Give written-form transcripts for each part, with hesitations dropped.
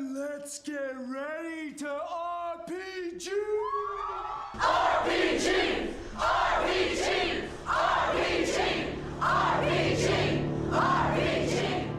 Let's get ready to RPG! RPG! RPG! RPG! RPG! RPG!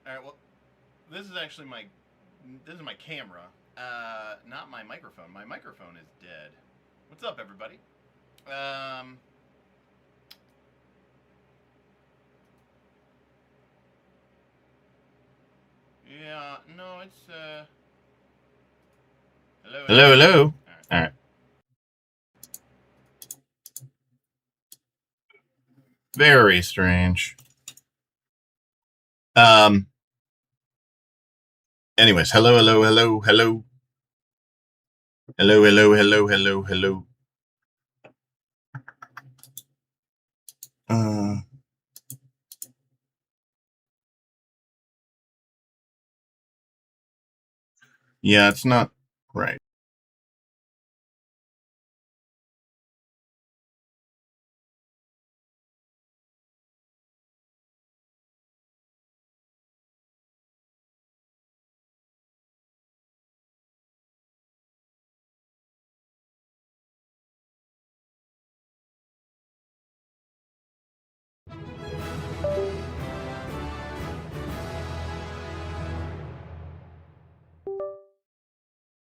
All right. Well, this is actually my camera, not my microphone. My microphone is dead. What's up, everybody? Yeah. No, it's Hello. Hello. Hello. All right. Very strange. Anyways, hello. Yeah, it's not right.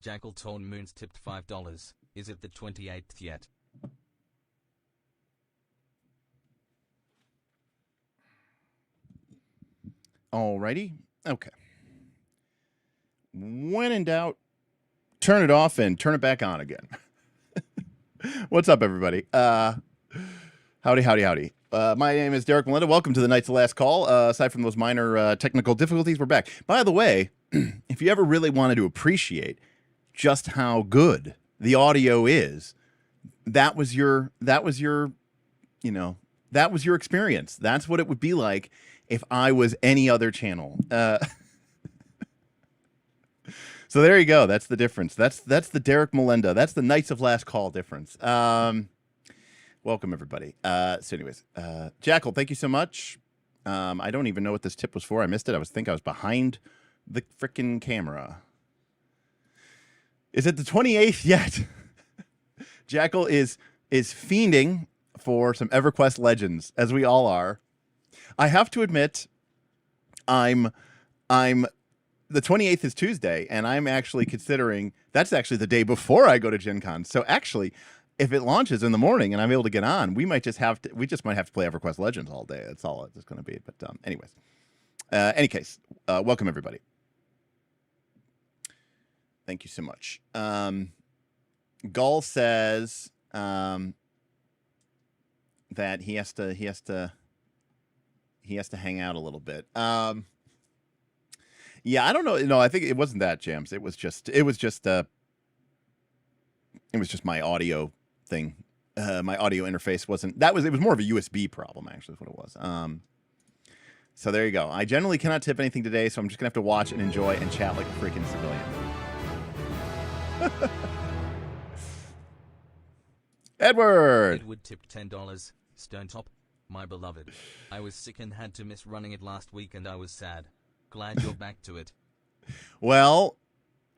Jackal Torn Moons tipped $5. Is it the 28th yet? Alrighty. Okay. When in doubt, turn it off and turn it back on again. What's up, everybody? Howdy. My name is Derek Melinda. Welcome to the Knights of Last Call. Aside from those minor technical difficulties, we're back. By the way, if you ever really wanted to appreciate just how good the audio is, that was your experience. That's what it would be like if I was any other channel. So there you go. That's the difference. That's the Derek Melinda. That's the Knights of Last Call difference. Welcome, everybody. So anyways, Jackal, thank you so much. I don't even know what this tip was for. I missed it. I was behind the frickin' camera. Is it the 28th yet? Jackal is fiending for some EverQuest Legends, as we all are. I have to admit, the 28th is Tuesday, and I'm actually considering that's actually the day before I go to Gen Con. So actually, if it launches in the morning and I'm able to get on, we might just have to play EverQuest Legends all day. That's all it's going to be. But anyways, any case, welcome everybody. Thank you so much. Gull says that he has to hang out a little bit. Yeah, I don't know. No, I think it wasn't that, Jams. It was just my audio thing. My audio interface wasn't. It was more of a USB problem, actually, is what it was. So there you go. I generally cannot tip anything today, so I'm just gonna have to watch and enjoy and chat like a freaking civilian. Edward tipped $10. Stonetop, my beloved. I was sick and had to miss running it last week, and I was sad. Glad you're back to it. Well,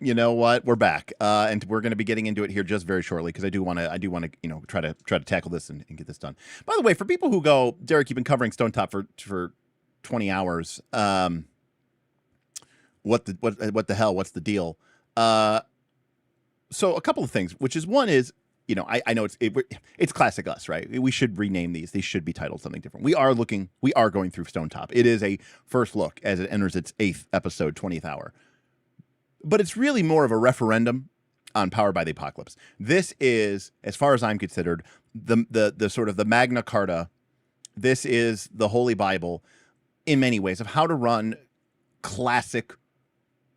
you know what? We're back, and we're going to be getting into it here just very shortly because I do want to, try to tackle this and get this done. By the way, for people who go, Derek, you've been covering Stonetop for 20 hours. What the hell? What's the deal? So a couple of things, which is one is, I know it's classic us, right? We should rename these. These should be titled something different. We are going through Stonetop. It is a first look as it enters its 8th episode, 20th hour. But it's really more of a referendum on Powered by the Apocalypse. This is, as far as I'm considered, the sort of the Magna Carta. This is the Holy Bible in many ways of how to run classic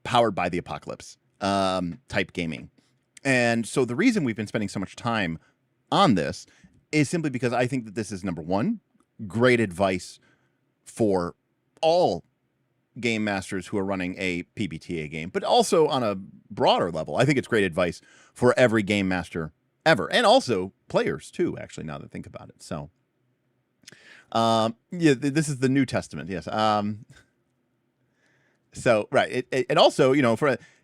Powered by the Apocalypse type gaming. And so the reason we've been spending so much time on this is simply because I think that this is, number one, great advice for all game masters who are running a PbtA game, but also on a broader level. I think it's great advice for every game master ever, and also players too, actually, now that I think about it. So, yeah, this is the New Testament, yes. So, right, it also,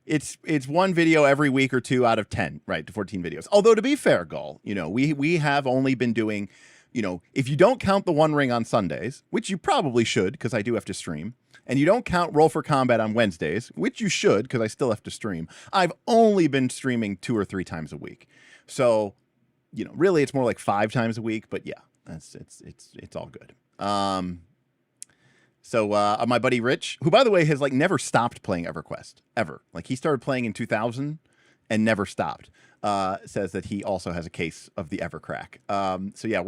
it's one video every week or two out of 10, right, to 14 videos. Although, to be fair, Gull, we have only been doing if you don't count the One Ring on Sundays, which you probably should because I do have to stream, and you don't count Roll for Combat on Wednesdays, which you should because I still have to stream, I've only been streaming 2 or 3 times a week. So, really it's more like 5 times a week, but yeah, it's all good. So my buddy Rich, who by the way has like never stopped playing EverQuest ever, like he started playing in 2000 and never stopped, says that he also has a case of the Evercrack. So yeah, I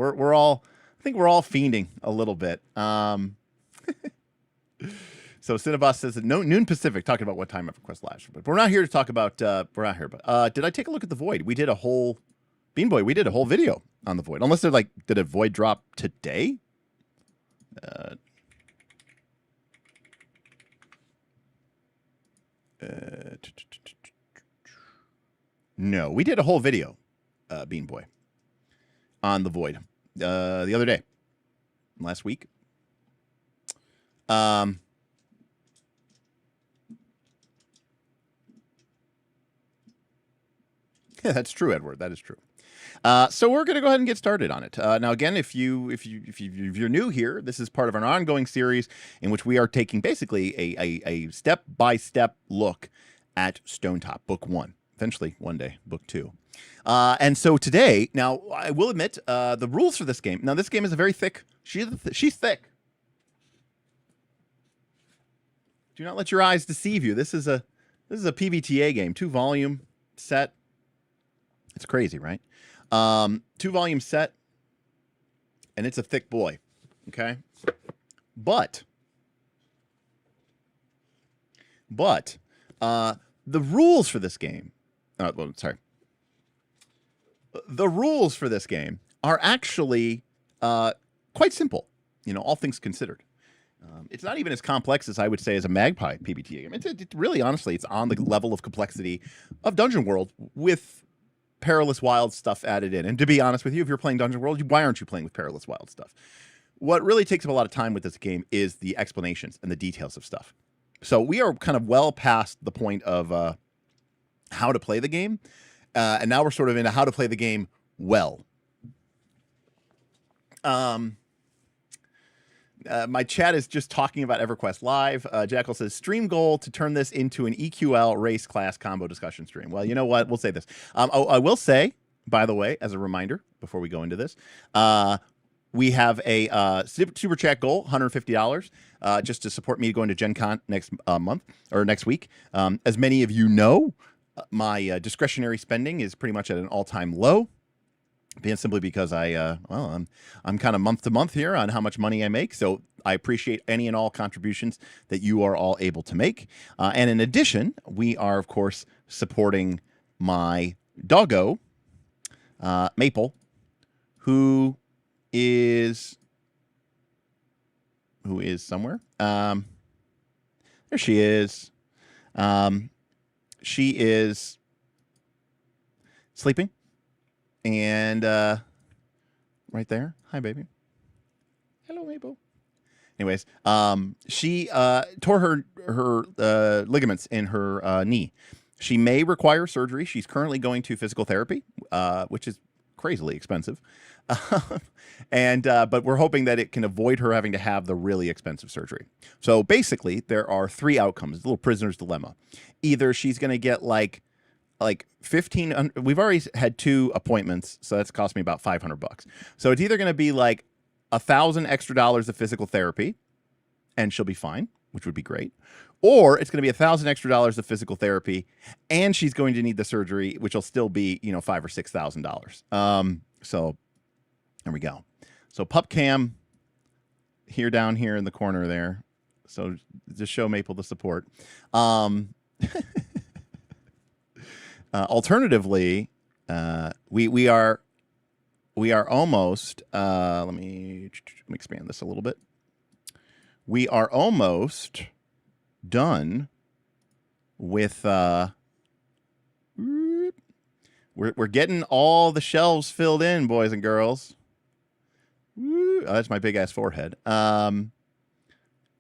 think we're all fiending a little bit. So Cinnabos says that noon Pacific, talking about what time EverQuest lives. But we're not here to talk about. We're not here. But did I take a look at the Void? We did a whole Bean Boy. We did a whole video on the Void. Unless they're like, did a Void drop today? No, we did a whole video, Bean Boy, on the Void the other day, last week. Yeah, that's true, Edward. That is true. So we're going to go ahead and get started on it. Now, again, if you're new here, this is part of an ongoing series in which we are taking basically a step-by-step look at Stonetop, Book 1. Eventually, one day, Book 2. And so today, now, I will admit, the rules for this game. Now, this game is a very thick. She's thick. Do not let your eyes deceive you. This is a PbtA game, 2-volume set. It's crazy, right? 2-volume set, and it's a thick boy. Okay, but the rules for this game. The rules for this game are actually quite simple. All things considered. It's not even as complex as I would say as a Magpie PbtA game. It's really, honestly, it's on the level of complexity of Dungeon World with Perilous Wild stuff added in. And to be honest with you, if you're playing Dungeon World, why aren't you playing with Perilous Wild stuff? What really takes up a lot of time with this game is the explanations and the details of stuff. So we are kind of well past the point of how to play the game. And now we're sort of into how to play the game well. My chat is just talking about EverQuest Live. Jackal says, stream goal to turn this into an EQL race class combo discussion stream. Well, you know what? We'll say this. I will say, by the way, as a reminder, before we go into this, we have a super chat goal, $150, just to support me going to Gen Con next month or next week. As many of you know, my discretionary spending is pretty much at an all-time low. Simply because I'm kind of month to month here on how much money I make. So I appreciate any and all contributions that you are all able to make. And in addition, we are, of course, supporting my doggo, Maple, who is somewhere. There she is. She is sleeping. And right there. Hi, baby. Hello, Maple. Anyways, she tore her ligaments in her knee. She may require surgery. She's currently going to physical therapy, which is crazily expensive. But we're hoping that it can avoid her having to have the really expensive surgery. So basically, there are 3 outcomes. It's a little prisoner's dilemma. Either she's going to get like 15. We've already had 2 appointments, so that's cost me about $500. So it's either going to be like $1,000 extra of physical therapy, and she'll be fine, which would be great, or it's going to be $1,000 extra of physical therapy, and she's going to need the surgery, which will still be $5,000 or $6,000. So there we go. So pup cam down here in the corner there. So just show Maple the support. Alternatively, we are almost. Let me expand this a little bit. We are almost done with. We're getting all the shelves filled in, boys and girls. Oh, that's my big ass forehead.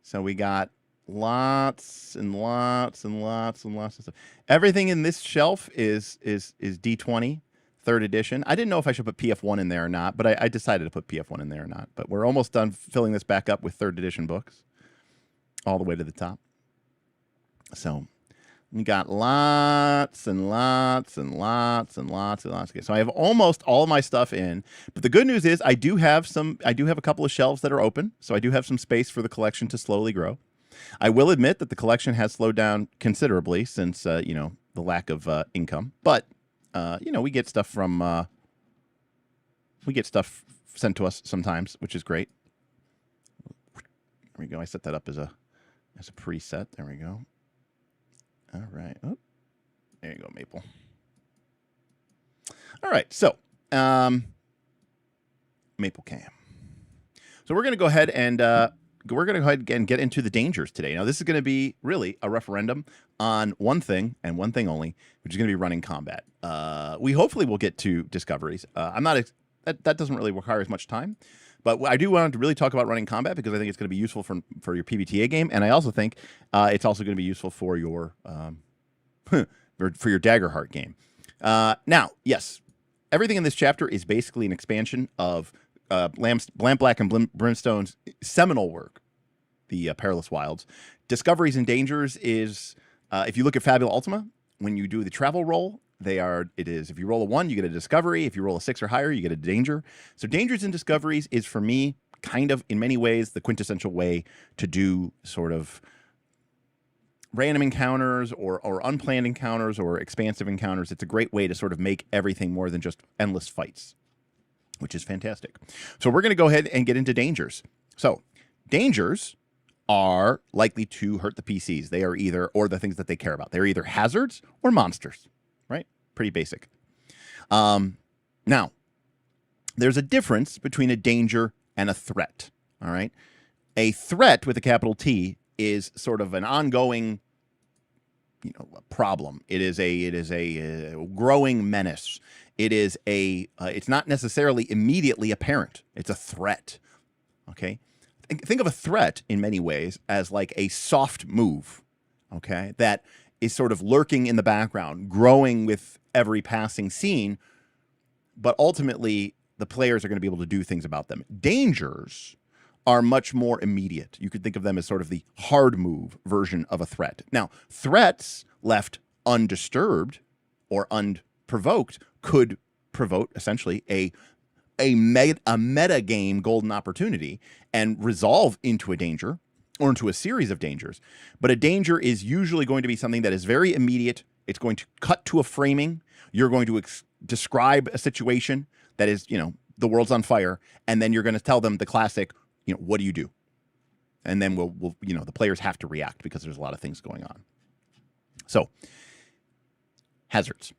So we got lots and lots and lots and lots of stuff. Everything in this shelf is D20. 3rd edition. I didn't know if I should put PF1 in there or not, but I decided to put PF1 in there or not. But we're almost done filling this back up with 3rd edition books, all the way to the top. So we got lots and lots and lots and lots and lots. Okay, so I have almost all of my stuff in. But the good news is I do have a couple of shelves that are open, so I do have some space for the collection to slowly grow. I will admit that the collection has slowed down considerably since the lack of income, but we get stuff from sent to us sometimes, which is great. There we go. I set that up as a preset. There we go. All right. Oh, there you go, Maple. All right. So, Maple Cam. So we're going to go ahead and get into the dangers today. Now, this is going to be really a referendum on one thing and one thing only, which is going to be running combat. We hopefully will get to discoveries. That doesn't really require as much time, but I do want to really talk about running combat because I think it's going to be useful for your PbtA game, and I also think it's also going to be useful for your for your Daggerheart game. Now, yes, everything in this chapter is basically an expansion of Lampblack and Brimstone's seminal work, the Perilous Wilds. Discoveries and Dangers is, if you look at Fabula Ultima, when you do the travel roll, if you roll a 1, you get a discovery. If you roll a 6 or higher, you get a danger. So Dangers and Discoveries is, for me, kind of, in many ways, the quintessential way to do sort of random encounters or unplanned encounters or expansive encounters. It's a great way to sort of make everything more than just endless fights, which is fantastic. So we're going to go ahead and get into Dangers. So Dangers are likely to hurt the PCs. They are either, or the things that they care about. They're either hazards or monsters, right? Pretty basic. Now, there's a difference between a danger and a threat, all right? A threat with a capital T is sort of an ongoing, problem. It is a growing menace. It is it's not necessarily immediately apparent. It's a threat, okay? Think of a threat in many ways as like a soft move, okay, that is sort of lurking in the background, growing with every passing scene, but ultimately the players are going to be able to do things about them. Dangers are much more immediate. You could think of them as sort of the hard move version of a threat. Now, threats left undisturbed or unprovoked could provoke essentially a meta game golden opportunity and resolve into a danger or into a series of dangers. But a danger is usually going to be something that is very immediate. It's going to cut to a framing. You're going to describe a situation that is, the world's on fire, and then you're going to tell them the classic, what do you do? And then we'll the players have to react because there's a lot of things going on. So, hazards.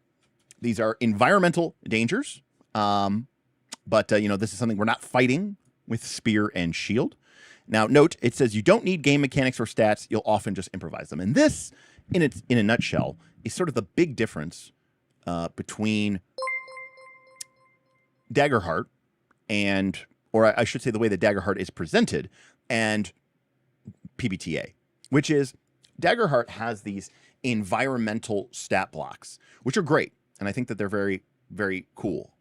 These are environmental dangers. But this is something we're not fighting with spear and shield. Now, note, it says you don't need game mechanics or stats. You'll often just improvise them. And this, in a nutshell, is sort of the big difference between Daggerheart or I should say the way that Daggerheart is presented, and PbtA, which is Daggerheart has these environmental stat blocks, which are great. And I think that they're very, very cool.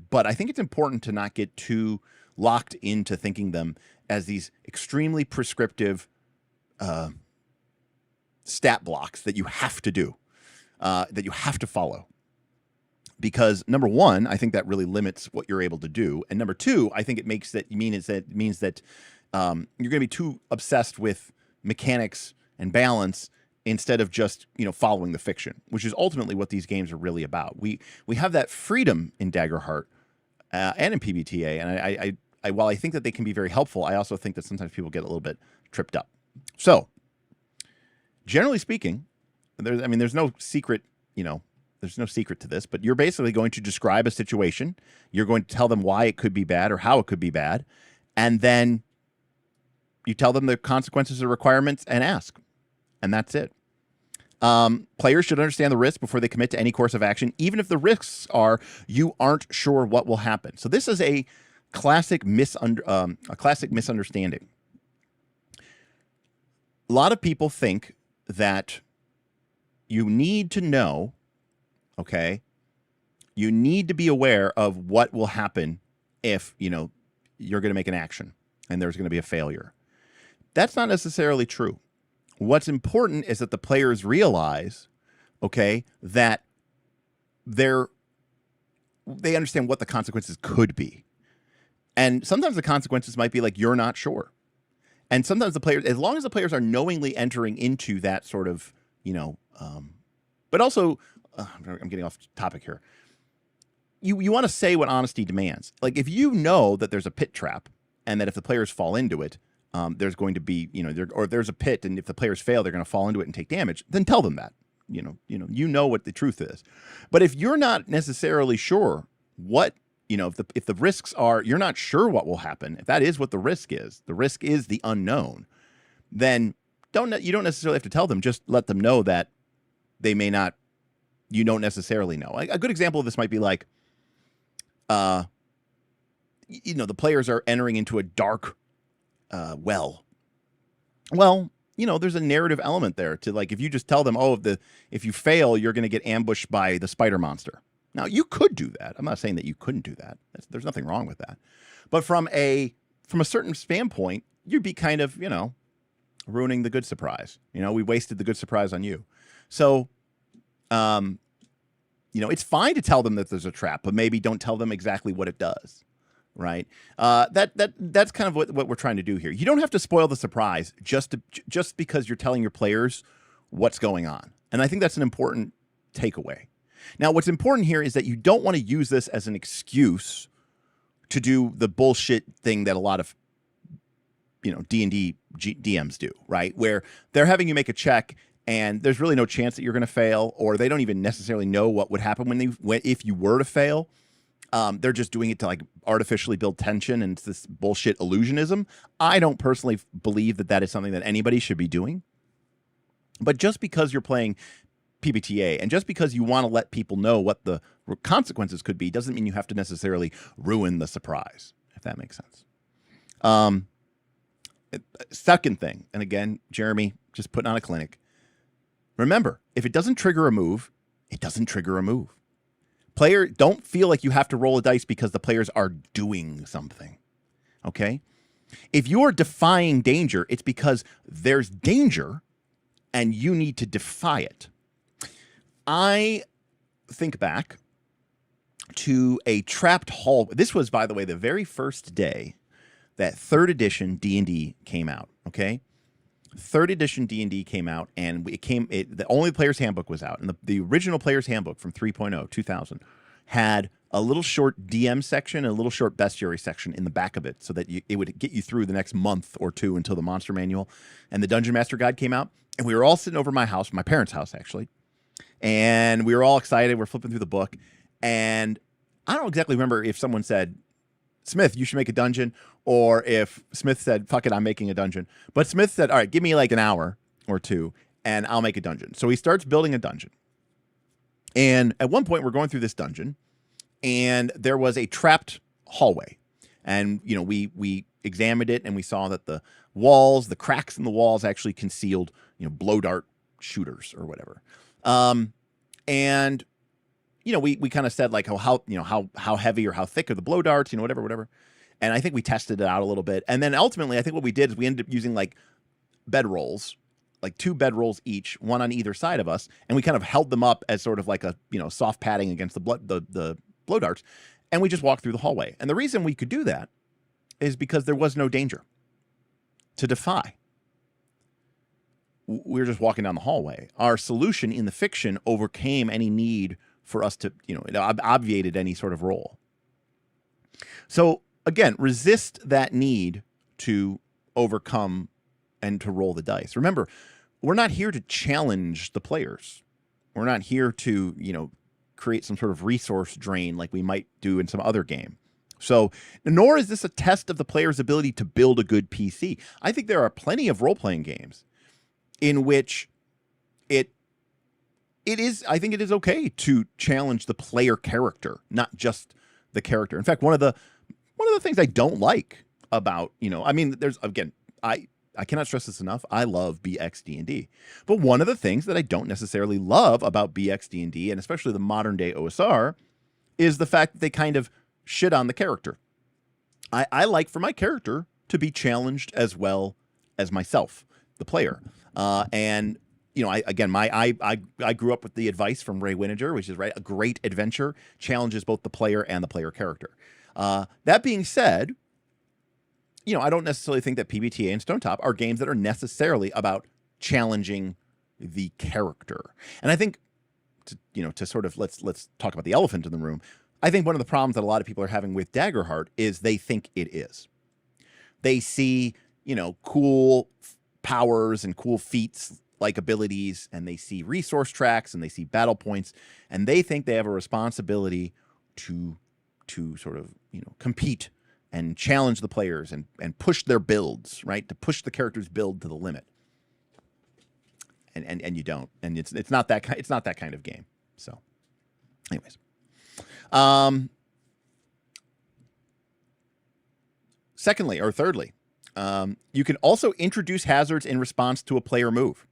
But I think it's important to not get too locked into thinking them as these extremely prescriptive stat blocks that you have to do, that you have to follow. Because number one, I think that really limits what you're able to do. And number two, I think it means that you're going to be too obsessed with mechanics and balance instead of just, following the fiction, which is ultimately what these games are really about. We have that freedom in Daggerheart and in PbtA, and I while I think that they can be very helpful, I also think that sometimes people get a little bit tripped up. So, generally speaking, there's no secret, there's no secret to this, but you're basically going to describe a situation. You're going to tell them why it could be bad or how it could be bad, and then you tell them the consequences or requirements and ask, and that's it. Players should understand the risks before they commit to any course of action, even if the risks are you aren't sure what will happen. So this is a classic misunderstanding. A lot of people think that you need to know, okay, You need to be aware of what will happen if, you know, you're going to make an action and there's going to be a failure. That's not necessarily true. What's important is that the players realize, okay, that they understand what the consequences could be. And sometimes the consequences might be like, you're not sure. And sometimes the players, as long as the players are knowingly entering into that sort of, you know, but also, I'm getting off topic here. You want to say what honesty demands. Like if you know that there's a pit trap and that if the players fall into it, there's going to be, you know, or there's a pit and if the players fail, they're going to fall into it and take damage, then tell them that, you know what the truth is. But if you're not necessarily sure what, you know, if the risks are, you're not sure what will happen, if that is what the risk is the unknown, then you don't necessarily have to tell them, just let them know that they may not, you don't necessarily know. A good example of this might be like, you know, the players are entering into a dark well. Well, you know, there's a narrative element there to like, if you just tell them, oh, if you fail, you're going to get ambushed by the spider monster. Now, you could do that. I'm not saying that you couldn't do that. There's nothing wrong with that. But from a certain standpoint, you'd be kind of, you know, ruining the good surprise. You know, we wasted the good surprise on you. So, you know, it's fine to tell them that there's a trap, but maybe don't tell them exactly what it does. Right. That's kind of what we're trying to do here. You don't have to spoil the surprise just because you're telling your players what's going on. And I think that's an important takeaway. Now, what's important here is that you don't want to use this as an excuse to do the bullshit thing that a lot of, you know, D&D DMs do, right? Where they're having you make a check and there's really no chance that you're going to fail, or they don't even necessarily know what would happen if you were to fail. They're just doing it to like artificially build tension, and it's this bullshit illusionism. I don't personally believe that is something that anybody should be doing. But just because you're playing PbtA and just because you want to let people know what the consequences could be doesn't mean you have to necessarily ruin the surprise, if that makes sense. Second thing, and again, Jeremy, just putting on a clinic. Remember, if it doesn't trigger a move, it doesn't trigger a move. Player, don't feel like you have to roll a dice because the players are doing something, okay? If you're defying danger, it's because there's danger and you need to defy it. I think back to a trapped hall. This was, by the way, the very first day that 3rd edition D&D came out, okay? 3rd edition D&D came out, and the only player's handbook was out, and the original player's handbook from 3.0 2000 had a little short DM section and a little short bestiary section in the back of it, so that it would get you through the next month or two until the monster manual and the Dungeon Master Guide came out. And we were all sitting over my house, my parents' house actually, and we were all excited. We're flipping through the book, and I don't exactly remember if someone said, Smith, you should make a dungeon, or if Smith said, fuck it, I'm making a dungeon. But Smith said, all right, give me like an hour or two and I'll make a dungeon. So he starts building a dungeon. And at one point we're going through this dungeon and there was a trapped hallway. And, you know, we examined it and we saw that the walls, the cracks in the walls actually concealed, you know, blow dart shooters or whatever. And you know, we kind of said like how heavy or how thick are the blow darts, you know, whatever. And I think we tested it out a little bit. And then ultimately, I think what we did is we ended up using like bed rolls, like 2 bed rolls each, one on either side of us. And we kind of held them up as sort of like a, you know, soft padding against the blow darts. And we just walked through the hallway. And the reason we could do that is because there was no danger to defy. We were just walking down the hallway. Our solution in the fiction overcame any need for us to, you know, it obviated any sort of roll. So again, resist that need to overcome and to roll the dice. Remember, we're not here to challenge the players. We're not here to, you know, create some sort of resource drain like we might do in some other game. So, nor is this a test of the player's ability to build a good PC. I think there are plenty of role-playing games in which I think it is okay to challenge the player character, not just the character. In fact, one of the things I don't like about, you know, I mean, there's, again, I cannot stress this enough. I love BXD&D. But one of the things that I don't necessarily love about BXD&D, and especially the modern day OSR, is the fact that they kind of shit on the character. I like for my character to be challenged as well as myself, the player. And you know, I grew up with the advice from Ray Winninger, which is right, a great adventure challenges both the player and the player character. That being said, you know, I don't necessarily think that PbtA and Stonetop are games that are necessarily about challenging the character. And I think, to sort of let's talk about the elephant in the room. I think one of the problems that a lot of people are having with Daggerheart is they think it is. They see, you know, cool powers and cool feats like abilities, and they see resource tracks and they see battle points, and they think they have a responsibility to sort of, you know, compete and challenge the players and push their builds, right? To push the character's build to the limit. And you don't. And it's not that kind of game. So anyways. Secondly, or thirdly, you can also introduce hazards in response to a player move.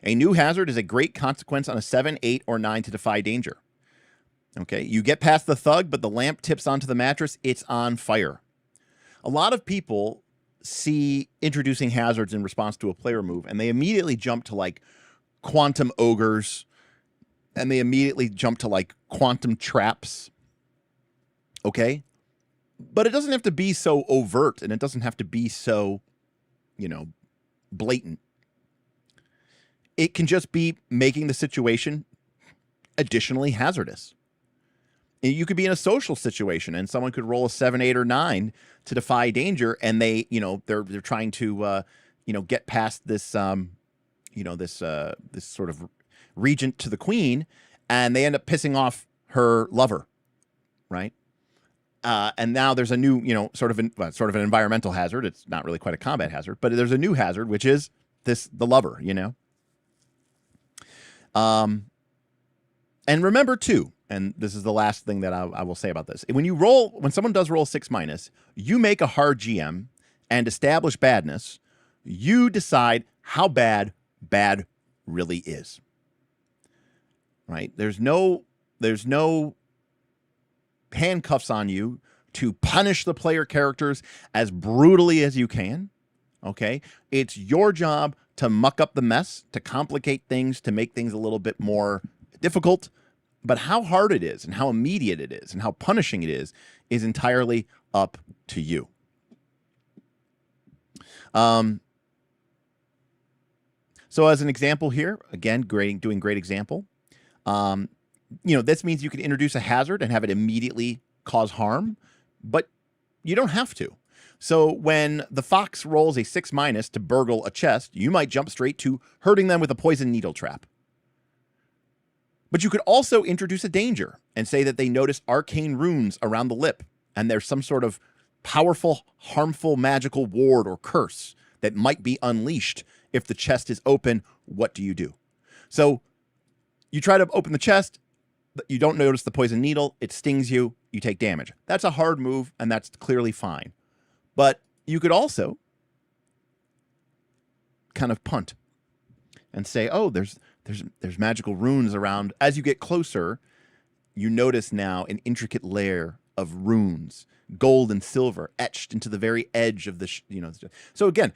A new hazard is a great consequence on a 7, 8, or 9 to defy danger. Okay, you get past the thug, but the lamp tips onto the mattress, it's on fire. A lot of people see introducing hazards in response to a player move, and they immediately jump to like quantum ogres, and they immediately jump to like quantum traps. Okay? But it doesn't have to be so overt, and it doesn't have to be so, you know, blatant. It can just be making the situation additionally hazardous. You could be in a social situation and someone could roll a 7, 8, or 9 to defy danger, and they, you know, they're trying to, you know, get past this, you know, this sort of regent to the queen, and they end up pissing off her lover, right? And now there's a new, you know, sort of an environmental hazard. It's not really quite a combat hazard, but there's a new hazard, which is the lover, you know. And remember too, and this is the last thing that I will say about this. When someone does roll 6-, you make a hard GM and establish badness. You decide how bad really is. Right? There's no handcuffs on you to punish the player characters as brutally as you can. Okay? It's your job to muck up the mess, to complicate things, to make things a little bit more difficult. But how hard it is and how immediate it is and how punishing it is entirely up to you. So as an example here, again, doing great example. You know, this means you can introduce a hazard and have it immediately cause harm, but you don't have to. So when the fox rolls a 6- to burgle a chest, you might jump straight to hurting them with a poison needle trap. But you could also introduce a danger and say that they notice arcane runes around the lip, and there's some sort of powerful, harmful, magical ward or curse that might be unleashed if the chest is open. What do you do? So you try to open the chest, you don't notice the poison needle, it stings you, you take damage. That's a hard move, and that's clearly fine. But you could also kind of punt and say, oh, there's magical runes around. As you get closer, you notice now an intricate layer of runes, gold and silver, etched into the very edge of the, you know. So again,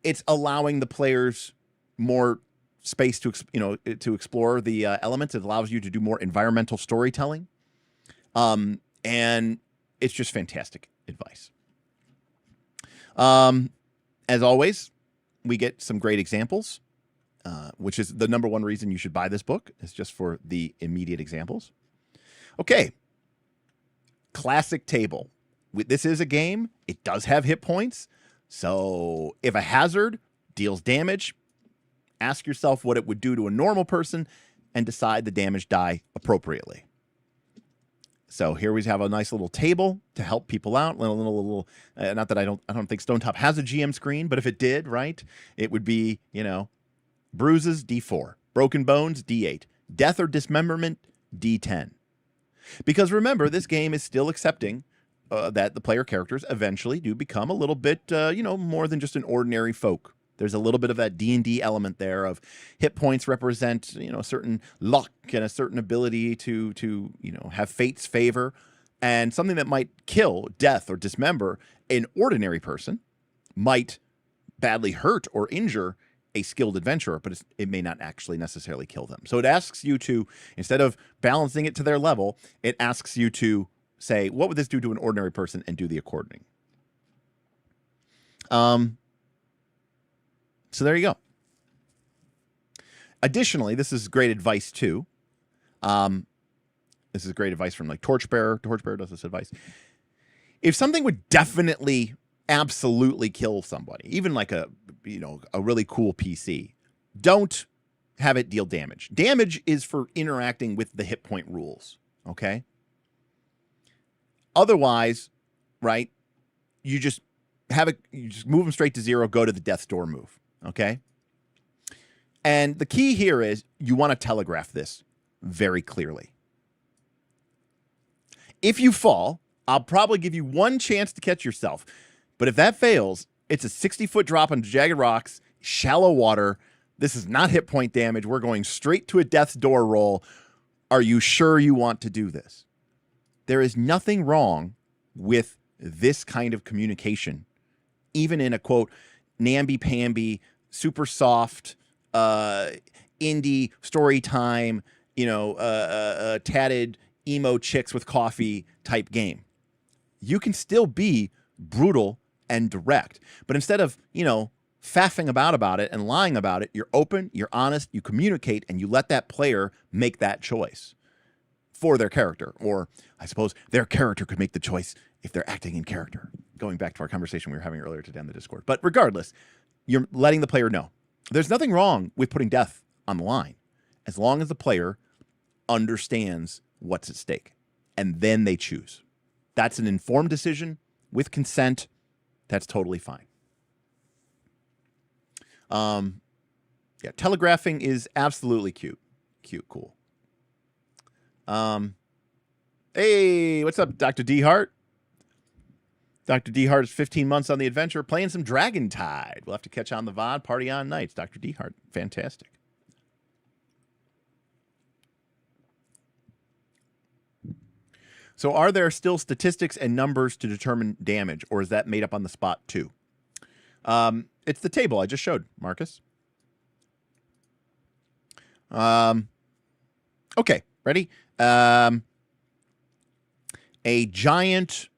it's allowing the players more space to explore the elements. It allows you to do more environmental storytelling, and it's just fantastic advice. As always, we get some great examples, which is the number one reason you should buy this book, is just for the immediate examples. Okay. Classic table. This is a game. It does have hit points. So if a hazard deals damage, ask yourself what it would do to a normal person and decide the damage die appropriately. So here we have a nice little table to help people out. Little, not that I don't think Stonetop has a GM screen, but if it did, right, it would be, you know, bruises, D4, broken bones, D8, death or dismemberment, D10. Because remember, this game is still accepting that the player characters eventually do become a little bit, you know, more than just an ordinary folk. There's a little bit of that D&D element there of hit points represent, a certain luck and a certain ability to have fate's favor, and something that might kill, death, or dismember an ordinary person might badly hurt or injure a skilled adventurer, but it may not actually necessarily kill them. So it asks you to, instead of balancing it to their level, it asks you to say, what would this do to an ordinary person, and do the according. So there you go. Additionally, this is great advice too. This is great advice from like Torchbearer. Torchbearer does this advice. If something would definitely, absolutely kill somebody, even like a really cool PC, don't have it deal damage. Damage is for interacting with the hit point rules. Okay. Otherwise, right, you just move them straight to 0, go to the death's door move. Okay. And the key here is you want to telegraph this very clearly. If you fall, I'll probably give you one chance to catch yourself. But if that fails, it's a 60-foot drop on jagged rocks, shallow water. This is not hit point damage. We're going straight to a death's door roll. Are you sure you want to do this? There is nothing wrong with this kind of communication, even in a, quote, namby-pamby, super soft, indie story time, tatted emo chicks with coffee type game. You can still be brutal and direct, but instead of, faffing about it and lying about it, you're open, you're honest, you communicate, and you let that player make that choice for their character. Or I suppose their character could make the choice if they're acting in character. Going back to our conversation we were having earlier today on the Discord. But regardless, you're letting the player know. There's nothing wrong with putting death on the line, as long as the player understands what's at stake, and then they choose. That's an informed decision with consent. That's totally fine. Yeah, telegraphing is absolutely cute. Cool. Hey, what's up, Dr. D Hart? Dr. D Hart is 15 months on the adventure, playing some Dragon Tide. We'll have to catch on the VOD, party on nights. Dr. D Hart, fantastic. So are there still statistics and numbers to determine damage, or is that made up on the spot too? It's the table I just showed, Marcus. Okay, ready? A giant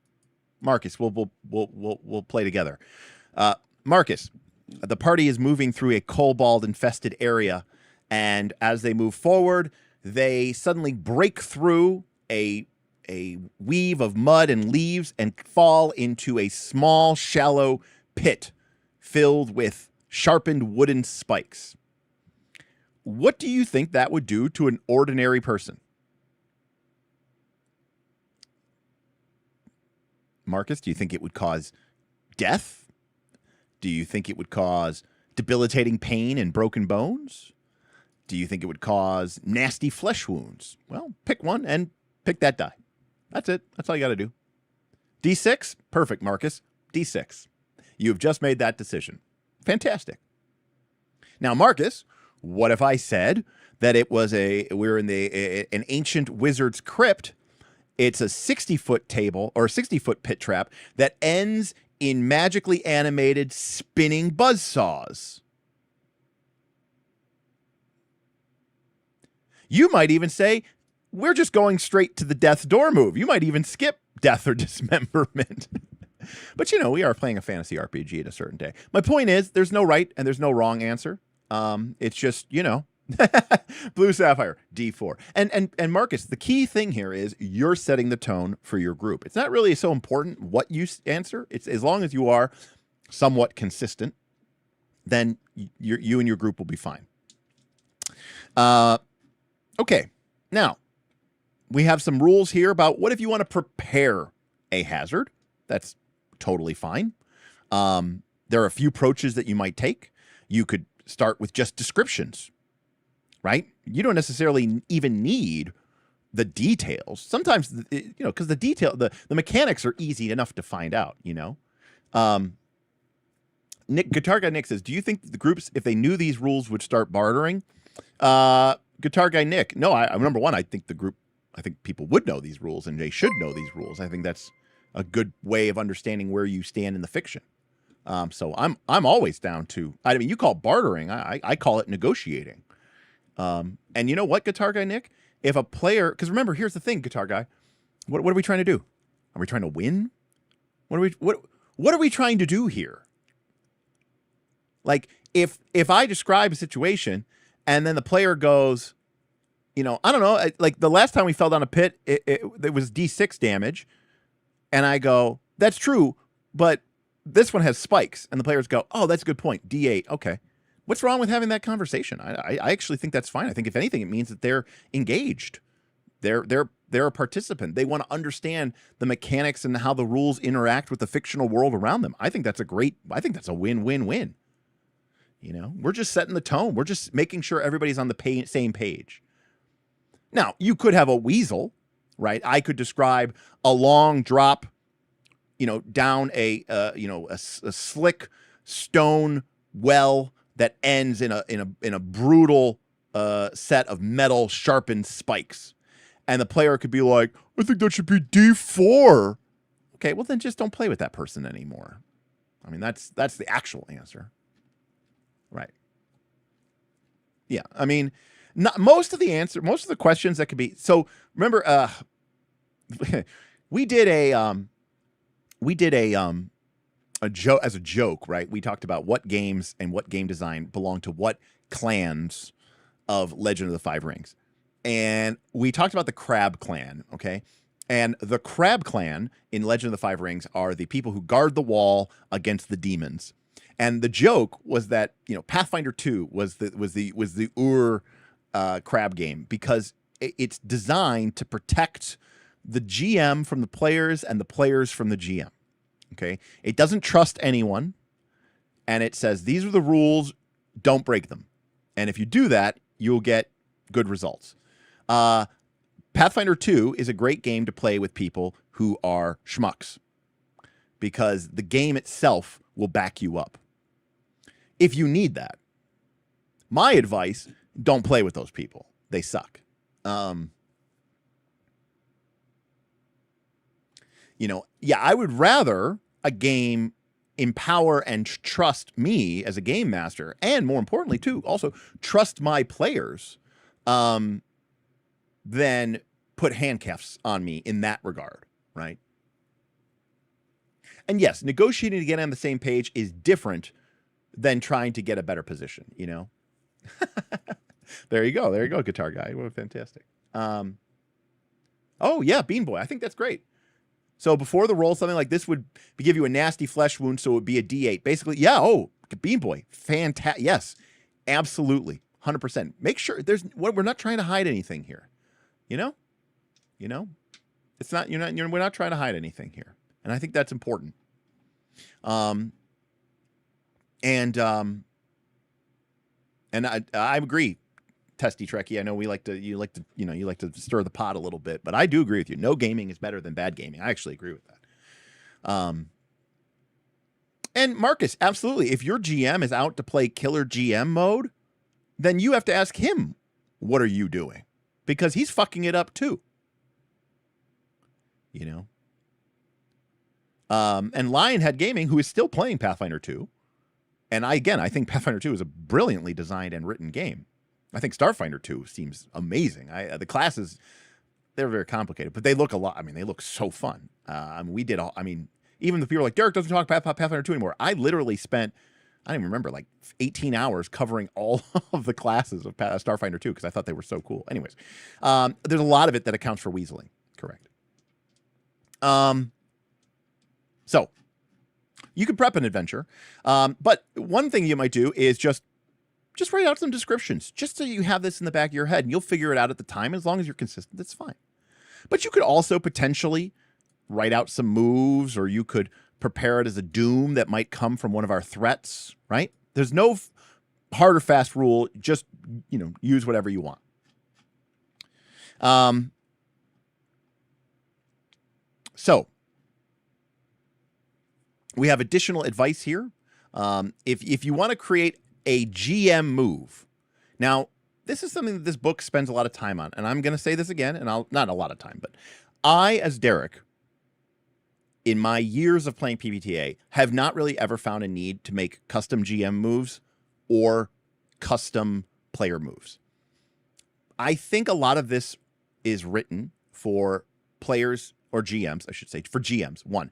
Marcus. We'll play together. Marcus, the party is moving through a kobold infested area, and as they move forward, they suddenly break through a weave of mud and leaves and fall into a small, shallow pit filled with sharpened wooden spikes. What do you think that would do to an ordinary person? Marcus, do you think it would cause death? Do you think it would cause debilitating pain and broken bones? Do you think it would cause nasty flesh wounds? Well, pick one and pick that die. That's it. That's all you got to do. D6? Perfect, Marcus. D6. You have just made that decision. Fantastic. Now, Marcus, what if I said that it was we're in an ancient wizard's crypt? It's a 60-foot table or 60-foot pit trap that ends in magically animated spinning buzzsaws. You might even say, we're just going straight to the death's door move. You might even skip death or dismemberment. But, we are playing a fantasy RPG at a certain day. My point is, there's no right and there's no wrong answer. It's just, Blue Sapphire, D4. And Marcus, the key thing here is you're setting the tone for your group. It's not really so important what you answer. It's as long as you are somewhat consistent, then you and your group will be fine. Okay, now we have some rules here about what if you want to prepare a hazard. That's totally fine. There are a few approaches that you might take. You could start with just descriptions, right? You don't necessarily even need the details. Sometimes, because the mechanics are easy enough to find out, Guitar Guy Nick says, do you think the groups, if they knew these rules, would start bartering? Guitar Guy Nick, no, number one, I think people would know these rules and they should know these rules. I think that's a good way of understanding where you stand in the fiction. So I'm always down to, I mean, you call it bartering. I call it negotiating. And you know what, Guitar Guy Nick? If a player, because remember, here's the thing, Guitar Guy. What are we trying to do? Are we trying to win? What are we trying to do here? Like, if I describe a situation and then the player goes, you know, I don't know, like the last time we fell down a pit, it was D6 damage. And I go, that's true, but this one has spikes. And the players go, oh, that's a good point. D8. Okay. What's wrong with having that conversation? I actually think that's fine. I think if anything, it means that they're engaged. They're a participant. They want to understand the mechanics and how the rules interact with the fictional world around them. I think that's a win-win-win. You know, we're just setting the tone. We're just making sure everybody's on the same page. Now, you could have a weasel, right? I could describe a long drop, you know, down a slick stone well that ends in a brutal set of metal sharpened spikes. And the player could be like, I think that should be D4. Okay, well then just don't play with that person anymore. I mean, that's the actual answer. Right. Yeah, I mean, most of the questions that could be. So remember, we did a joke as a joke, right? We talked about what games and what game design belong to what clans of Legend of the Five Rings, and we talked about the Crab Clan. Okay. And the Crab Clan in Legend of the Five Rings are the people who guard the wall against the demons. And the joke was that, you know, Pathfinder 2 was the crab game because it's designed to protect the GM from the players and the players from the GM. Okay? It doesn't trust anyone, and it says these are the rules, don't break them. And if you do that, you'll get good results. Pathfinder 2 is a great game to play with people who are schmucks because the game itself will back you up. If you need that, my advice, don't play with those people. They suck. You know, yeah, I would rather a game empower and trust me as a game master, and more importantly, too, also trust my players, than put handcuffs on me in that regard, right? And yes, negotiating to get on the same page is different than trying to get a better position, you know? There you go, Guitar Guy. Well, fantastic. Oh, yeah, Bean Boy. I think that's great. So before the roll, something like this would give you a nasty flesh wound, so it would be a D8. Basically, yeah, oh, Bean Boy. Fantastic. Yes, absolutely. 100%. Make sure we're not trying to hide anything here. You know? It's not, we're not trying to hide anything here. And I think that's important. And I agree, Testy Trekkie. I know you like to stir the pot a little bit, but I do agree with you. No gaming is better than bad gaming. I actually agree with that. And Marcus, absolutely. If your GM is out to play killer GM mode, then you have to ask him, what are you doing? Because he's fucking it up too. You know? And Lionhead Gaming, who is still playing Pathfinder 2, and I think Pathfinder 2 is a brilliantly designed and written game. I think Starfinder 2 seems amazing. The classes, they're very complicated, but they look a lot. I mean, they look so fun. Even the people are like, Derek doesn't talk about Pathfinder 2 anymore. I literally spent, I don't even remember, like 18 hours covering all of the classes of Starfinder 2 because I thought they were so cool. Anyways, there's a lot of it that accounts for weaseling. Correct. So you could prep an adventure, but one thing you might do is just write out some descriptions, just so you have this in the back of your head, and you'll figure it out at the time. As long as you're consistent, that's fine. But you could also potentially write out some moves, or you could prepare it as a doom that might come from one of our threats, right? There's no hard or fast rule. Just, use whatever you want. So we have additional advice here. If you want to create a GM move, now this is something that this book spends a lot of time on, and I'm going to say this again, and I'll not a lot of time, but I, as Derek, in my years of playing PbtA, have not really ever found a need to make custom GM moves or custom player moves. I think a lot of this is written for players or GMs, I should say, for GMs, one,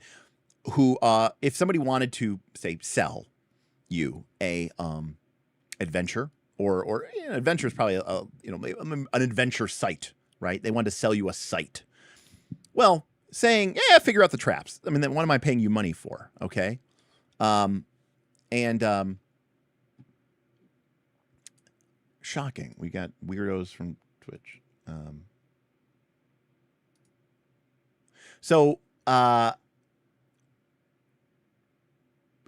who, if somebody wanted to, say, sell you a adventure, or an adventure is probably an adventure site, right? They wanted to sell you a site. Well, saying, yeah, figure out the traps. I mean, then what am I paying you money for? Okay. Shocking. We got weirdos from Twitch.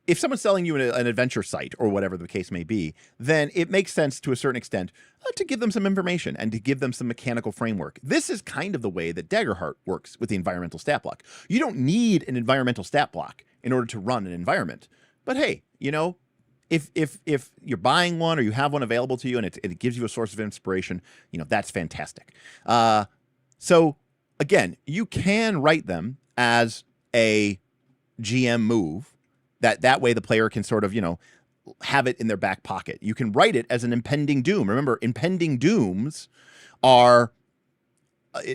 If someone's selling you an adventure site or whatever the case may be, then it makes sense to a certain extent to give them some information and to give them some mechanical framework. This is kind of the way that Daggerheart works with the environmental stat block. You don't need an environmental stat block in order to run an environment. But hey, if you're buying one or you have one available to you and it gives you a source of inspiration, that's fantastic. So again, you can write them as a GM move. That way the player can sort of, have it in their back pocket. You can write it as an impending doom. Remember, impending dooms are,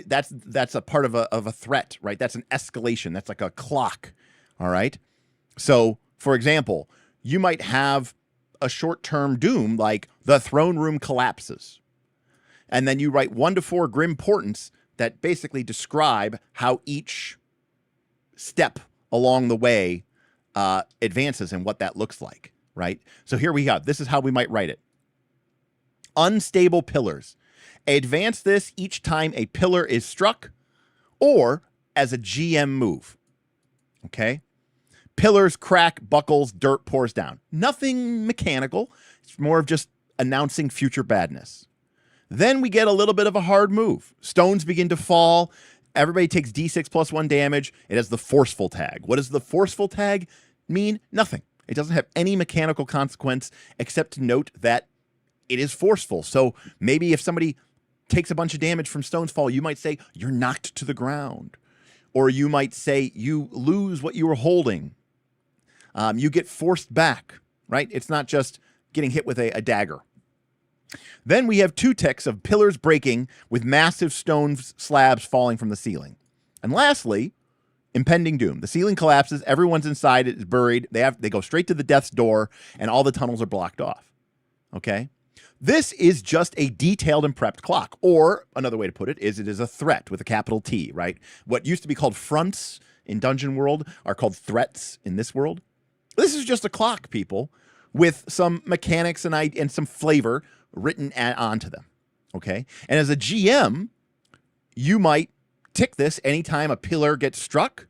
that's a part of a threat, right? That's an escalation. That's like a clock, all right? So, for example, you might have a short-term doom like the throne room collapses. And then you write 1 to 4 grim portents that basically describe how each step along the way advances and what that looks like, right? So here we go. This is how we might write it. Unstable pillars. Advance this each time a pillar is struck or as a GM move. Okay? Pillars crack, buckles, dirt pours down. Nothing mechanical. It's more of just announcing future badness. Then we get a little bit of a hard move. Stones begin to fall. Everybody takes D6 plus 1 damage. It has the forceful tag. What does the forceful tag mean? Nothing. It doesn't have any mechanical consequence except to note that it is forceful. So maybe if somebody takes a bunch of damage from Stone's Fall, you might say you're knocked to the ground. Or you might say you lose what you were holding. You get forced back, right? It's not just getting hit with a dagger. Then we have 2 ticks of pillars breaking with massive stone slabs falling from the ceiling. And lastly, impending doom. The ceiling collapses. Everyone's inside. It is buried. They go straight to the death's door, and all the tunnels are blocked off. Okay? This is just a detailed and prepped clock. Or another way to put it is a threat with a capital T, right? What used to be called fronts in Dungeon World are called threats in this world. This is just a clock, people, with some mechanics and some flavor written onto them. Okay? And as a GM, you might tick this anytime a pillar gets struck,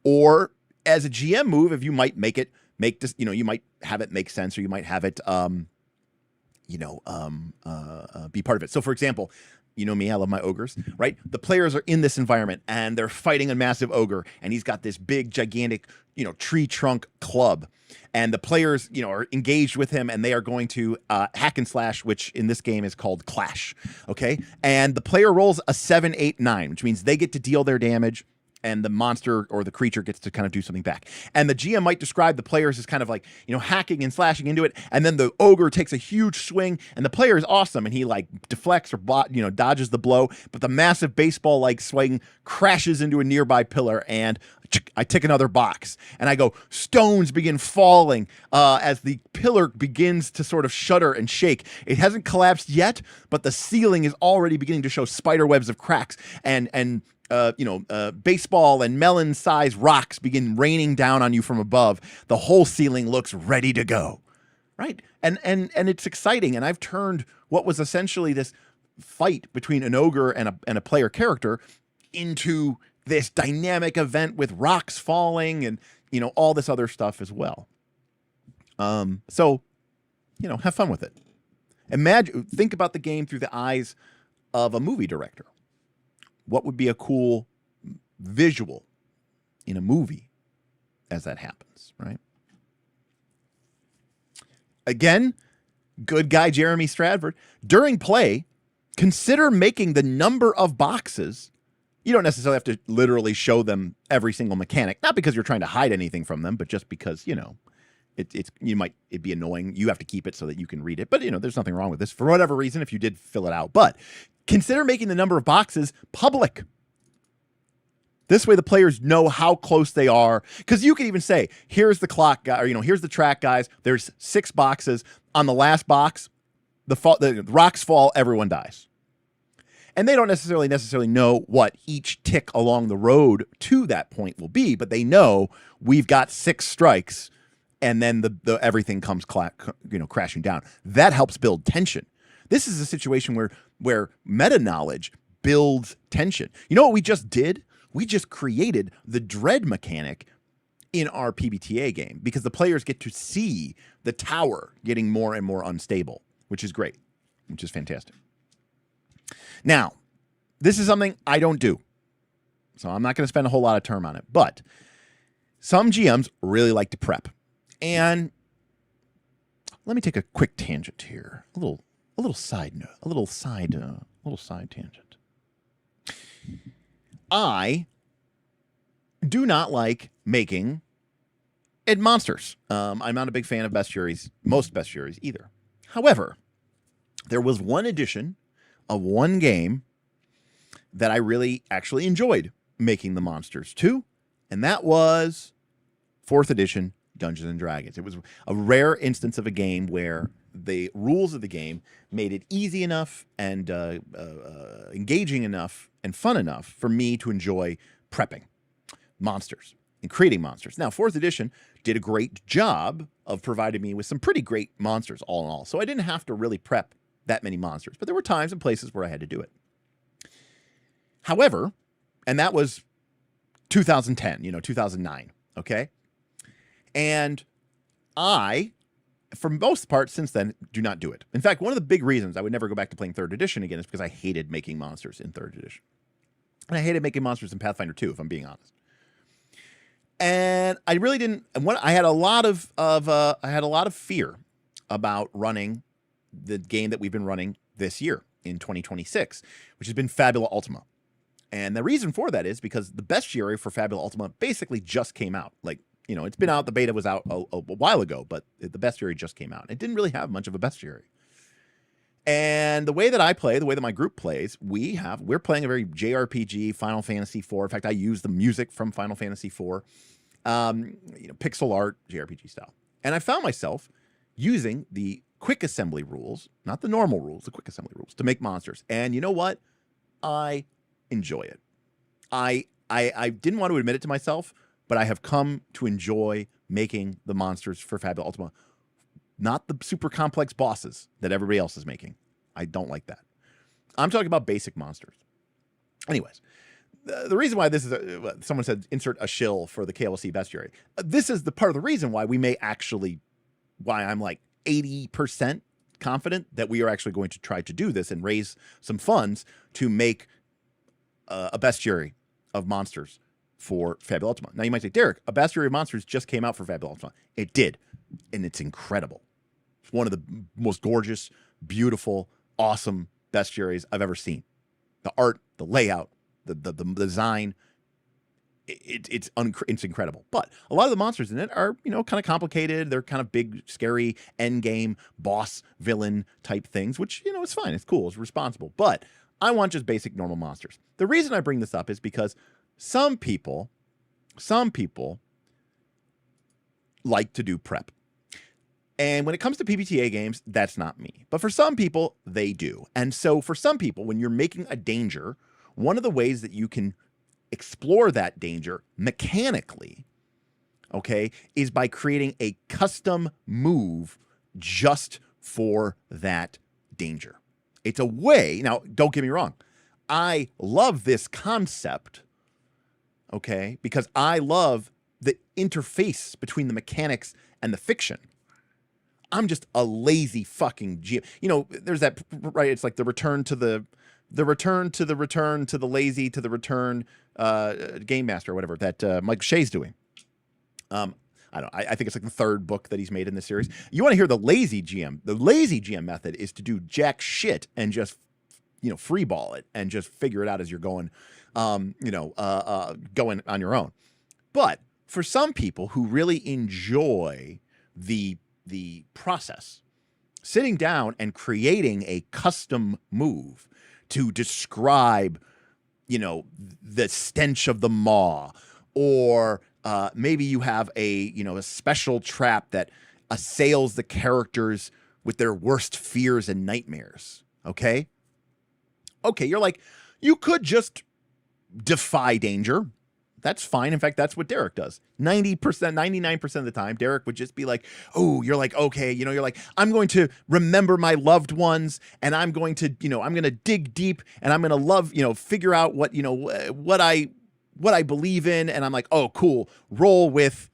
or as a GM move, if you might you might have it make sense, or you might have it, be part of it. So, for example, you know me, I love my ogres, right? The players are in this environment and they're fighting a massive ogre, and he's got this big, gigantic, tree trunk club. And the players, are engaged with him, and they are going to hack and slash, which in this game is called Clash. Okay. And the player rolls a 7, 8, 9, which means they get to deal their damage, and the monster or the creature gets to kind of do something back. And the GM might describe the players as kind of like, hacking and slashing into it. And then the ogre takes a huge swing, and the player is awesome. And he like deflects or, dodges the blow. But the massive baseball-like swing crashes into a nearby pillar, and I tick another box. And I go, stones begin falling as the pillar begins to sort of shudder and shake. It hasn't collapsed yet, but the ceiling is already beginning to show spider webs of cracks, and baseball and melon-sized rocks begin raining down on you from above. The whole ceiling looks ready to go, right? And it's exciting. And I've turned what was essentially this fight between an ogre and a player character into this dynamic event with rocks falling and, all this other stuff as well. So, have fun with it. Think about the game through the eyes of a movie director. What would be a cool visual in a movie as that happens, right? Again, good guy Jeremy Stradford. During play, consider making the number of boxes. You don't necessarily have to literally show them every single mechanic, not because you're trying to hide anything from them, but just because, it'd be annoying. You have to keep it so that you can read it. But, there's nothing wrong with this for whatever reason if you did fill it out. But consider making the number of boxes public. This way the players know how close they are. Because you can even say, here's the clock, guy, or, here's the track, guys. There's 6 boxes. On the last box, the rocks fall, everyone dies. And they don't necessarily know what each tick along the road to that point will be, but they know we've got 6 strikes, and then the everything comes crashing down. That helps build tension. This is a situation where meta knowledge builds tension. You know what we just did? We just created the dread mechanic in our PbtA game because the players get to see the tower getting more and more unstable, which is great, which is fantastic. Now, this is something I don't do, so I'm not going to spend a whole lot of time on it, but some GMs really like to prep. And let me take a quick tangent here, a little side note, a little side tangent. I do not like making monsters. I'm not a big fan of bestiaries, most bestiaries either. However, there was one edition of one game that I really actually enjoyed making the monsters to, and that was 4th edition Dungeons and Dragons. It was a rare instance of a game where the rules of the game made it easy enough and engaging enough and fun enough for me to enjoy prepping monsters and creating monsters. Now, 4th edition did a great job of providing me with some pretty great monsters all in all, so I didn't have to really prep that many monsters, but there were times and places where I had to do it. However, and that was 2010, 2009, okay? And I, for most part since then, do not do it. In fact, one of the big reasons I would never go back to playing 3rd edition again is because I hated making monsters in 3rd edition. And I hated making monsters in Pathfinder 2, if I'm being honest. And I really didn't, I had a lot of fear about running the game that we've been running this year in 2026, which has been Fabula Ultima. And the reason for that is because the bestiary for Fabula Ultima basically just came out. Like, it's been out, the beta was out a while ago, but the bestiary just came out. It didn't really have much of a bestiary. And the way that I play, the way that my group plays, we're playing a very JRPG, Final Fantasy IV. In fact, I use the music from Final Fantasy IV, pixel art, JRPG style. And I found myself using the quick assembly rules, not the normal rules, the quick assembly rules, to make monsters. And you know what? I enjoy it. I didn't want to admit it to myself, but I have come to enjoy making the monsters for Fabula Ultima. Not the super complex bosses that everybody else is making. I don't like that. I'm talking about basic monsters. Anyways, the reason why this is, someone said insert a shill for the KLC bestiary. This is the part of the reason why why I'm like 80% confident that we are actually going to try to do this and raise some funds to make a bestiary of monsters for Fabula Ultima. Now you might say, Derek, a bestiary of monsters just came out for Fabula Ultima. It did, and it's incredible. It's one of the most gorgeous, beautiful, awesome bestiaries I've ever seen. The art, the layout, the design, it's incredible. But a lot of the monsters in it are, kind of complicated. They're kind of big, scary, end game, boss, villain type things, which, it's fine. It's cool. It's responsible. But I want just basic, normal monsters. The reason I bring this up is because some people like to do prep. And when it comes to PbtA games, that's not me. But for some people, they do. And so for some people, when you're making a danger, one of the ways that you can explore that danger mechanically, okay, is by creating a custom move just for that danger. It's a way, now don't get me wrong, I love this concept, okay, because I love the interface between the mechanics and the fiction. I'm just a lazy fucking GM. There's that, right? It's like the return to the lazy to the return game master or whatever that Mike Shea's doing. I'm I don't know, I think it's like the third book that he's made in this series. You want to hear the lazy GM? The lazy GM method is to do jack shit and just, free ball it and just figure it out as you're going, going on your own. But for some people who really enjoy the process, sitting down and creating a custom move to describe, the stench of the maw, or maybe you have a special trap that assails the characters with their worst fears and nightmares. Okay, you're like, you could just defy danger. That's fine. In fact, that's what Derek does. 90%, 99% of the time, Derek would just be like, oh, you're like, okay, you're like, I'm going to remember my loved ones, and I'm going to, I'm going to dig deep, and I'm going to love, figure out what, what I believe in. And I'm like, oh, cool. Roll with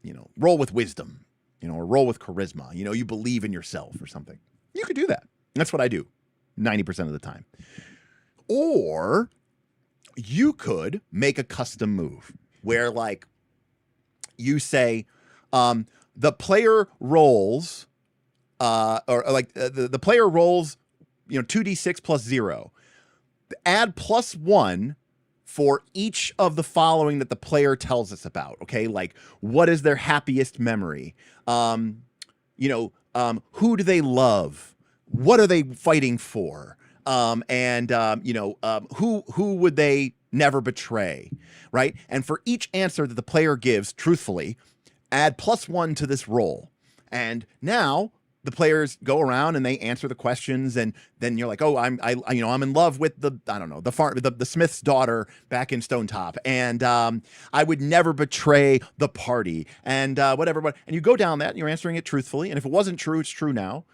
wisdom, or roll with charisma. You believe in yourself or something. You could do that. That's what I do 90% of the time. Or you could make a custom move where, like, you say, the player rolls, the player rolls, 2d6 plus 0. Add +1 for each of the following that the player tells us about. Okay, like, what is their happiest memory? Who do they love? What are they fighting for? Who would they never betray, right? And for each answer that the player gives truthfully, add +1 to this roll. And now the players go around and they answer the questions, and then you're like, oh, I'm in love with the Smith's daughter back in Stonetop, and I would never betray the party, and whatever. And you go down that, and you're answering it truthfully. And if it wasn't true, it's true now.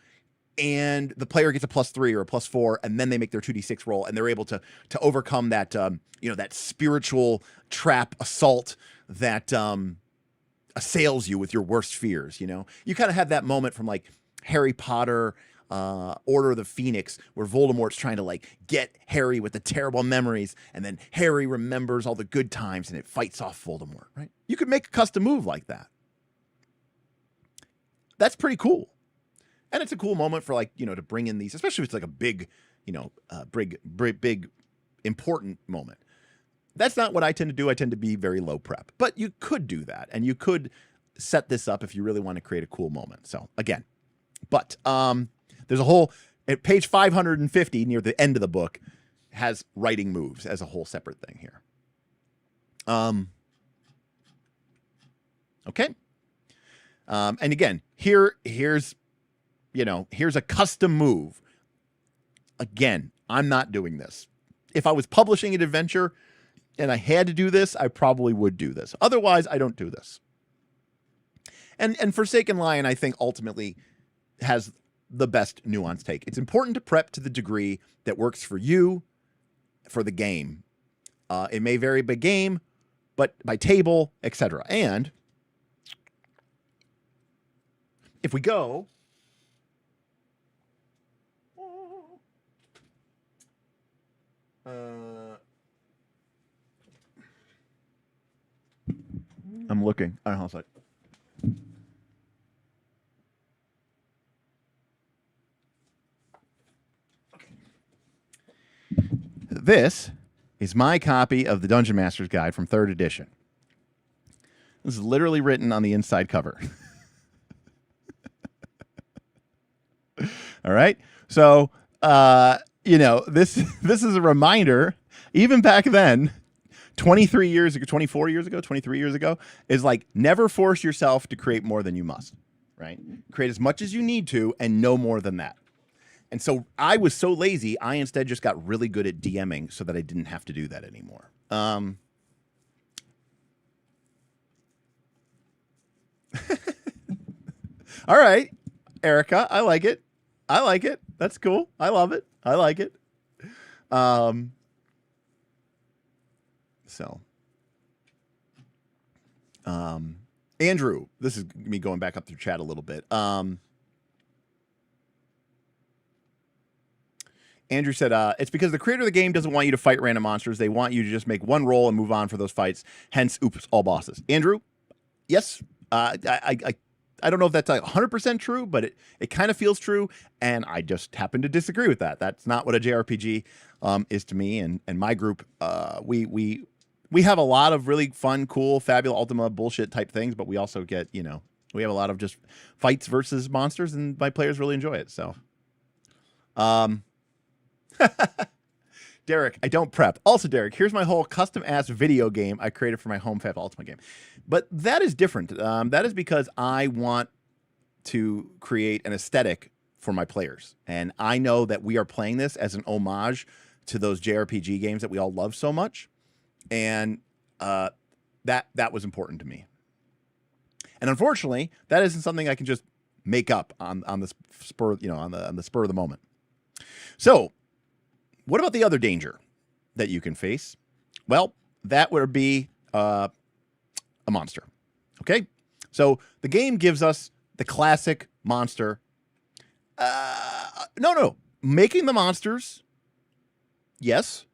And the player gets a +3 or a +4, and then they make their 2d6 roll, and they're able to overcome that that spiritual trap assault that assails you with your worst fears. You kind of have that moment from, like, Harry Potter, Order of the Phoenix, where Voldemort's trying to, like, get Harry with the terrible memories, and then Harry remembers all the good times, and it fights off Voldemort. Right? You could make a custom move like that. That's pretty cool. And it's a cool moment for, like, to bring in these, especially if it's like a big, big, important moment. That's not what I tend to do. I tend to be very low prep, but you could do that, and you could set this up if you really want to create a cool moment. So again, but there's a whole, at page 550 near the end of the book, has writing moves as a whole separate thing here. Okay. And again, here's a custom move. Again, I'm not doing this. If I was publishing an adventure and I had to do this, I probably would do this. Otherwise, I don't do this. And Forsaken Lion, I think, ultimately has the best nuanced take. It's important to prep to the degree that works for you, for the game. It may vary by game, but by table, etc. And if we go... I'm looking. I don't know how it's like. Okay. This is my copy of the Dungeon Master's Guide from 3rd edition. This is literally written on the inside cover. All right. So, this is a reminder, even back then, 24 years ago, 23 years ago, is like, never force yourself to create more than you must, right? Create as much as you need to and no more than that. And so I was so lazy, I instead just got really good at DMing so that I didn't have to do that anymore. All right, Erica, I like it. That's cool. I love it. I like it. Andrew, this is me going back up through chat a little bit. Andrew said, it's because the creator of the game doesn't want you to fight random monsters. They want you to just make one roll and move on for those fights. Hence, oops, all bosses. Andrew, yes, I don't know if that's like 100% true, but it kind of feels true, and I just happen to disagree with that. That's not what a JRPG is to me, and my group. We have a lot of really fun, cool, fabulous Ultima bullshit type things, but we also get, we have a lot of just fights versus monsters, and my players really enjoy it. So, Derek, I don't prep. Also, Derek, here's my whole custom-ass video game I created for my home fab Ultima game. But that is different. That is because I want to create an aesthetic for my players. And I know that we are playing this as an homage to those JRPG games that we all love so much. And that was important to me. And unfortunately, that isn't something I can just make up on the spur, on the spur of the moment. So, what about the other danger that you can face? Well, that would be a monster. Okay? So the game gives us the classic monster. No. Making the monsters, yes.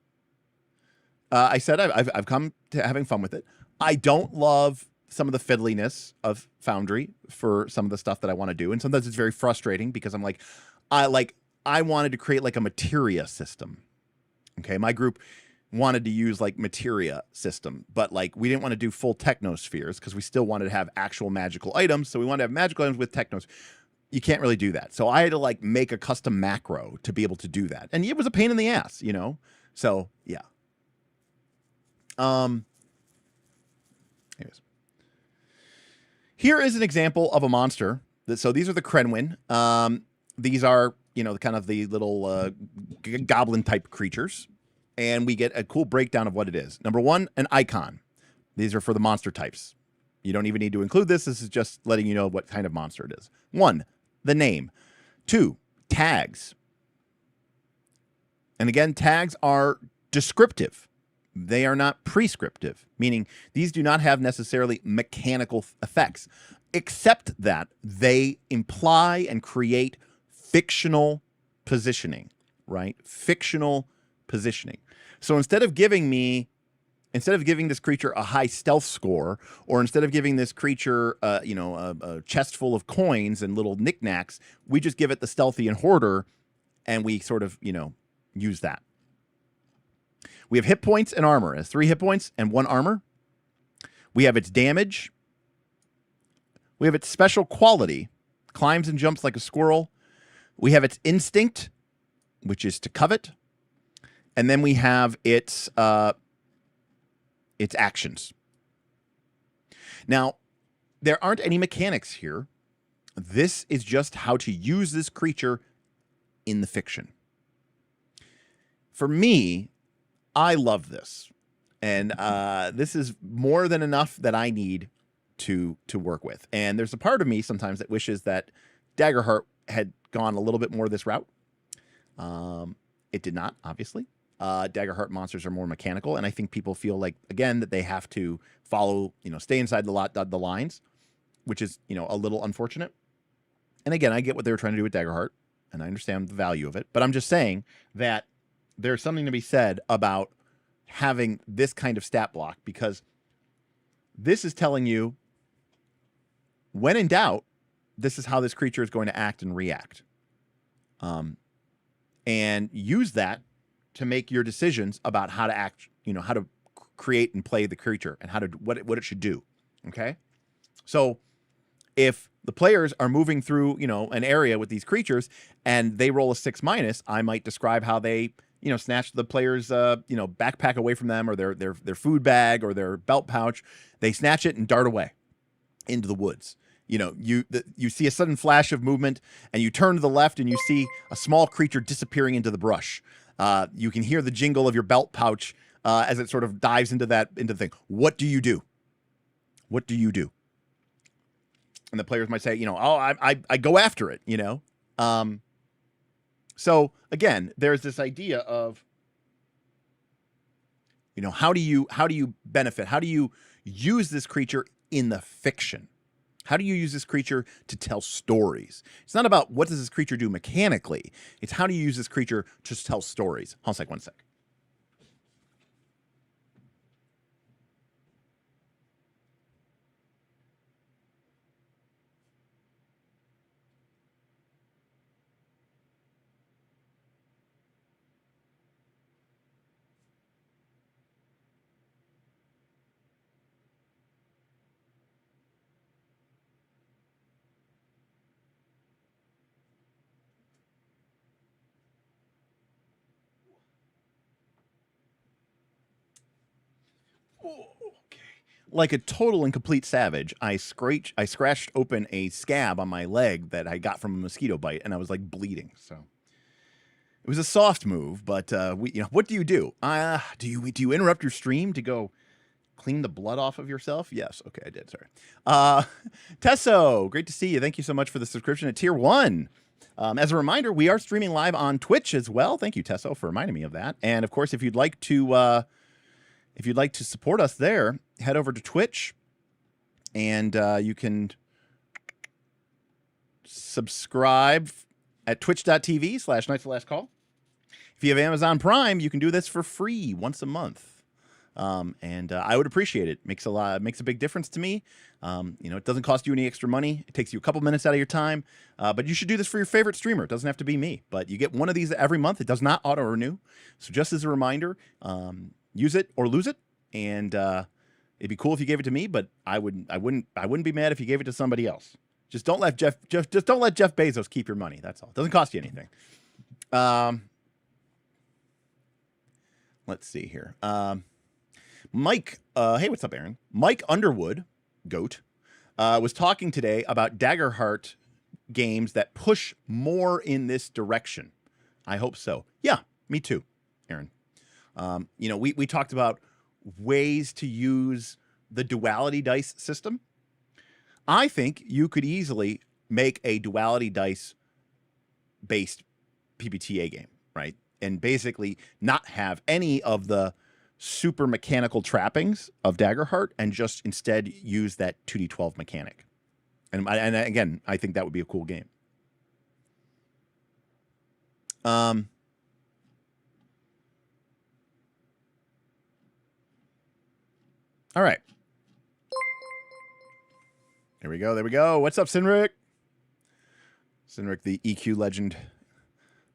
I said I've come to having fun with it. I don't love some of the fiddliness of Foundry for some of the stuff that I want to do. And sometimes it's very frustrating because I'm like, I wanted to create like a materia system. Okay, my group wanted to use like materia system, but like we didn't want to do full technospheres because we still wanted to have actual magical items. So we wanted to have magical items with technos. You can't really do that. So I had to like make a custom macro to be able to do that. And it was a pain in the ass, So yeah. Anyways. Here is an example of a monster. So these are the Krenwin. These are, kind of the little goblin-type creatures. And we get a cool breakdown of what it is. Number one, an icon. These are for the monster types. You don't even need to include this. This is just letting you know what kind of monster it is. 1, the name. 2, tags. And again, tags are descriptive. They are not prescriptive, meaning these do not have necessarily mechanical effects, except that they imply and create fictional positioning, right? Fictional positioning. So instead of giving this creature a high stealth score, or instead of giving this creature, a chest full of coins and little knickknacks, we just give it the stealthy and hoarder, and we sort of, use that. We have hit points and armor. It has 3 hit points and 1 armor. We have its damage. We have its special quality. Climbs and jumps like a squirrel. We have its instinct, which is to covet. And then we have its actions. Now, there aren't any mechanics here. This is just how to use this creature in the fiction. For me, I love this. And this is more than enough that I need to work with. And there's a part of me sometimes that wishes that Daggerheart had gone a little bit more this route. It did not, obviously. Daggerheart monsters are more mechanical, and I think people feel like, again, that they have to follow, stay inside the lines, which is, a little unfortunate. And again, I get what they were trying to do with Daggerheart, and I understand the value of it, but I'm just saying that there's something to be said about having this kind of stat block, because this is telling you, when in doubt, this is how this creature is going to act and react. And use that to make your decisions about how to act, how to create and play the creature and what it should do. Okay. So if the players are moving through, an area with these creatures and they roll a 6-, I might describe how they, snatch the player's, backpack away from them, or their food bag or their belt pouch. They snatch it and dart away into the woods. You see a sudden flash of movement, and you turn to the left and you see a small creature disappearing into the brush. You can hear the jingle of your belt pouch as it sort of dives into the thing. What do you do? What do you do? And the players might say, I go after it, So again, there's this idea of, how do you benefit? How do you use this creature in the fiction? How do you use this creature to tell stories? It's not about what does this creature do mechanically. It's how do you use this creature to tell stories. Hold on one sec. Like a total and complete savage, I scratched open a scab on my leg that I got from a mosquito bite, and I was like bleeding. So it was a soft move, but what do you do? Do you interrupt your stream to go clean the blood off of yourself? Yes. Okay, I did. Sorry. Tesso, great to see you. Thank you so much for the subscription at Tier 1. As a reminder, we are streaming live on Twitch as well. Thank you, Tesso, for reminding me of that. And of course, if you'd like to support us there, head over to Twitch, and you can subscribe at twitch.tv/Knights of Last Call. If you have Amazon Prime, you can do this for free once a month. And I would appreciate it. Makes a big difference to me. It doesn't cost you any extra money. It takes you a couple minutes out of your time. But you should do this for your favorite streamer. It doesn't have to be me. But you get one of these every month. It does not auto-renew. So just as a reminder, use it or lose it. And it'd be cool if you gave it to me, but I wouldn't be mad if you gave it to somebody else. Just don't let Jeff Bezos keep your money. That's all. It doesn't cost you anything. Let's see here. Mike, hey, what's up, Aaron? Mike Underwood, GOAT, was talking today about Daggerheart games that push more in this direction. I hope so. Yeah, me too, Aaron. We talked about ways to use the duality dice system. I think you could easily make a duality dice based PbtA game, right? And basically not have any of the super mechanical trappings of Daggerheart and just instead use that 2d12 mechanic. And again, I think that would be a cool game. All right. There we go. What's up, Sinric? Sinric, the EQ legend.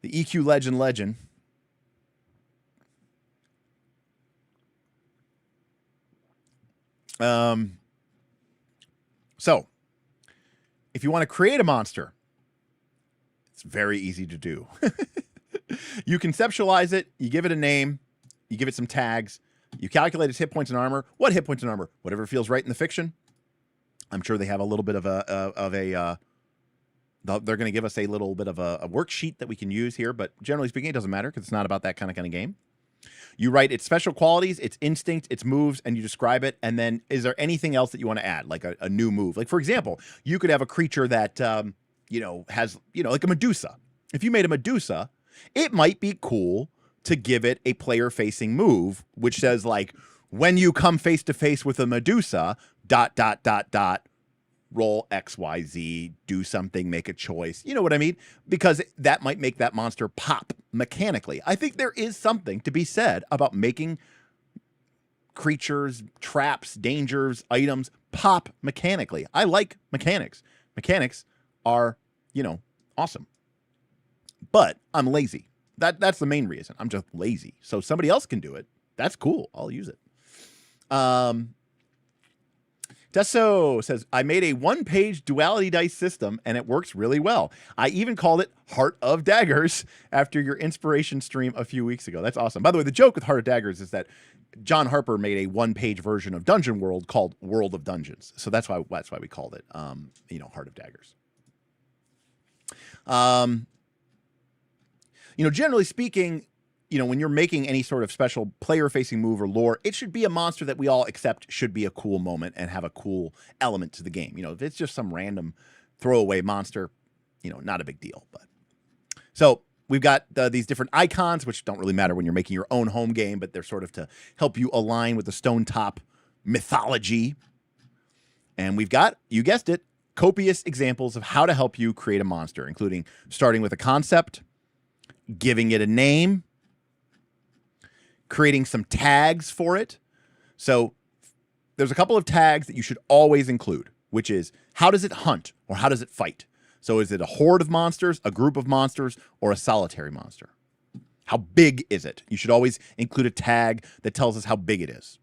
The EQ legend. So, if you want to create a monster, it's very easy to do. You conceptualize it, you give it a name, you give it some tags, you calculate its hit points and armor. What hit points and armor? Whatever feels right in the fiction. I'm sure they have a little bit of they're going to give us a little bit of a worksheet that we can use here, but generally speaking, it doesn't matter because it's not about that kind of game. You write its special qualities, its instinct, its moves, and you describe it. And then is there anything else that you want to add, like a new move? Like, for example, you could have a creature that, has, like a Medusa. If you made a Medusa, it might be cool to give it a player-facing move, which says, like, when you come face-to-face with a Medusa, ... roll XYZ, do something, make a choice. You know what I mean? Because that might make that monster pop mechanically. I think there is something to be said about making creatures, traps, dangers, items pop mechanically. I like mechanics. Mechanics are, awesome. But I'm lazy. That's the main reason. I'm just lazy. So somebody else can do it. That's cool. I'll use it. Tesso says, I made a one-page duality dice system, and it works really well. I even called it Heart of Daggers after your inspiration stream a few weeks ago. That's awesome. By the way, the joke with Heart of Daggers is that John Harper made a one-page version of Dungeon World called World of Dungeons. So that's why we called it, Heart of Daggers. Generally speaking, when you're making any sort of special player-facing move or lore, it should be a monster that we all accept should be a cool moment and have a cool element to the game. If it's just some random throwaway monster, not a big deal. But so we've got these different icons, which don't really matter when you're making your own home game, but they're sort of to help you align with the Stonetop mythology. And we've got, you guessed it, copious examples of how to help you create a monster, including starting with a concept, giving it a name, creating some tags for it. So there's a couple of tags that you should always include, which is how does it hunt or how does it fight? So is it a horde of monsters, a group of monsters, or a solitary monster? How big is it? You should always include a tag that tells us how big it is.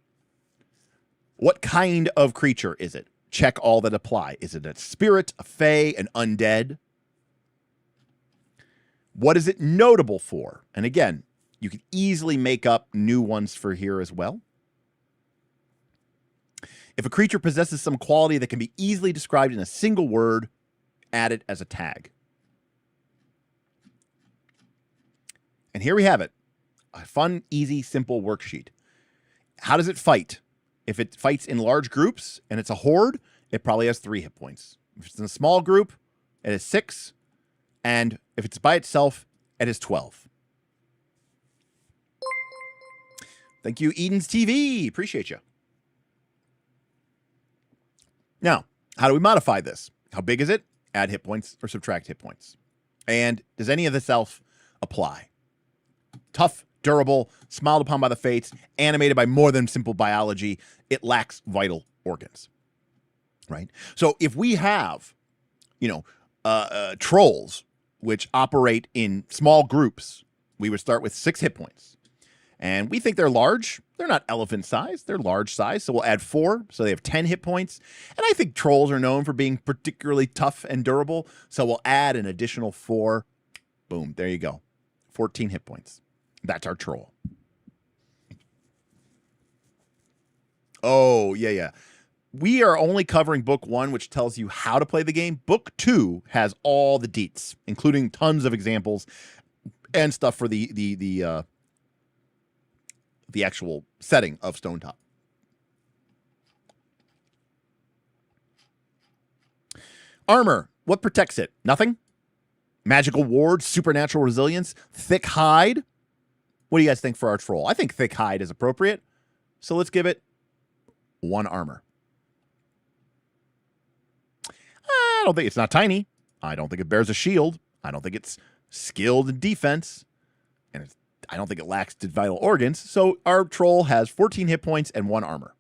What kind of creature is it? Check all that apply. Is it a spirit, a fae, an undead? What is it notable for? And again, you can easily make up new ones for here as well. If a creature possesses some quality that can be easily described in a single word, add it as a tag. And here we have it. A fun, easy, simple worksheet. How does it fight? If it fights in large groups and it's a horde, it probably has 3 hit points. If it's in a small group, it has 6. And if it's by itself, it has 12. Thank you, Eden's TV. Appreciate you. Now, how do we modify this? How big is it? Add hit points or subtract hit points. And does any of this else apply? Tough, durable, smiled upon by the fates, animated by more than simple biology. It lacks vital organs. Right? So if we have, trolls, which operate in small groups, we would start with 6 hit points. And we think they're large. They're not elephant size. They're large size. So we'll add 4. So they have 10 hit points. And I think trolls are known for being particularly tough and durable. So we'll add an additional 4. Boom. There you go. 14 hit points. That's our troll. Oh, yeah. We are only covering book 1, which tells you how to play the game. Book 2 has all the deets, including tons of examples and stuff for the actual setting of Stonetop. Armor. What protects it? Nothing. Magical ward, supernatural resilience, thick hide. What do you guys think for our troll? I think thick hide is appropriate. So let's give it 1 armor. I don't think it's not tiny. I don't think it bears a shield. I don't think it's skilled in defense. And I don't think it lacks vital organs. So our troll has 14 hit points and 1 armor.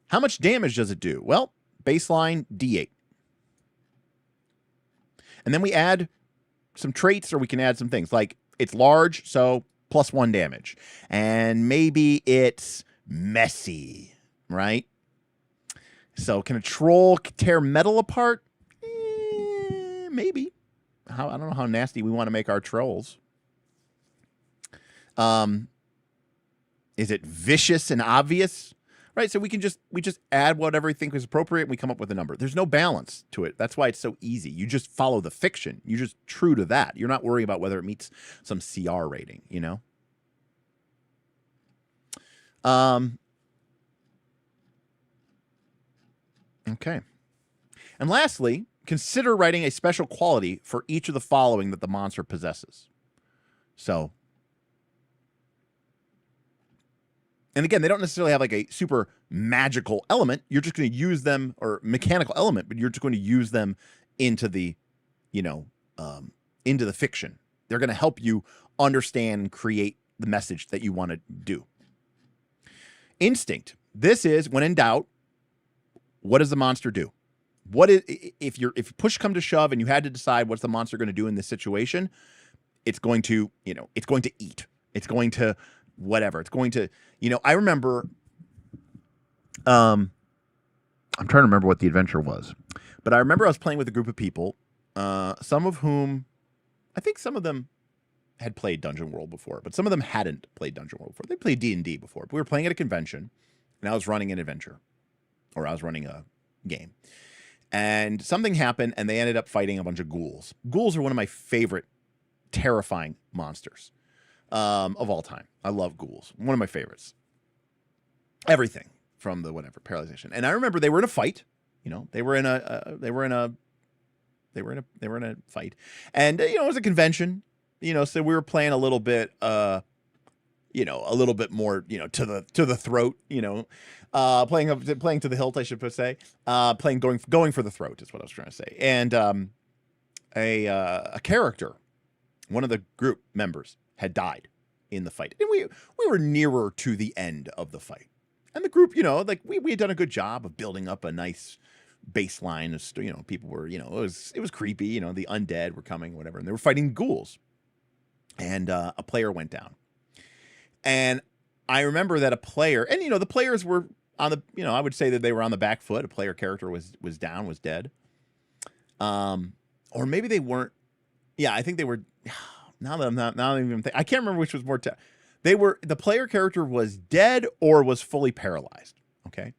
How much damage does it do? Well, baseline D8. And then we add some traits, or we can add some things. Like, it's large, so +1 damage. And maybe it's messy, right? So can a troll tear metal apart? Maybe. I don't know how nasty we want to make our trolls. Is it vicious and obvious? Right, so we just add whatever we think is appropriate, and we come up with a number. There's no balance to it. That's why it's so easy. You just follow the fiction. You're just true to that. You're not worrying about whether it meets some CR rating, Okay. And lastly, consider writing a special quality for each of the following that the monster possesses. So, and again, they don't necessarily have like a super magical element. You're just going to use them, or mechanical element, but you're just going to use them into the, into the fiction. They're going to help you understand and create the message that you want to do. Instinct. This is, when in doubt, what does the monster do? What is, if push come to shove and you had to decide what's the monster going to do in this situation, it's going to, it's going to eat. It's going to whatever. It's going to, I remember, I'm trying to remember what the adventure was, but I remember I was playing with a group of people, some of whom, I think some of them had played Dungeon World before, but some of them hadn't played Dungeon World before. They played D&D before, but we were playing at a convention, and I was running an adventure, or I was running a game. And something happened, and they ended up fighting a bunch of ghouls. Ghouls are one of my favorite terrifying monsters of all time. I love ghouls. One of my favorites. Everything from the whatever paralyzation. And I remember they were in a fight. They were in a fight. And it was a convention. So we were playing a little bit a little bit more, to the throat, playing to the hilt, I should say, going for the throat is what I was trying to say. And a character, one of the group members, had died in the fight, and we were nearer to the end of the fight. And the group, we had done a good job of building up a nice baseline of, people were, it was creepy, the undead were coming, whatever, and they were fighting ghouls. And a player went down. And I remember that a player, and the players were on the, I would say that they were on the back foot. A player character was down, was dead. Or maybe they weren't. Yeah, I think they were. Now that I'm even thinking, I can't remember which was more. The player character was dead or was fully paralyzed. Okay.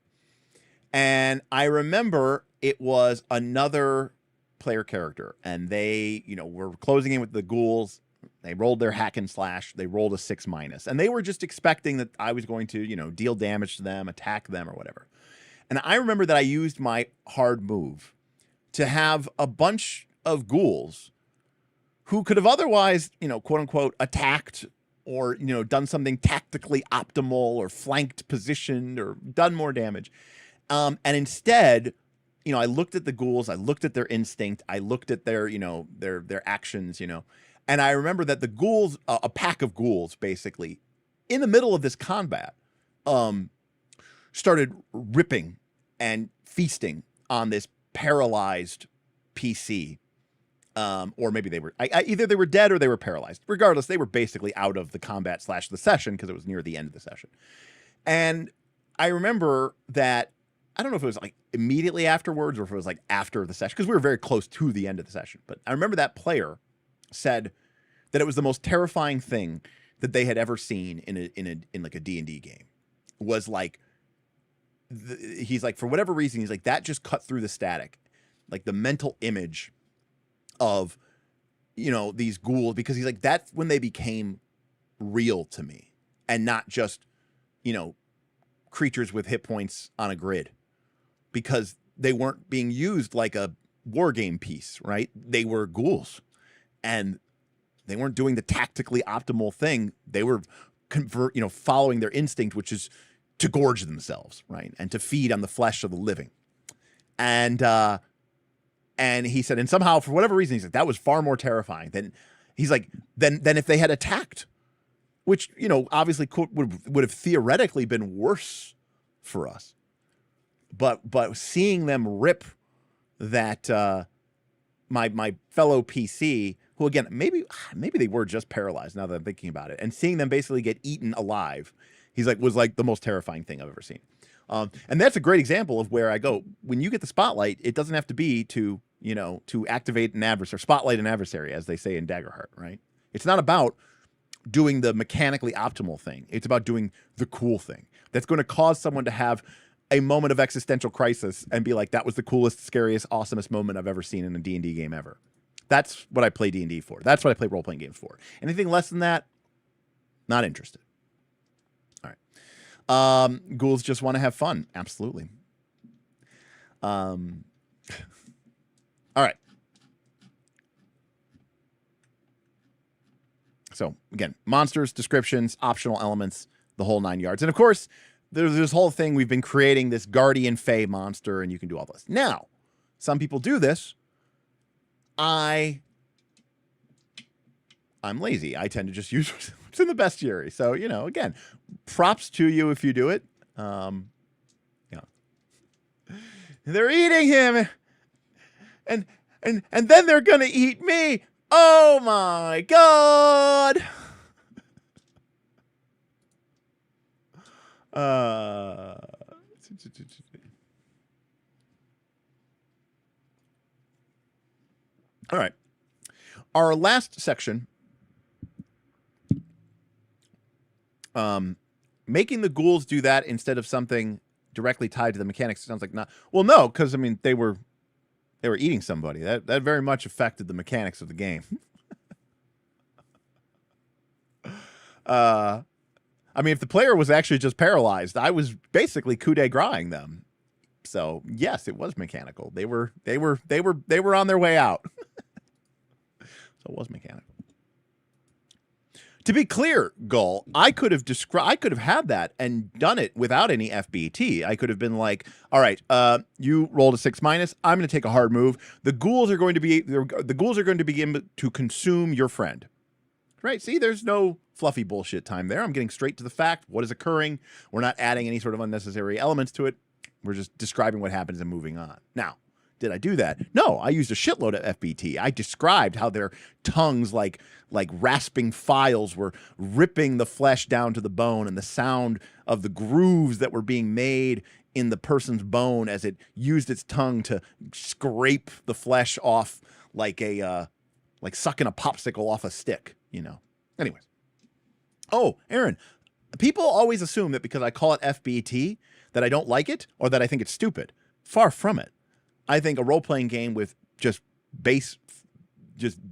And I remember it was another player character, and they, were closing in with the ghouls. They rolled their hack and slash. They rolled a 6-, and they were just expecting that I was going to, deal damage to them, attack them, or whatever. And I remember that I used my hard move to have a bunch of ghouls who could have otherwise, quote unquote, attacked or, done something tactically optimal or flanked positioned or done more damage. And instead, I looked at the ghouls, I looked at their instinct, I looked at their, their actions, and I remember that the ghouls, a pack of ghouls, basically, in the middle of this combat, started ripping and feasting on this paralyzed PC. Or maybe they were either they were dead or they were paralyzed. Regardless, they were basically out of the combat / the session because it was near the end of the session. And I remember that, I don't know if it was like immediately afterwards or if it was like after the session, because we were very close to the end of the session. But I remember that player said that it was the most terrifying thing that they had ever seen in like a D&D game. Was like, he's like, for whatever reason, he's like, that just cut through the static, like the mental image of, these ghouls, because he's like, that's when they became real to me and not just, creatures with hit points on a grid, because they weren't being used like a war game piece, right? They were ghouls and they weren't doing the tactically optimal thing. They were following their instinct, which is to gorge themselves, right? And to feed on the flesh of the living. And he said, and somehow, for whatever reason, he's like, that was far more terrifying than, he's like, than if they had attacked, which, obviously would have theoretically been worse for us. But seeing them rip that, my fellow PC, who again, maybe they were just paralyzed now that I'm thinking about it, and seeing them basically get eaten alive, he's like, was like the most terrifying thing I've ever seen. And that's a great example of where I go, when you get the spotlight, it doesn't have to be to activate an adversary, spotlight an adversary, as they say in Daggerheart, right? It's not about doing the mechanically optimal thing. It's about doing the cool thing that's going to cause someone to have a moment of existential crisis and be like, that was the coolest, scariest, awesomest moment I've ever seen in a D&D game ever. That's what I play D&D for. That's what I play role-playing games for. Anything less than that, not interested. All right. Ghouls just want to have fun. Absolutely. All right. So again, monsters, descriptions, optional elements, the whole 9 yards. And of course, there's this whole thing. We've been creating this guardian fae monster, and you can do all this. Now, some people do this. I'm lazy. I tend to just use what's in the bestiary. So, again, props to you if you do it. They're eating him, and then they're gonna eat me. Oh my God. All right. Our last section, making the ghouls do that instead of something directly tied to the mechanics. Sounds like not. Well, no, because I mean they were eating somebody. That very much affected the mechanics of the game. I mean, if the player was actually just paralyzed, I was basically coup de grace-ing them. So yes, it was mechanical. They were on their way out. So it was mechanical. To be clear, Gull, I could have had that and done it without any FBT. I could have been like, all right, you rolled a 6-. I'm going to take a hard move. The ghouls are going to begin to consume your friend. Right? See, there's no fluffy bullshit time there. I'm getting straight to the fact. What is occurring? We're not adding any sort of unnecessary elements to it. We're just describing what happens and moving on. Now, did I do that? No, I used a shitload of FBT. I described how their tongues, like rasping files, were ripping the flesh down to the bone, and the sound of the grooves that were being made in the person's bone as it used its tongue to scrape the flesh off like like sucking a popsicle off a stick, you know. Anyways. Oh, Aaron, people always assume that because I call it FBT that I don't like it or that I think it's stupid. Far from it. I think a role-playing game with just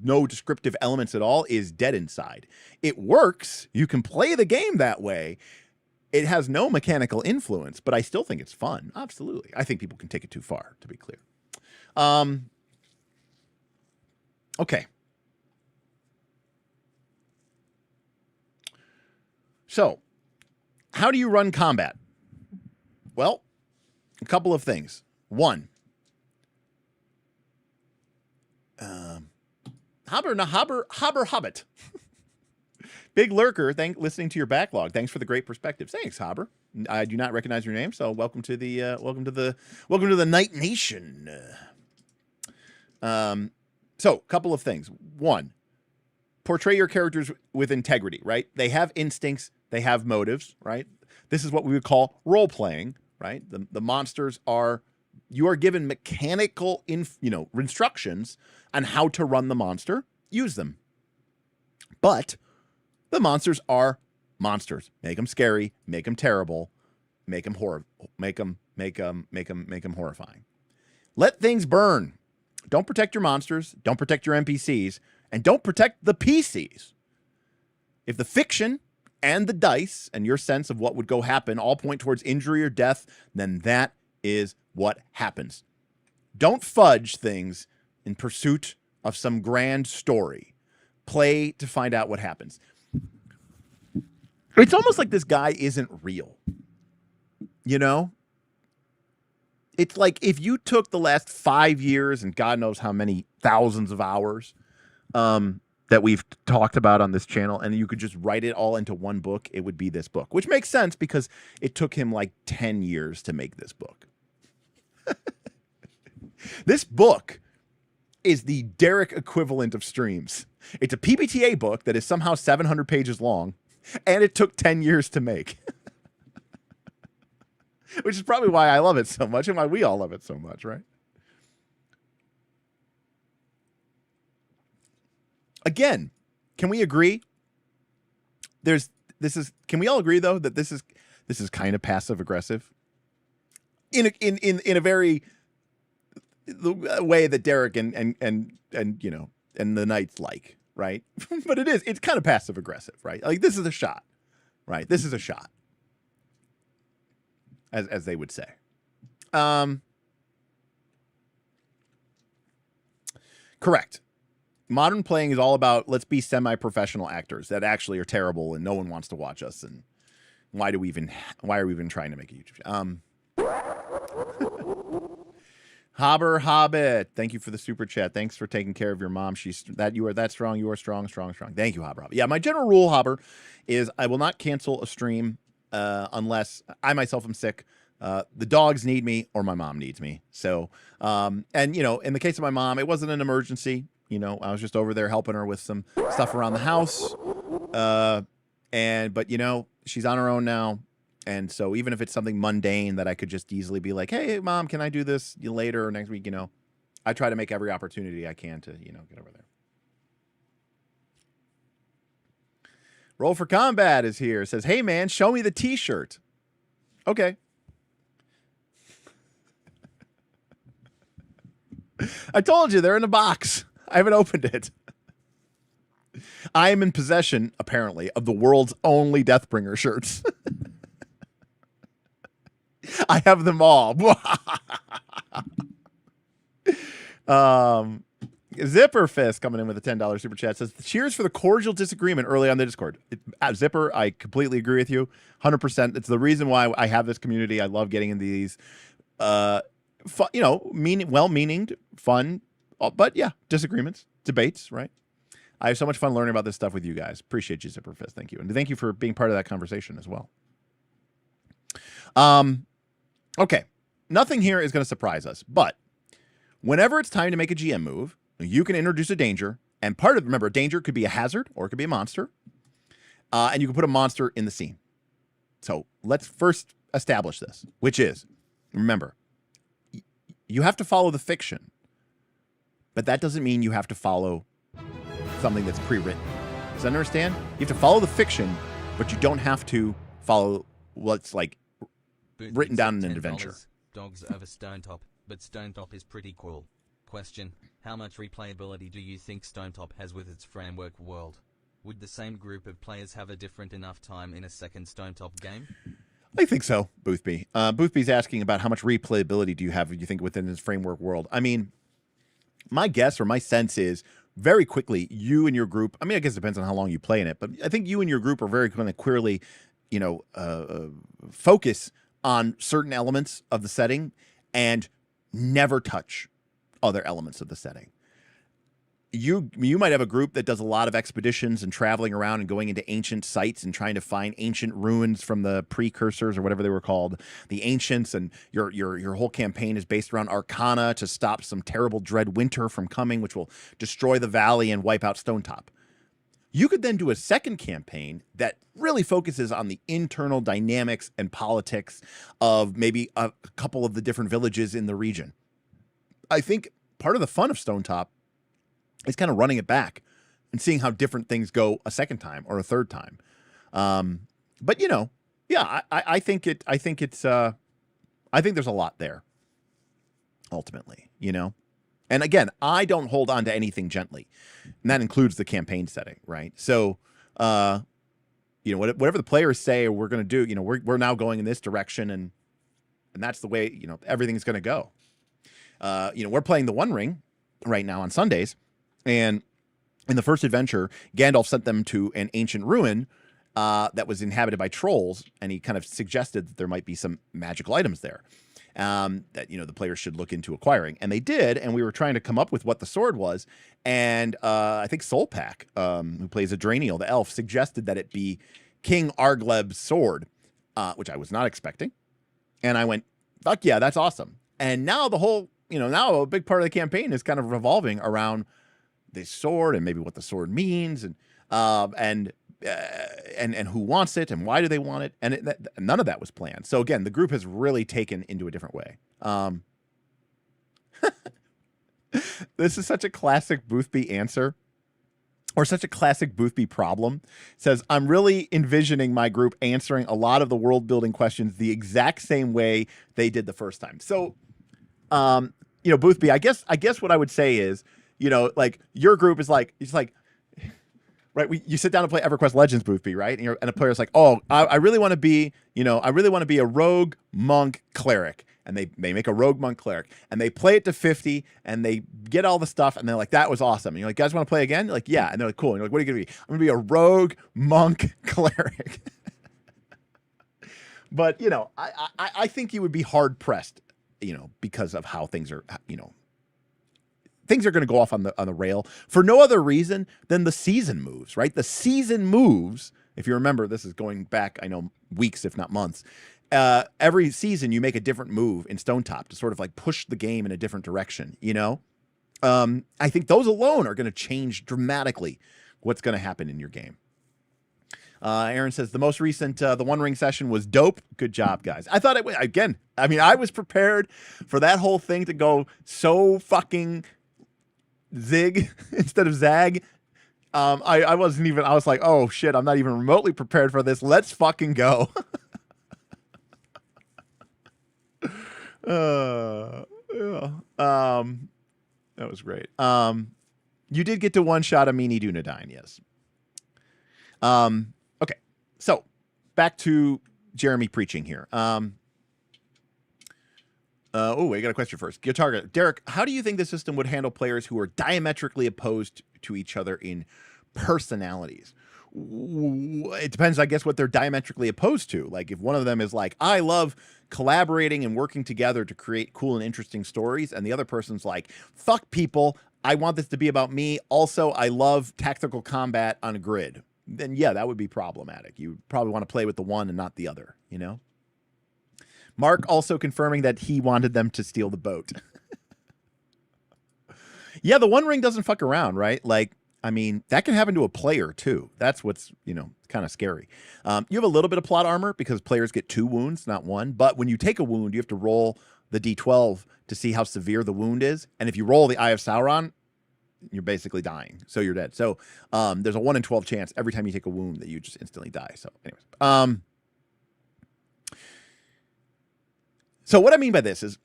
no descriptive elements at all is dead inside. It works. You can play the game that way. It has no mechanical influence, but I still think it's fun. Absolutely. I think people can take it too far, to be clear. Okay. So, how do you run combat? Well, a couple of things. One, Hobbit. Big Lurker, listening to your backlog. Thanks for the great perspective. Thanks, Hobber. I do not recognize your name, so welcome to the Night Nation. So, couple of things. One, portray your characters with integrity, right? They have instincts, they have motives, right? This is what we would call role playing, right? The monsters are, you are given mechanical instructions on how to run the monster. Use them. But the monsters are monsters. Make them scary, make them terrible, make them horrifying. Let things burn. Don't protect your monsters, don't protect your NPCs, and don't protect the PCs. If the fiction and the dice and your sense of what would go happen all point towards injury or death, then that is what happens. Don't fudge things in pursuit of some grand story. Play to find out what happens. It's almost like this guy isn't real. You know? It's like if you took the last 5 years and God knows how many thousands of hours that we've talked about on this channel, and you could just write it all into one book, it would be this book, which makes sense because it took him like 10 years to make this book. This book is the Derek equivalent of streams. It's a PbtA book that is somehow 700 pages long, and it took 10 years to make. Which is probably why I love it so much and why we all love it so much, right? Again, can we agree? Can we all agree though that this is kind of passive aggressive? In a very the way that Derek and you know and the Knights like, right? But it's kind of passive aggressive, right? Like this is a shot, right? This is a shot. As they would say. Correct. Modern playing is all about let's be semi-professional actors that actually are terrible and no one wants to watch us. And why are we even trying to make a YouTube? Hobber Hobbit, thank you for the super chat. Thanks for taking care of your mom. You are that strong. You are strong. Thank you, Hobber. Yeah, my general rule, Hobber, is I will not cancel a stream unless I myself am sick, the dogs need me or my mom needs me. So, and you know, in the case of my mom, it wasn't an emergency. You know, I was just over there helping her with some stuff around the house. But you know, she's on her own now. And so even if it's something mundane that I could just easily be like, hey, mom, can I do this later or next week? You know, I try to make every opportunity I can to, you know, get over there. Roll for Combat is here. It says, hey, man, show me the T-shirt. Okay. I told you, they're in a box. I haven't opened it. I am in possession, apparently, of the world's only Deathbringer shirts. I have them all. Zipper Fist coming in with a $10 super chat says, cheers for the cordial disagreement early on the Discord. Zipper, I completely agree with you 100%. It's the reason why I have this community. I love getting into these, you know, well-meaning, fun, but yeah, disagreements, debates, right? I have so much fun learning about this stuff with you guys. Appreciate you, Zipper Fist. Thank you. And thank you for being part of that conversation as well. Okay. Nothing here is going to surprise us, but whenever it's time to make a GM move, you can introduce a danger, and remember, danger could be a hazard or it could be a monster, and you can put a monster in the scene. So let's first establish this, which is Remember, you have to follow the fiction, but that doesn't mean you have to follow something that's pre-written. Does that understand? You have to follow the fiction, but you don't have to follow what's like written down in an adventure. Dogs over Stonetop, but Stonetop is pretty cool. Question: how much replayability do you think Stonetop has with its framework world? Would the same group of players have a different enough time in a second Stonetop game? I think so, Boothby. Boothby's asking about how much replayability do you have, you think, within this framework world. I mean, my guess or my sense is very quickly, you and your group, I mean, I guess it depends on how long you play in it, but I think you and your group are very going to clearly, focus on certain elements of the setting and never touch other elements of the setting. You might have a group that does a lot of expeditions and traveling around and going into ancient sites and trying to find ancient ruins from the precursors or whatever they were called, the ancients, and your whole campaign is based around Arcana to stop some terrible dread winter from coming, which will destroy the valley and wipe out Stonetop. You could then do a second campaign that really focuses on the internal dynamics and politics of maybe a couple of the different villages in the region. I think part of the fun of Stonetop is kind of running it back and seeing how different things go a second time or a third time. But yeah, I think there's a lot there ultimately, And again, I don't hold on to anything gently, and that includes the campaign setting, right? So, whatever the players say we're going to do, we're now going in this direction, and that's the way everything's going to go. We're playing the One Ring right now on Sundays, and in the first adventure, Gandalf sent them to an ancient ruin that was inhabited by trolls, and he kind of suggested that there might be some magical items there. That the players should look into acquiring, and they did. And we were trying to come up with what the sword was, and I think Solpak, who plays Adraniel, the elf, suggested that it be King Argleb's sword, which I was not expecting. And I went, "Fuck yeah, that's awesome!" And now the whole, now a big part of the campaign is kind of revolving around this sword and maybe what the sword means, and who wants it and why do they want it, and none of that was planned. So again, the group has really taken into a different way. This is such a classic Boothby answer, or such a classic Boothby problem. It says, I'm really envisioning my group answering a lot of the world building questions the exact same way they did the first time. So Boothby, I guess what I would say is, like your group is like, it's like, right, you sit down to play EverQuest Legends, Boothby, right? And a player's like, oh, I really want to be, a rogue monk cleric. And they make a rogue monk cleric. And they play it to 50, and they get all the stuff, and they're like, that was awesome. And you're like, guys want to play again? You're like, yeah. And they're like, cool. And you're like, what are you going to be? I'm going to be a rogue monk cleric. But, I think you would be hard-pressed, because of how things are, things are going to go off on the rail for no other reason than the season moves, right? The season moves, if you remember, this is going back, I know, weeks, if not months. Every season you make a different move in Stonetop to sort of like push the game in a different direction, I think those alone are going to change dramatically what's going to happen in your game. Aaron says the most recent, the One Ring session was dope. Good job, guys. I thought I was prepared for that whole thing to go so fucking zig instead of zag. I was like, oh shit, I'm not even remotely prepared for this. Let's fucking go. Yeah. That was great. You did get to one shot Amini Dunedain, yes. Okay, so back to Jeremy preaching here. I got a question first. Guitar Derek, how do you think the system would handle players who are diametrically opposed to each other in personalities? It depends, I guess, what they're diametrically opposed to. Like, if one of them is like, I love collaborating and working together to create cool and interesting stories, and the other person's like, fuck people, I want this to be about me. Also, I love tactical combat on a grid. Then, yeah, that would be problematic. You probably want to play with the one and not the other, Mark also confirming that he wanted them to steal the boat. Yeah, the One Ring doesn't fuck around, right? Like, I mean, that can happen to a player too. That's what's, kind of scary. You have a little bit of plot armor because players get 2 wounds, not 1. But when you take a wound, you have to roll the d12 to see how severe the wound is. And if you roll the Eye of Sauron, you're basically dying. So you're dead. So there's a 1 in 12 chance every time you take a wound that you just instantly die. So anyways. So what I mean by this is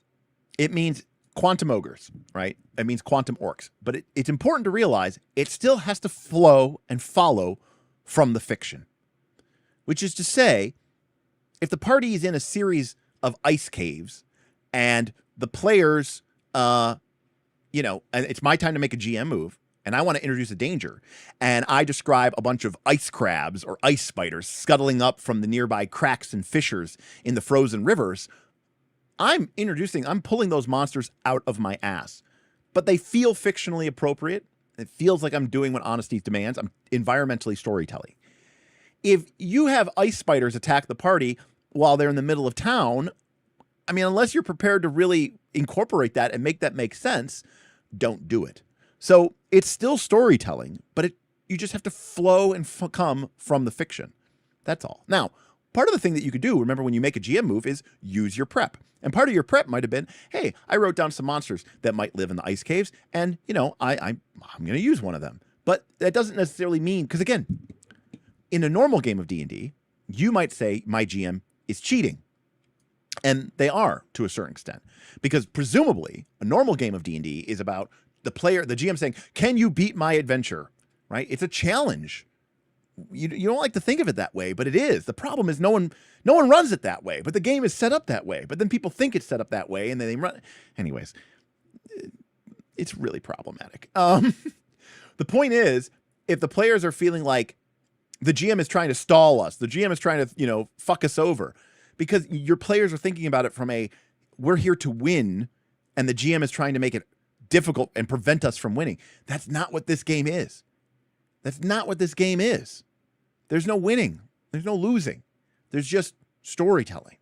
it means quantum ogres, right? It means quantum orcs. But it's important to realize it still has to flow and follow from the fiction. Which is to say, if the party is in a series of ice caves and the players, and it's my time to make a GM move, and I want to introduce a danger, and I describe a bunch of ice crabs or ice spiders scuttling up from the nearby cracks and fissures in the frozen rivers, I'm pulling those monsters out of my ass. But they feel fictionally appropriate. It feels like I'm doing what honesty demands. I'm environmentally storytelling. If you have ice spiders attack the party while they're in the middle of town, I mean, unless you're prepared to really incorporate that and make that make sense, don't do it. So it's still storytelling, but you just have to flow and come from the fiction. That's all. Now, part of the thing that you could do, remember when you make a GM move, is use your prep. And part of your prep might have been, hey, I wrote down some monsters that might live in the ice caves, and, I'm going to use one of them. But that doesn't necessarily mean, because again, in a normal game of D&D, you might say my GM is cheating. And they are, to a certain extent. Because presumably, a normal game of D&D is about the GM saying, can you beat my adventure? Right? It's a challenge. You don't like to think of it that way, but it is. The problem is no one runs it that way, but the game is set up that way. But then people think it's set up that way, and then they run. Anyways, it's really problematic. The point is, if the players are feeling like the GM is trying to stall us, the GM is trying to, fuck us over, because your players are thinking about it from we're here to win, and the GM is trying to make it difficult and prevent us from winning. That's not what this game is. That's not what this game is. There's no winning. There's no losing. There's just storytelling,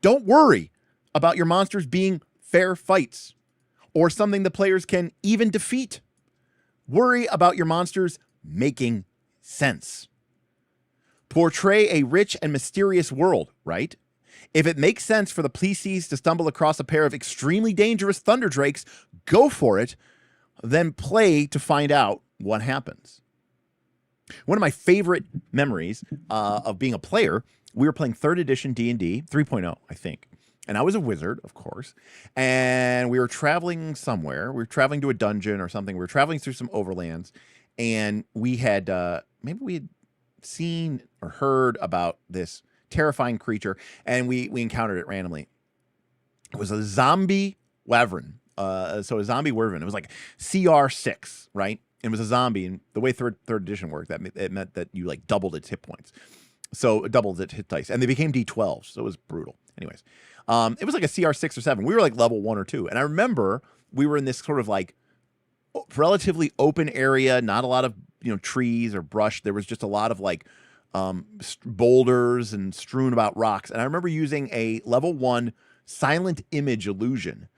Don't worry about your monsters being fair fights or something the players can even defeat. Worry about your monsters making sense. Portray a rich and mysterious world, right? If it makes sense for the PCs to stumble across a pair of extremely dangerous thunder drakes, go for it. Then play to find out what happens. One of my favorite memories of being a player, we were playing 3rd edition D&D, 3.0, I think. And I was a wizard, of course. And we were traveling somewhere. We were traveling to a dungeon or something. We were traveling through some overlands. And we had, maybe we had seen or heard about this terrifying creature. And we encountered it randomly. It was a zombie wyvern. So a zombie wyvern. It was like CR6, right? It was a zombie, and the way third edition worked, it meant that you doubled its hit points. So it doubled its hit dice, and they became D12, so it was brutal. Anyways, it was like a CR6 or 7. We were level 1 or 2, and I remember we were in this sort of relatively open area, not a lot of trees or brush. There was just a lot of boulders and strewn about rocks, and I remember using a level 1 silent image illusion,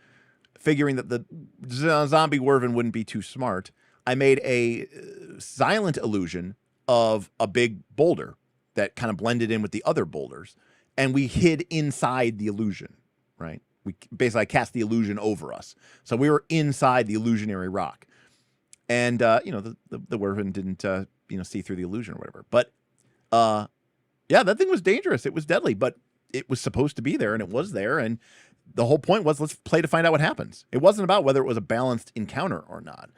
figuring that the zombie wyvern wouldn't be too smart. I made a silent illusion of a big boulder that kind of blended in with the other boulders, and we hid inside the illusion, right? I cast the illusion over us. So we were inside the illusionary rock. And, the wyvern didn't, see through the illusion or whatever. But, yeah, that thing was dangerous. It was deadly, but it was supposed to be there, and it was there, and the whole point was, let's play to find out what happens. It wasn't about whether it was a balanced encounter or not.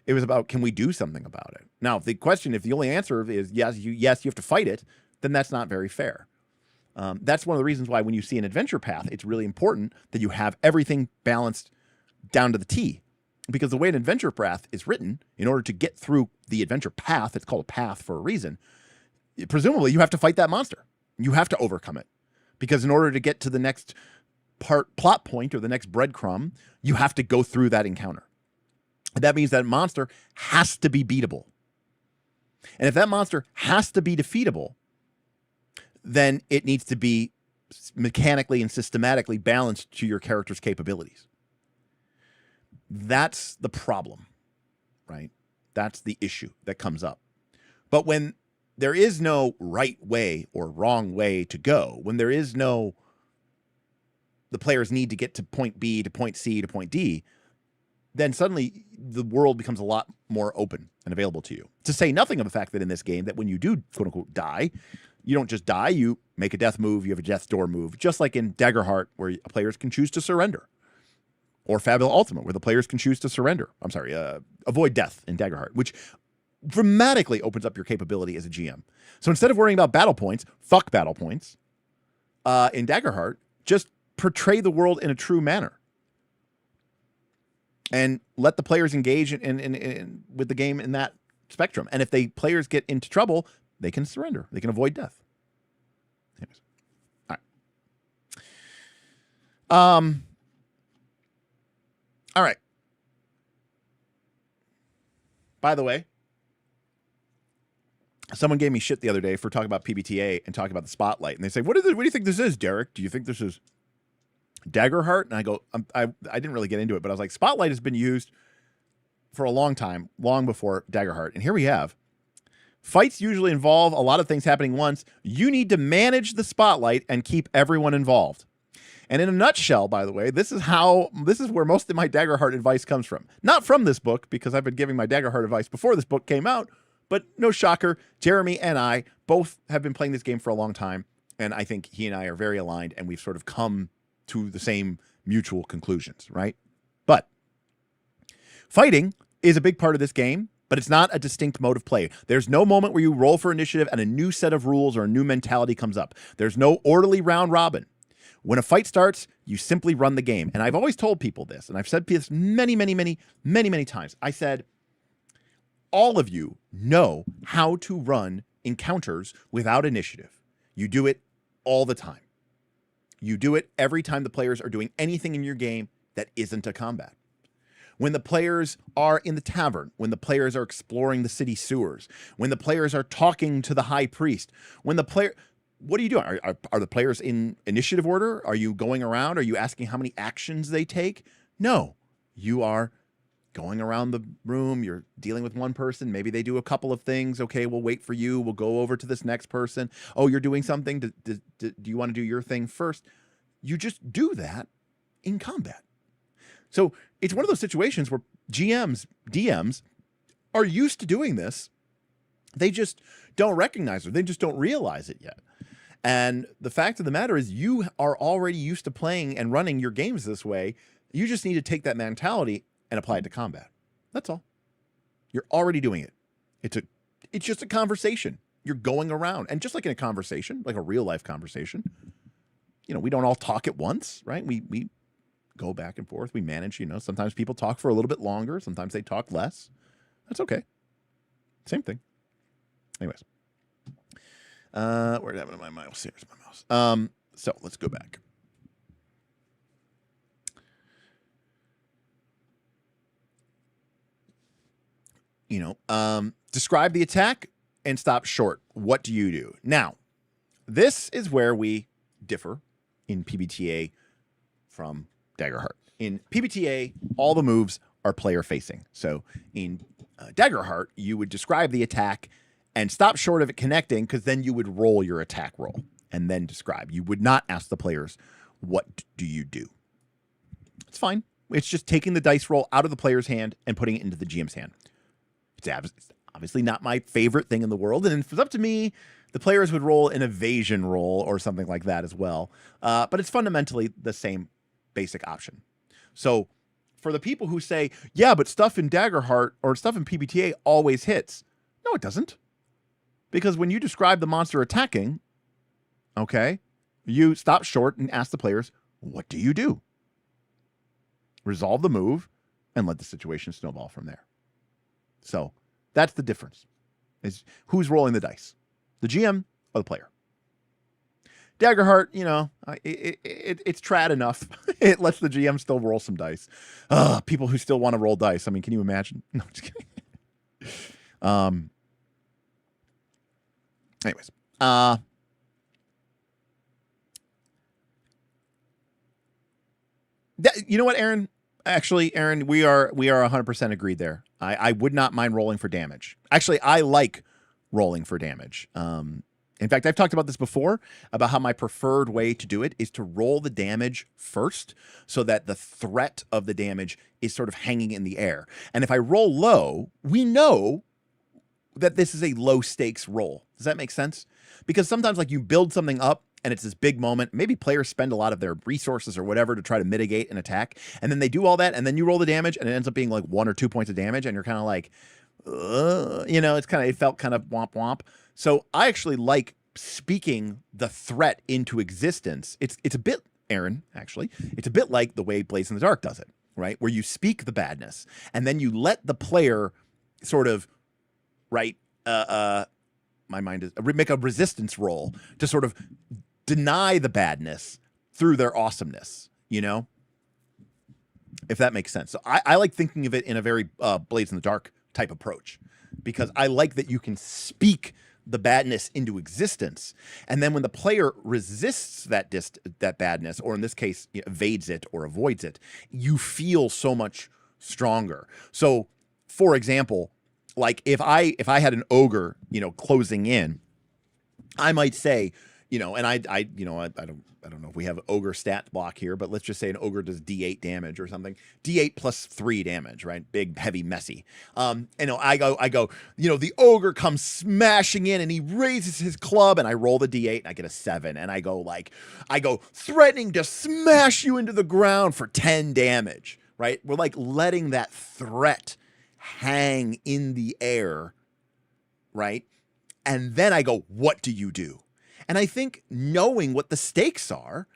It was about, can we do something about it? Now, if the only answer is yes, you have to fight it, then that's not very fair. That's one of the reasons why when you see an adventure path, it's really important that you have everything balanced down to the T. Because the way an adventure path is written, in order to get through the adventure path, it's called a path for a reason, presumably you have to fight that monster. You have to overcome it. Because in order to get to the next plot point or the next breadcrumb, you have to go through that encounter. That means that monster has to be beatable. And if that monster has to be defeatable, then it needs to be mechanically and systematically balanced to your character's capabilities. That's the problem, right? That's the issue that comes up. But when there is no right way or wrong way to go, when there is no, the players need to get to point B to point C to point D, then suddenly the world becomes a lot more open and available to you. To say nothing of the fact that in this game, that when you do, quote unquote, die, you don't just die, you make a death move, you have a death door move, just like in Daggerheart, where players can choose to surrender. Or Fabula Ultima, where the players can choose to surrender. I'm sorry, avoid death in Daggerheart, which dramatically opens up your capability as a GM. So instead of worrying about battle points, fuck battle points, in Daggerheart, just portray the world in a true manner. And let the players engage in with the game in that spectrum. And if the players get into trouble, they can surrender. They can avoid death. Anyways. All right. All right. By the way, someone gave me shit the other day for talking about PbtA and talking about the Spotlight. And they say, what do you think this is, Derek? Do you think this is Daggerheart? And I go, I didn't really get into it, but I was like, Spotlight has been used for a long time, long before Daggerheart. And here we have. Fights usually involve a lot of things happening once. You need to manage the Spotlight and keep everyone involved. And in a nutshell, by the way, this is where most of my Daggerheart advice comes from. Not from this book, because I've been giving my Daggerheart advice before this book came out, but no shocker, Jeremy and I both have been playing this game for a long time, and I think he and I are very aligned, and we've sort of come to the same mutual conclusions, right? But fighting is a big part of this game, but it's not a distinct mode of play. There's no moment where you roll for initiative and a new set of rules or a new mentality comes up. There's no orderly round robin. When a fight starts, you simply run the game. And I've always told people this, and I've said this many times. I said, all of you know how to run encounters without initiative. You do it all the time. You do it every time the players are doing anything in your game that isn't a combat. When the players are in the tavern, when the players are exploring the city sewers, when the players are talking to the high priest, when the player... What are you doing? Are the players in initiative order? Are you going around? Are you asking how many actions they take? No. You are going around the room. You're dealing with one person. Maybe they do a couple of things. Okay, we'll wait for you. We'll go over to this next person. Oh, you're doing something. Do you want to do your thing first? You just do that in combat. So it's one of those situations where GMs, DMs are used to doing this. They just don't recognize it. They just don't realize it yet. And the fact of the matter is you are already used to playing and running your games this way. You just need to take that mentality and apply it to combat. That's all. You're already doing it. It's just a conversation. You're going around. And just like in a conversation, like a real life conversation, you know, we don't all talk at once, right? We go back and forth. We manage, you know, sometimes people talk for a little bit longer. Sometimes they talk less. That's okay. Same thing. Anyways. Where did I have my mouse? Here's my mouse. So let's go back. Describe the attack and stop short. What do you do? Now, this is where we differ in PbtA from Daggerheart. In PbtA, all the moves are player facing. So in Daggerheart, you would describe the attack and stop short of it connecting, because then you would roll your attack roll and then describe. You would not ask the players, what do you do? It's fine. It's just taking the dice roll out of the player's hand and putting it into the GM's hand. It's obviously not my favorite thing in the world. And if it's up to me, the players would roll an evasion roll or something like that as well. But it's fundamentally the same basic option. So for the people who say, yeah, but stuff in Daggerheart or stuff in PbtA always hits. No, it doesn't. Because when you describe the monster attacking, okay, you stop short and ask the players, what do you do? Resolve the move and let the situation snowball from there. So that's the difference, is who's rolling the dice, the GM or the player. Daggerheart, you know, it's trad enough. It lets the GM still roll the dice. People who still want to roll dice. I mean, can you imagine? No, I'm just kidding. Anyways, you know what, Aaron? Actually, Aaron, we are 100% agreed there. I would not mind rolling for damage. Actually, I like rolling for damage. In fact, I've talked about this before, about how my preferred way to do it is to roll the damage first so that the threat of the damage is sort of hanging in the air. And if I roll low, we know that this is a low stakes roll. Does that make sense? Because sometimes like you build something up and it's this big moment. Maybe players spend a lot of their resources or whatever to try to mitigate an attack. And then they do all that. And then you roll the damage and it ends up being like 1 or 2 points of damage. And you're kind of like, it felt kind of womp womp. So I actually like speaking the threat into existence. It's a bit, Aaron, actually, it's a bit like the way Blaze in the Dark does it, right? Where you speak the badness and then you let the player sort of, right, my mind is, make a resistance roll to sort of deny the badness through their awesomeness, if that makes sense. So I like thinking of it in a very Blades in the Dark type approach, because I like that you can speak the badness into existence, and then when the player resists that badness, or in this case evades it or avoids it, you feel so much stronger. So, for example, like if I had an ogre, closing in, I might say, and I don't know if we have ogre stat block here, but let's just say an ogre does D8 damage or something. D8 plus 3 damage, right? Big, heavy, messy. I go, the ogre comes smashing in and he raises his club and I roll the D8 and I get a 7. And I go threatening to smash you into the ground for 10 damage, right? We're like letting that threat hang in the air, right? And then I go, what do you do? And I think knowing what the stakes are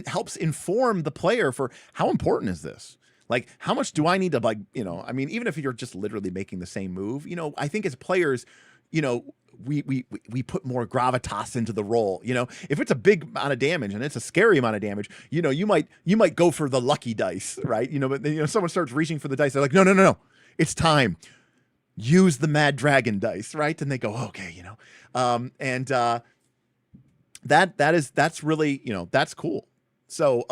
helps inform the player for how important is this? Like, how much do I need to, even if you're just literally making the same move, I think as players, we put more gravitas into the roll. If it's a big amount of damage and it's a scary amount of damage, you might go for the lucky dice, right? But someone starts reaching for the dice. They're like, no, it's time. Use the Mad Dragon dice, right? And they go, okay, that's really, that's cool. So,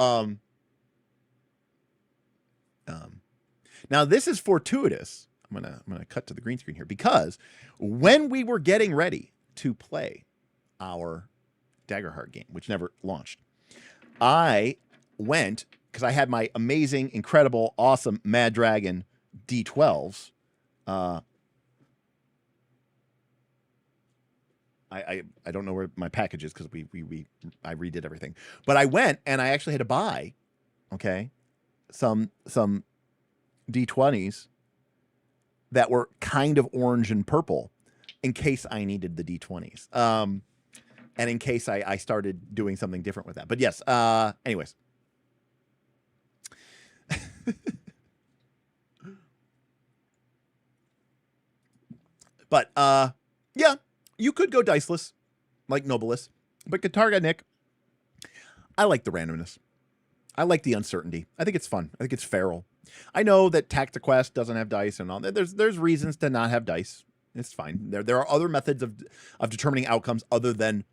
now this is fortuitous. I'm gonna cut to the green screen here, because when we were getting ready to play our Daggerheart game, which never launched, I went, because I had my amazing, incredible, awesome Mad Dragon D12s. I don't know where my package is, because I redid everything. But I went and I actually had to buy, some D20s that were kind of orange and purple in case I needed the D20s. And in case I started doing something different with that. But yes, anyways. But yeah. You could go diceless, like Nobilis, but Katarga Nick, I like the randomness. I like the uncertainty. I think it's fun. I think it's feral. I know that TactiQuest doesn't have dice and all that. There's reasons to not have dice. It's fine. There are other methods of determining outcomes other than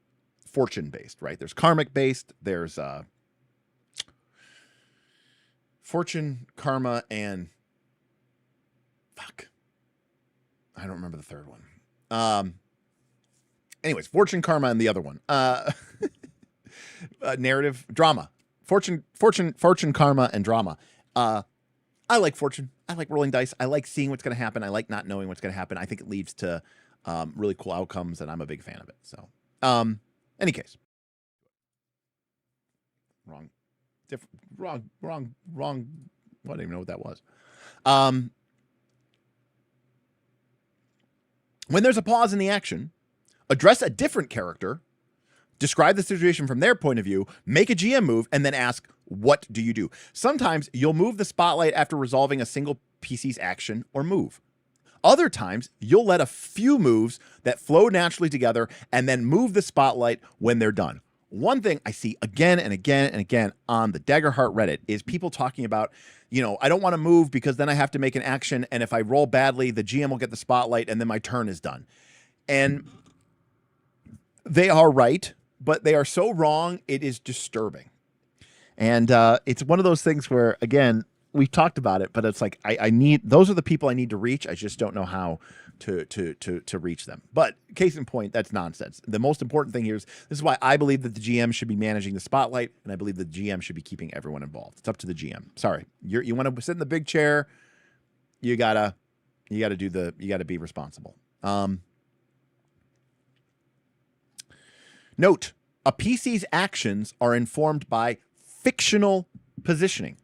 fortune based, right? There's karmic based. There's fortune, karma, and I don't remember the third one. Anyways, fortune, karma, and the other one. Narrative, drama. Fortune, karma, and drama. I like fortune. I like rolling dice. I like seeing what's going to happen. I like not knowing what's going to happen. I think it leads to really cool outcomes, and I'm a big fan of it. So, any case. Wrong. I don't even know what that was. When there's a pause in the action, address a different character, describe the situation from their point of view, make a GM move, and then ask, what do you do? Sometimes you'll move the spotlight after resolving a single PC's action or move. Other times, you'll let a few moves that flow naturally together and then move the spotlight when they're done. One thing I see again and again and again on the Daggerheart Reddit is people talking about, I don't want to move because then I have to make an action, and if I roll badly, the GM will get the spotlight and then my turn is done. And they are right, but they are so wrong, it is disturbing. And it's one of those things where, again, we've talked about it, but it's like I need, those are the people I need to reach. I just don't know how to reach them. But case in point, that's nonsense. The most important thing here is, this is why I believe that the GM should be managing the spotlight, and I believe the GM should be keeping everyone involved. It's up to the GM. Sorry, you want to sit in the big chair, you gotta be responsible. Note, a PC's actions are informed by fictional positioning.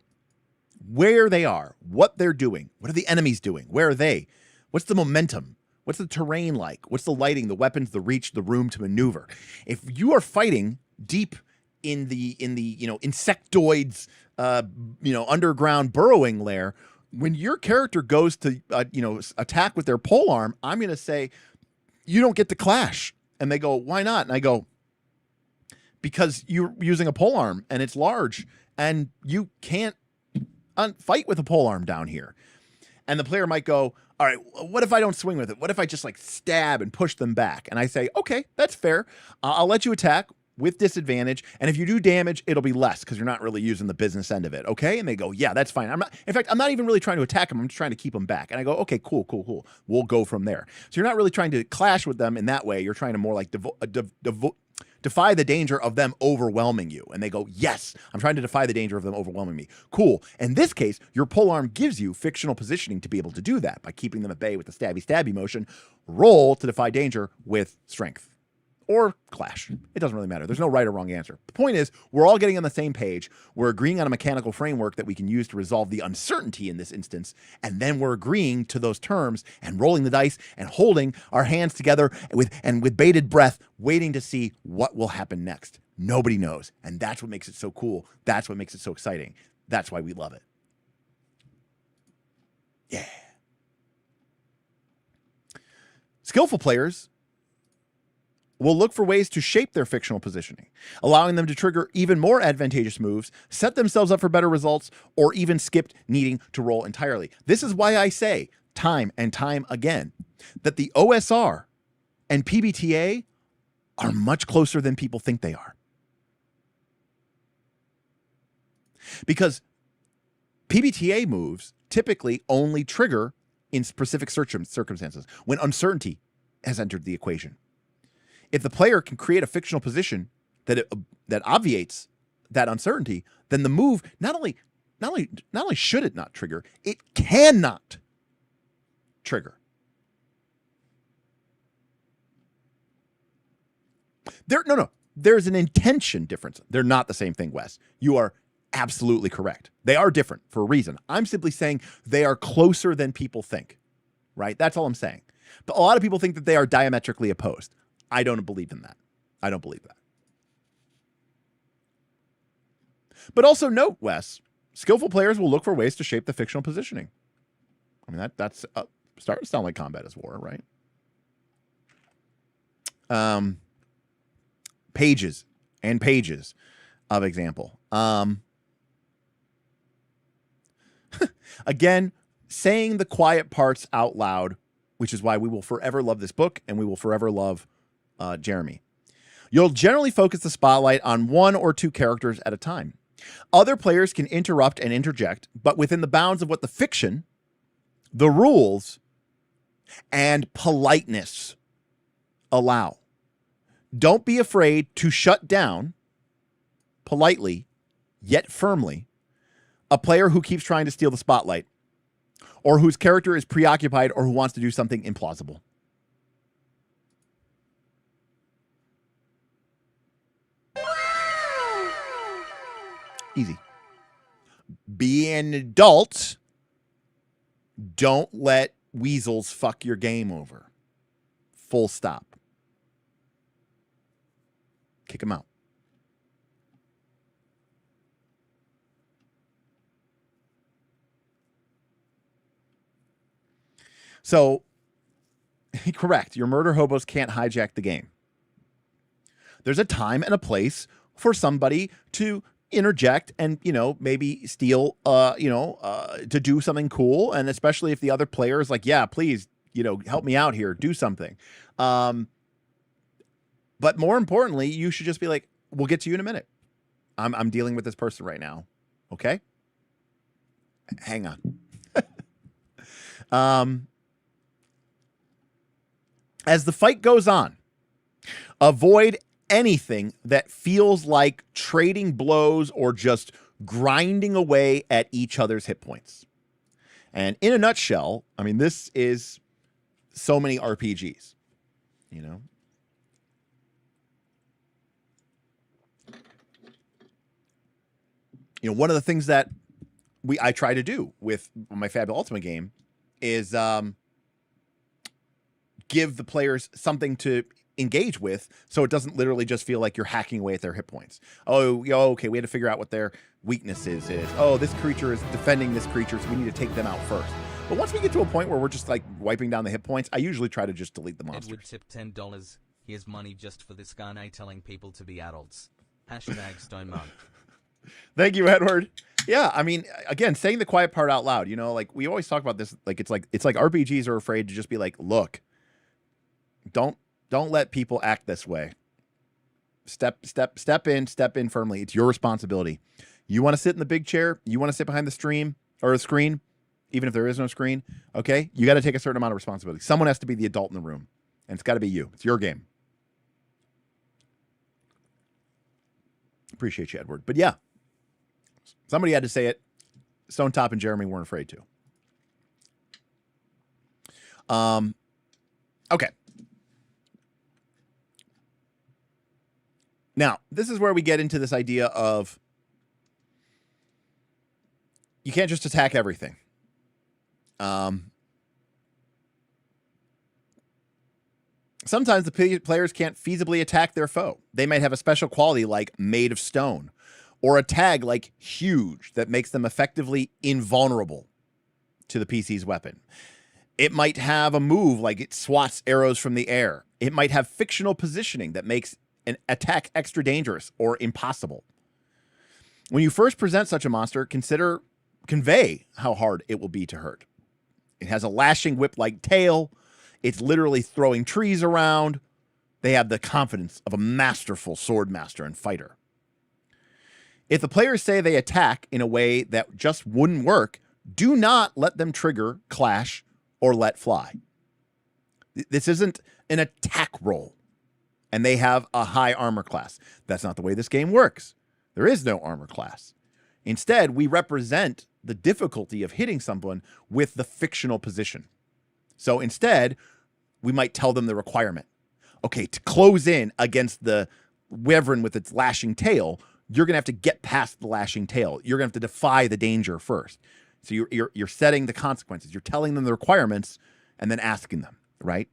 Where they are, what they're doing, what are the enemies doing, where are they, what's the momentum, what's the terrain like, what's the lighting, the weapons, the reach, the room to maneuver. If you are fighting deep in the insectoids, underground burrowing lair, when your character goes to attack with their polearm, I'm going to say, you don't get to clash. And they go, why not? And I go, because you're using a polearm and it's large and you can't fight with a polearm down here. And the player might go, all right, what if I don't swing with it? What if I just like stab and push them back? And I say, okay, that's fair. I'll let you attack with disadvantage. And if you do damage, it'll be less because you're not really using the business end of it. Okay. And they go, yeah, that's fine. In fact, I'm not even really trying to attack them. I'm just trying to keep them back. And I go, okay, cool. We'll go from there. So you're not really trying to clash with them in that way. You're trying to more like defy the danger of them overwhelming you. And they go, yes, I'm trying to defy the danger of them overwhelming me. Cool. In this case, your polearm gives you fictional positioning to be able to do that by keeping them at bay with the stabby motion. Roll to defy danger with strength. Or clash. It doesn't really matter. There's no right or wrong answer. The point is, we're all getting on the same page. We're agreeing on a mechanical framework that we can use to resolve the uncertainty in this instance. And then we're agreeing to those terms and rolling the dice and holding our hands together with bated breath, waiting to see what will happen next. Nobody knows. And that's what makes it so cool. That's what makes it so exciting. That's why we love it. Yeah. Skillful players will look for ways to shape their fictional positioning, allowing them to trigger even more advantageous moves, set themselves up for better results, or even skip needing to roll entirely. This is why I say time and time again that the OSR and PbtA are much closer than people think they are. Because PbtA moves typically only trigger in specific circumstances when uncertainty has entered the equation. If the player can create a fictional position that obviates that uncertainty, then the move not only should it not trigger, it cannot trigger. There's an intention difference. They're not the same thing, Wes. You are absolutely correct. They are different for a reason. I'm simply saying they are closer than people think, right? That's all I'm saying. But a lot of people think that they are diametrically opposed. I don't believe in that. I don't believe that. But also note, Wes, skillful players will look for ways to shape the fictional positioning. I mean, that's starting to sound like combat is war, right? Pages and pages of example. Again, saying the quiet parts out loud, which is why we will forever love this book and we will forever love Jeremy. You'll generally focus the spotlight on one or two characters at a time. Other players can interrupt and interject, but within the bounds of what the fiction, the rules, and politeness allow. Don't be afraid to shut down politely, yet firmly, a player who keeps trying to steal the spotlight, or whose character is preoccupied, or who wants to do something implausible. Easy. Be an adult. Don't let weasels fuck your game over. Full stop. Kick them out. So, correct. Your murder hobos can't hijack the game. There's a time and a place for somebody to interject and, maybe steal, to do something cool. And especially if the other player is like, yeah, please, help me out here, do something. But more importantly, you should just be like, we'll get to you in a minute. I'm dealing with this person right now. Okay. Hang on. As the fight goes on, avoid anything that feels like trading blows or just grinding away at each other's hit points. And in a nutshell, I mean, this is so many RPGs, you know? You know, one of the things that I try to do with my Fabulous Ultimate game is give the players something to engage with, so it doesn't literally just feel like you're hacking away at their hit points. Oh, okay, we had to figure out what their weakness is. Oh, this creature is defending this creature, so we need to take them out first. But once we get to a point where we're just like wiping down the hit points, I usually try to just delete the monsters. Edward tipped $10. Here's money just for this Garnet telling people to be adults. Hashtag Stone Mug. Thank you, Edward. Yeah, I mean, again, saying the quiet part out loud, you know, like we always talk about this, like it's like RPGs are afraid to just be like, look, don't let people act this way. Step in firmly. It's your responsibility. You want to sit in the big chair, you want to sit behind the stream or the screen, even if there is no screen, okay? You got to take a certain amount of responsibility. Someone has to be the adult in the room, and it's got to be you. It's your game. Appreciate you, Edward. But yeah, somebody had to say it. Stonetop and Jeremy weren't afraid to. Okay. Now, this is where we get into this idea of you can't just attack everything. Sometimes the players can't feasibly attack their foe. They might have a special quality like Made of Stone, or a tag like Huge that makes them effectively invulnerable to the PC's weapon. It might have a move like it swats arrows from the air. It might have fictional positioning that makes an attack extra dangerous or impossible. When you first present such a monster, convey how hard it will be to hurt. It has a lashing whip-like tail. It's literally throwing trees around. They have the confidence of a masterful sword master and fighter. If the players say they attack in a way that just wouldn't work, do not let them trigger, clash, or let fly. This isn't an attack roll, and they have a high armor class. That's not the way this game works. There is no armor class. Instead, we represent the difficulty of hitting someone with the fictional position. So instead, we might tell them the requirement. Okay, to close in against the wyvern with its lashing tail, you're going to have to get past the lashing tail. You're going to have to defy the danger first. So you're setting the consequences. You're telling them the requirements and then asking them, right?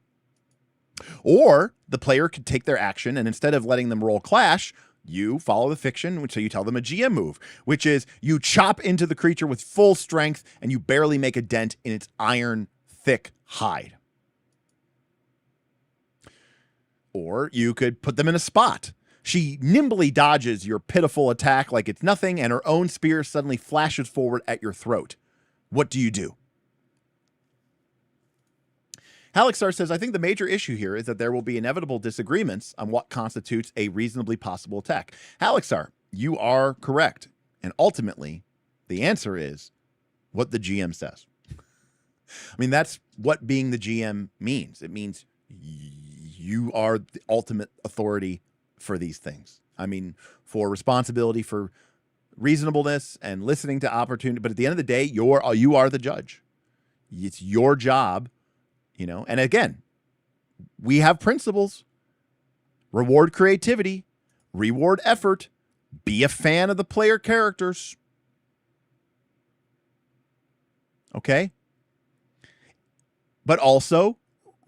Or the player could take their action, and instead of letting them roll clash, you follow the fiction, so you tell them a GM move, which is you chop into the creature with full strength and you barely make a dent in its iron thick hide. Or you could put them in a spot. She nimbly dodges your pitiful attack like it's nothing, and her own spear suddenly flashes forward at your throat. What do you do? Halixar says, I think the major issue here is that there will be inevitable disagreements on what constitutes a reasonably possible attack. Halixar, you are correct. And ultimately, the answer is what the GM says. I mean, that's what being the GM means. It means you are the ultimate authority for these things. I mean, for responsibility, for reasonableness and listening to opportunity. But at the end of the day, you are the judge. It's your job. You know, and again, we have principles. Reward creativity, reward effort, be a fan of the player characters. Okay? But also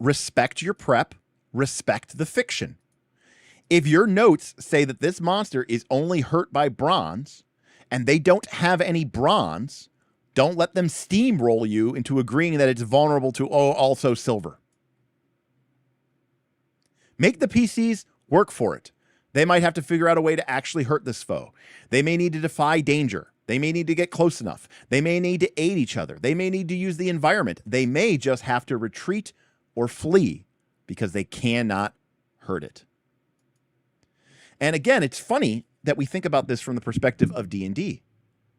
respect your prep, respect the fiction. If your notes say that this monster is only hurt by bronze and they don't have any bronze, don't let them steamroll you into agreeing that it's vulnerable to also silver. Make the PCs work for it. They might have to figure out a way to actually hurt this foe. They may need to defy danger. They may need to get close enough. They may need to aid each other. They may need to use the environment. They may just have to retreat or flee because they cannot hurt it. And again, it's funny that we think about this from the perspective of D&D,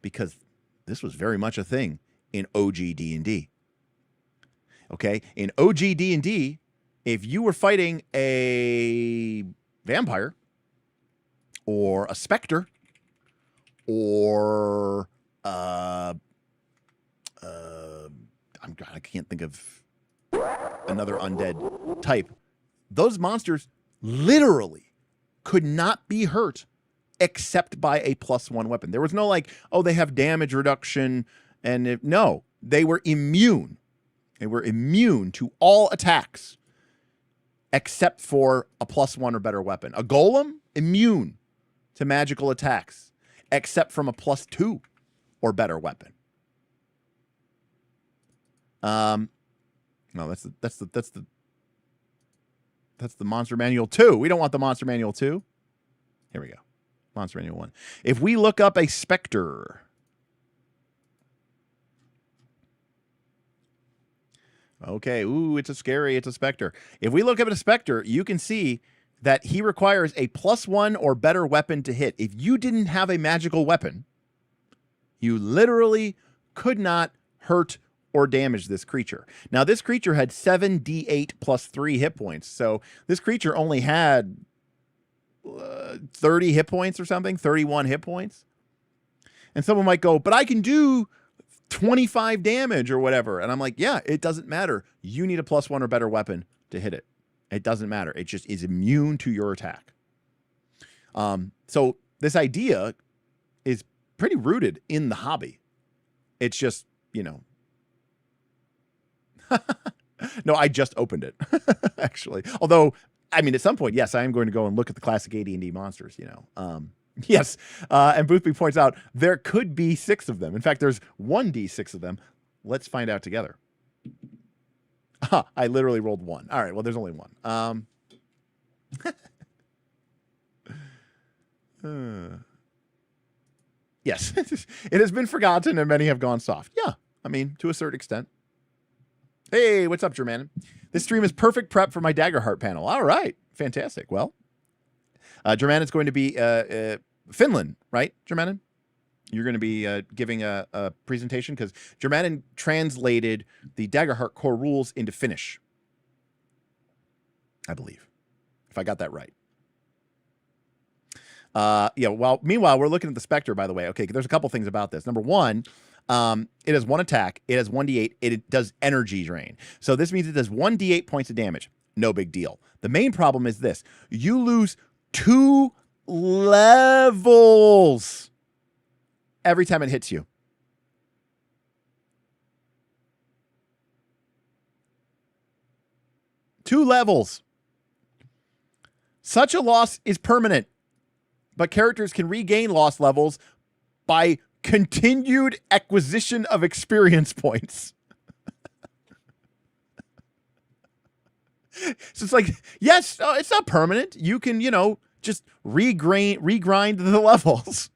because this was very much a thing in OG D&D. Okay, in OG D&D, if you were fighting a vampire or a specter or I can't think of another undead type, those monsters literally could not be hurt except by a +1 weapon. There was no like, oh, they have damage reduction, and no, they were immune. They were immune to all attacks except for a +1 or better weapon. A golem, immune to magical attacks except from a +2 or better weapon. No, that's the Monster Manual 2. We don't want the Monster Manual 2. Here we go. Monster Manual 1. If we look up a specter, okay, ooh, it's a specter. If we look up at a specter, you can see that he requires a +1 or better weapon to hit. If you didn't have a magical weapon, you literally could not hurt or damage this creature. Now, this creature had 7d8 + 3 hit points. So this creature only had 30 hit points or something, 31 hit points. And someone might go, but I can do 25 damage or whatever. And I'm like, yeah, it doesn't matter. You need a +1 or better weapon to hit it. It doesn't matter. It just is immune to your attack. So this idea is pretty rooted in the hobby. It's just, you know. No, I just opened it, actually. Although, I mean, at some point, yes, I am going to go and look at the classic AD&D monsters, you know. Yes, and Boothby points out there could be 6 of them. In fact, there's 1d6 of them. Let's find out together. I literally rolled 1. All right, well, there's only 1. Yes, it has been forgotten and many have gone soft. Yeah, I mean, to a certain extent. Hey, what's up, Germanin? This stream is perfect prep for my Daggerheart panel. All right, fantastic. Well, Germanin's going to be Finland, right, Germanin? You're going to be giving a presentation because Germanin translated the Daggerheart core rules into Finnish, I believe, if I got that right. Yeah. Well, meanwhile, we're looking at the Spectre, by the way. Okay, there's a couple things about this. Number one, it has 1 attack. It has 1d8. It does energy drain. So this means it does 1d8 points of damage. No big deal. The main problem is this: you lose 2 levels every time it hits you. Two levels. Such a loss is permanent, but characters can regain lost levels by continued acquisition of experience points. So it's like, yes, it's not permanent. You can, you know, just regrind the levels.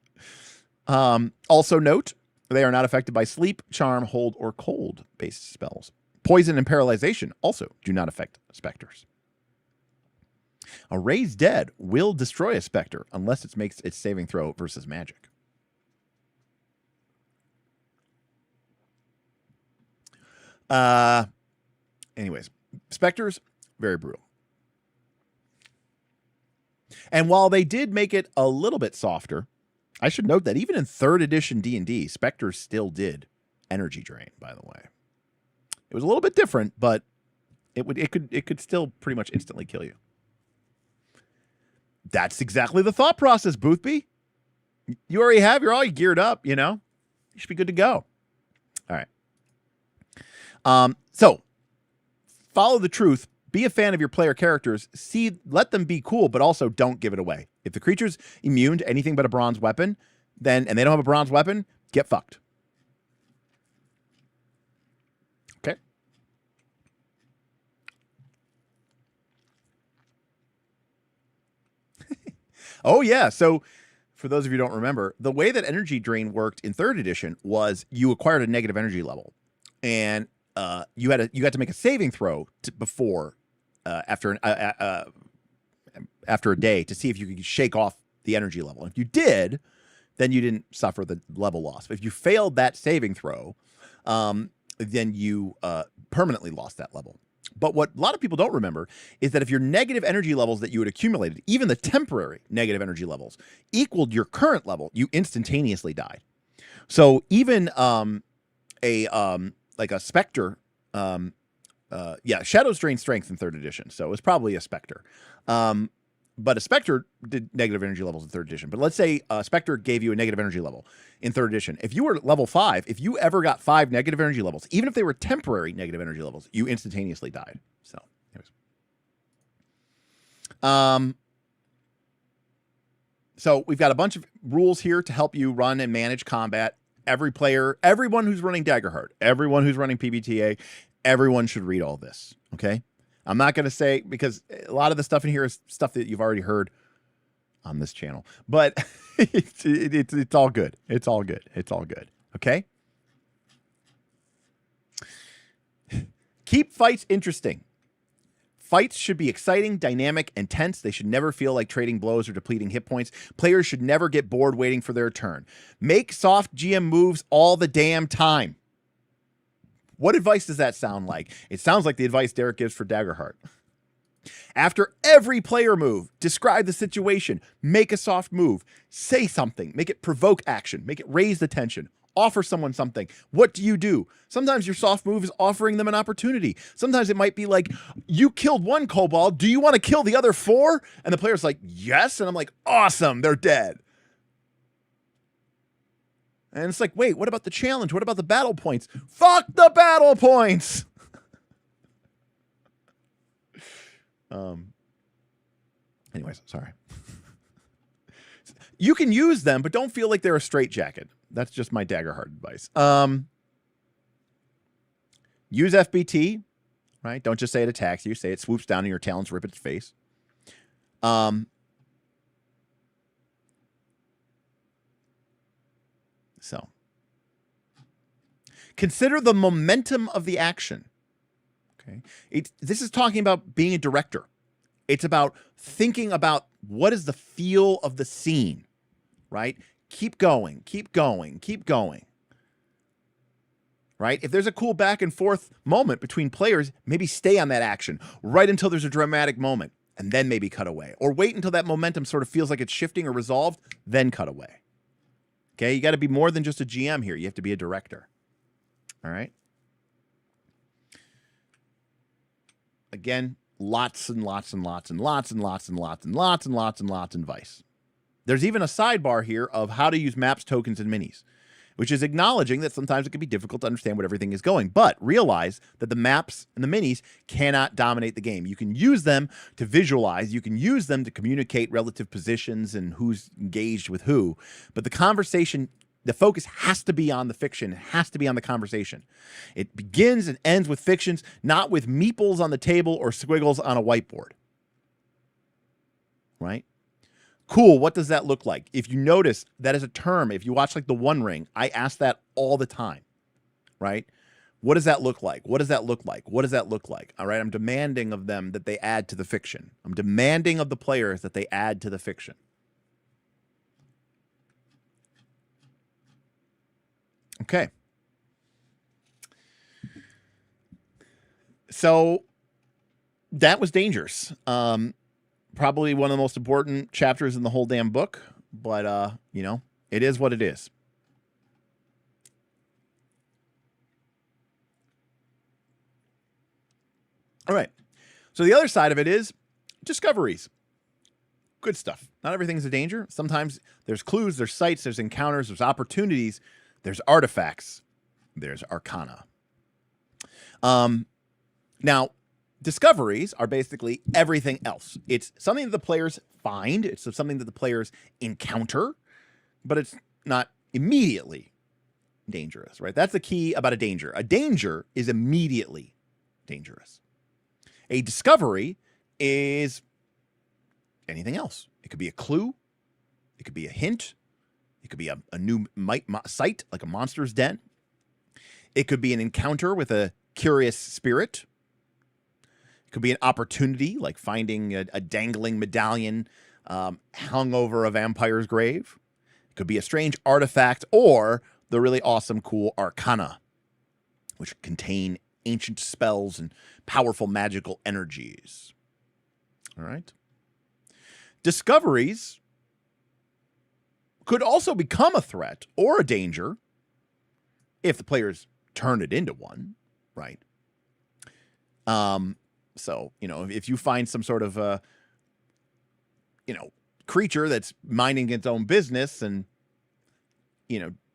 Also note, they are not affected by sleep, charm, hold, or cold based spells. Poison and paralyzation also do not affect specters. A raised dead will destroy a specter unless it makes its saving throw versus magic. Anyways, specters, very brutal. And while they did make it a little bit softer, I should note that even in 3rd edition D&D, specters still did energy drain, by the way. It was a little bit different, but it could still pretty much instantly kill you. That's exactly the thought process, Boothby. You already have, you're all geared up, you know. You should be good to go. All right. So follow the truth. Be a fan of your player characters. Let them be cool, but also don't give it away. If the creature's immune to anything but a bronze weapon, and they don't have a bronze weapon, get fucked. Okay. Oh, yeah. So for those of you who don't remember, the way that energy drain worked in 3rd edition was you acquired a negative energy level, and you had to make a saving throw before after a day to see if you could shake off the energy level. If you did, then you didn't suffer the level loss. If you failed that saving throw, then you permanently lost that level. But what a lot of people don't remember is that if your negative energy levels that you had accumulated, even the temporary negative energy levels, equaled your current level, you instantaneously died. So even like a Spectre, Shadows drain strength in 3rd edition, so it's probably a Spectre. But a Spectre did negative energy levels in 3rd edition. But let's say a Spectre gave you a negative energy level in 3rd edition. If you were at level 5, if you ever got 5 negative energy levels, even if they were temporary negative energy levels, you instantaneously died. So, anyways. So we've got a bunch of rules here to help you run and manage combat. Every player, everyone who's running Daggerheart, everyone who's running PbtA, everyone should read all this, okay? I'm not going to say, because a lot of the stuff in here is stuff that you've already heard on this channel, but it's all good. It's all good. It's all good. Okay. Keep fights interesting. Fights should be exciting, dynamic, and tense. They should never feel like trading blows or depleting hit points. Players should never get bored waiting for their turn. Make soft GM moves all the damn time. What advice does that sound like? It sounds like the advice Derek gives for Daggerheart. After every player move, describe the situation, make a soft move, say something, make it provoke action, make it raise the tension, offer someone something. What do you do? Sometimes your soft move is offering them an opportunity. Sometimes it might be like, you killed 1 kobold, do you want to kill the other 4? And the player's like, yes. And I'm like, awesome, they're dead. And it's like, wait, what about the challenge? What about the battle points? Fuck the battle points! Anyways, sorry. You can use them, but don't feel like they're a straitjacket. That's just my Daggerheart advice. Use FBT, right? Don't just say it attacks you. Say it swoops down and your talons rip its face. So, consider the momentum of the action. Okay, this is talking about being a director. It's about thinking about what is the feel of the scene, right? Keep going, keep going, keep going. Right? If there's a cool back and forth moment between players, maybe stay on that action right until there's a dramatic moment and then maybe cut away. Or wait until that momentum sort of feels like it's shifting or resolved, then cut away. Okay, you got to be more than just a GM here. You have to be a director. All right. Again, lots and lots and lots and lots and lots and lots and lots and lots and lots and advice. There's even a sidebar here of how to use maps, tokens, and minis, which is acknowledging that sometimes it can be difficult to understand what everything is going, but realize that the maps and the minis cannot dominate the game. You can use them to visualize, you can use them to communicate relative positions and who's engaged with who, but the conversation, the focus has to be on the fiction, it has to be on the conversation. It begins and ends with fictions, not with meeples on the table or squiggles on a whiteboard. Right? Cool, what does that look like? If you notice, that is a term. If you watch like The One Ring, I ask that all the time, right? What does that look like? What does that look like? What does that look like? All right, I'm demanding of them that they add to the fiction. I'm demanding of the players that they add to the fiction. Okay. So that was dangerous. Probably one of the most important chapters in the whole damn book, but, you know, it is what it is. All right. So the other side of it is discoveries. Good stuff. Not everything is a danger. Sometimes there's clues, there's sights, there's encounters, there's opportunities, there's artifacts, there's arcana. Now, discoveries are basically everything else. It's something that the players find. It's something that the players encounter, but it's not immediately dangerous, right? That's the key about a danger. A danger is immediately dangerous. A discovery is anything else. It could be a clue. It could be a hint. It could be a new site, like a monster's den. It could be an encounter with a curious spirit. It could be an opportunity, like finding a dangling medallion hung over a vampire's grave. It Could be a strange artifact or the really awesome, cool arcana, which contain ancient spells and powerful magical energies. All right. Discoveries could also become a threat or a danger if the players turn it into one, right? So, if you find some sort of, creature that's minding its own business and,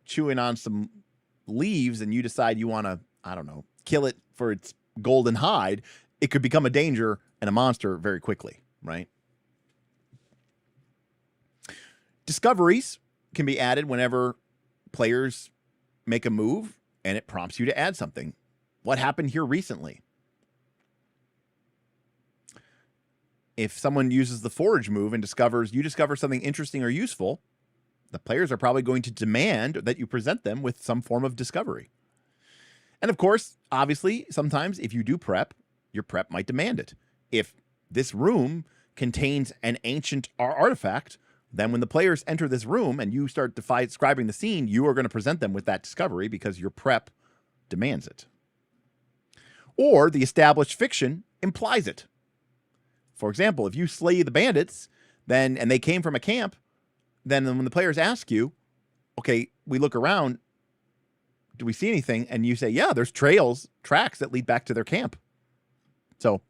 chewing on some leaves and you decide you want to, I don't know, kill it for its golden hide, it could become a danger and a monster very quickly, right? Discoveries can be added whenever players make a move and it prompts you to add something. What happened here recently? If someone uses the forage move and you discover something interesting or useful, the players are probably going to demand that you present them with some form of discovery. And of course, obviously, sometimes if you do prep, your prep might demand it. If this room contains an ancient artifact, then when the players enter this room and you start describing the scene, you are going to present them with that discovery because your prep demands it. Or the established fiction implies it. For example, if you slay the bandits, and they came from a camp, then when the players ask you, okay, we look around, do we see anything? And you say, yeah, there's tracks that lead back to their camp. So,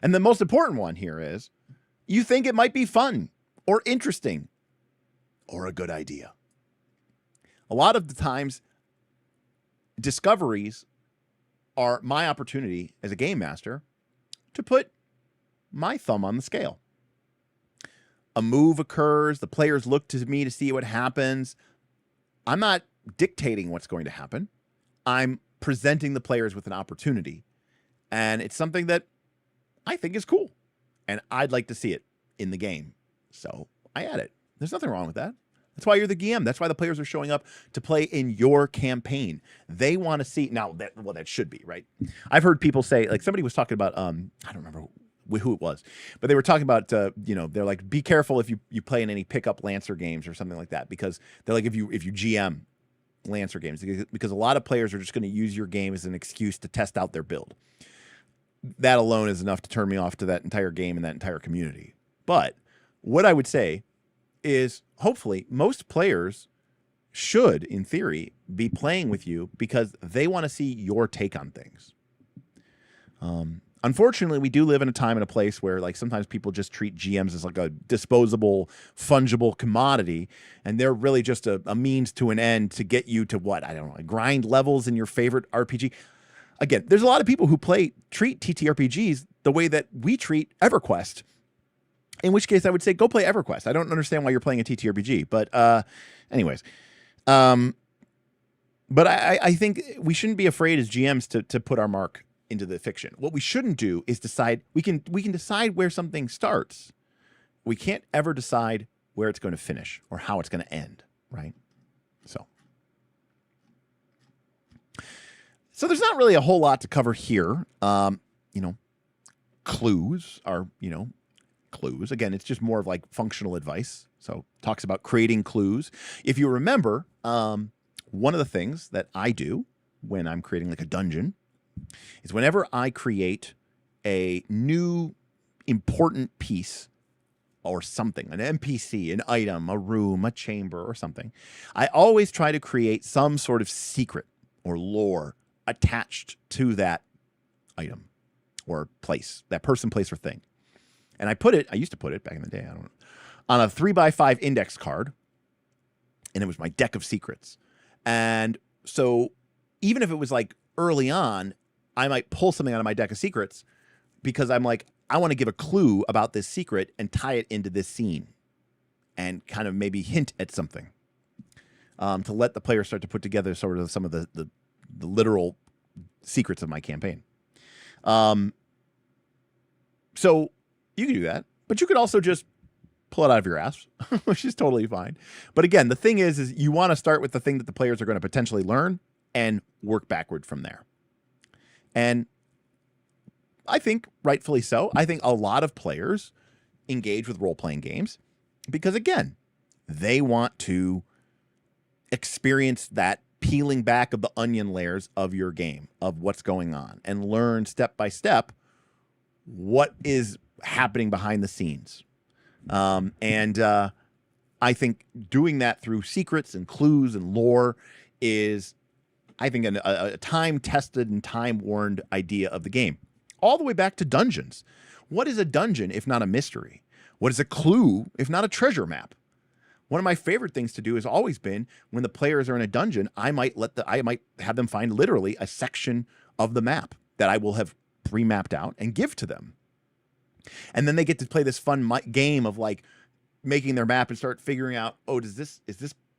and the most important one here is you think it might be fun or interesting or a good idea. A lot of the times, discoveries are my opportunity as a game master to put my thumb on the scale. A move occurs, the players look to me to see what happens. I'm not dictating what's going to happen. I'm presenting the players with an opportunity. And it's something that I think is cool. And I'd like to see it in the game. So I add it. There's nothing wrong with that. That's why you're the GM. That's why the players are showing up to play in your campaign. They want to see now that should be, right? I've heard people say, like somebody was talking about, I don't remember who it was, but they were talking about, they're like, be careful if you play in any pickup Lancer games or something like that, because they're like, if you GM Lancer games, because a lot of players are just going to use your game as an excuse to test out their build. That alone is enough to turn me off to that entire game and that entire community. But what I would say is hopefully most players should, in theory, be playing with you because they want to see your take on things. Unfortunately, we do live in a time and a place where, like, sometimes people just treat GMs as like a disposable, fungible commodity, and they're really just a means to an end to get you to what? I don't know, grind levels in your favorite RPG. Again, there's a lot of people who treat TTRPGs the way that we treat EverQuest. In which case, I would say go play EverQuest. I don't understand why you're playing a TTRPG, but anyways. But I think we shouldn't be afraid as GMs to put our mark into the fiction. What we shouldn't do is decide. We can decide where something starts. We can't ever decide where it's going to finish or how it's going to end, right? So there's not really a whole lot to cover here. Clues are, clues. Again, it's just more of like functional advice. So talks about creating clues. If you remember, one of the things that I do when I'm creating like a dungeon is whenever I create a new important piece or something, an NPC, an item, a room, a chamber or something, I always try to create some sort of secret or lore attached to that item or place, that person, place, or thing. And I used to put it back in the day, I don't know, on a 3x5 index card, and it was my deck of secrets. And so even if it was like early on, I might pull something out of my deck of secrets because I'm like, I want to give a clue about this secret and tie it into this scene and kind of maybe hint at something to let the player start to put together sort of some of the literal secrets of my campaign. So you can do that, but you could also just pull it out of your ass, which is totally fine. But again, the thing is you want to start with the thing that the players are going to potentially learn and work backward from there. And I think rightfully so. I think a lot of players engage with role-playing games because, again, they want to experience that peeling back of the onion layers of your game, of what's going on, and learn step by step what is happening behind the scenes. I think doing that through secrets and clues and lore is, I think, a time-tested and time-warned idea of the game. All the way back to dungeons. What is a dungeon if not a mystery? What is a clue if not a treasure map? One of my favorite things to do has always been, when the players are in a dungeon, I might have them find literally a section of the map that I will have pre-mapped out and give to them. And then they get to play this fun game of like making their map and start figuring out, oh,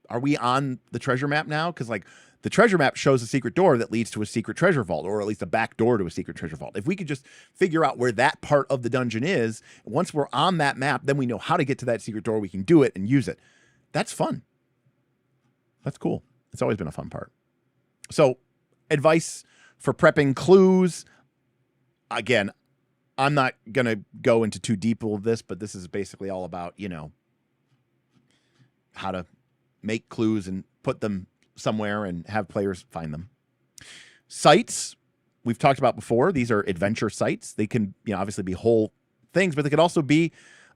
are we on the treasure map now? Because like the treasure map shows a secret door that leads to a secret treasure vault, or at least a back door to a secret treasure vault. If we could just figure out where that part of the dungeon is, once we're on that map, then we know how to get to that secret door. We can do it and use it. That's fun. That's cool. It's always been a fun part. So, advice for prepping clues. Again, I'm not going to go into too deep of this, but this is basically all about, how to make clues and put them somewhere and have players find them. Sites, we've talked about before. These are adventure sites. They can, obviously be whole things, but they could also be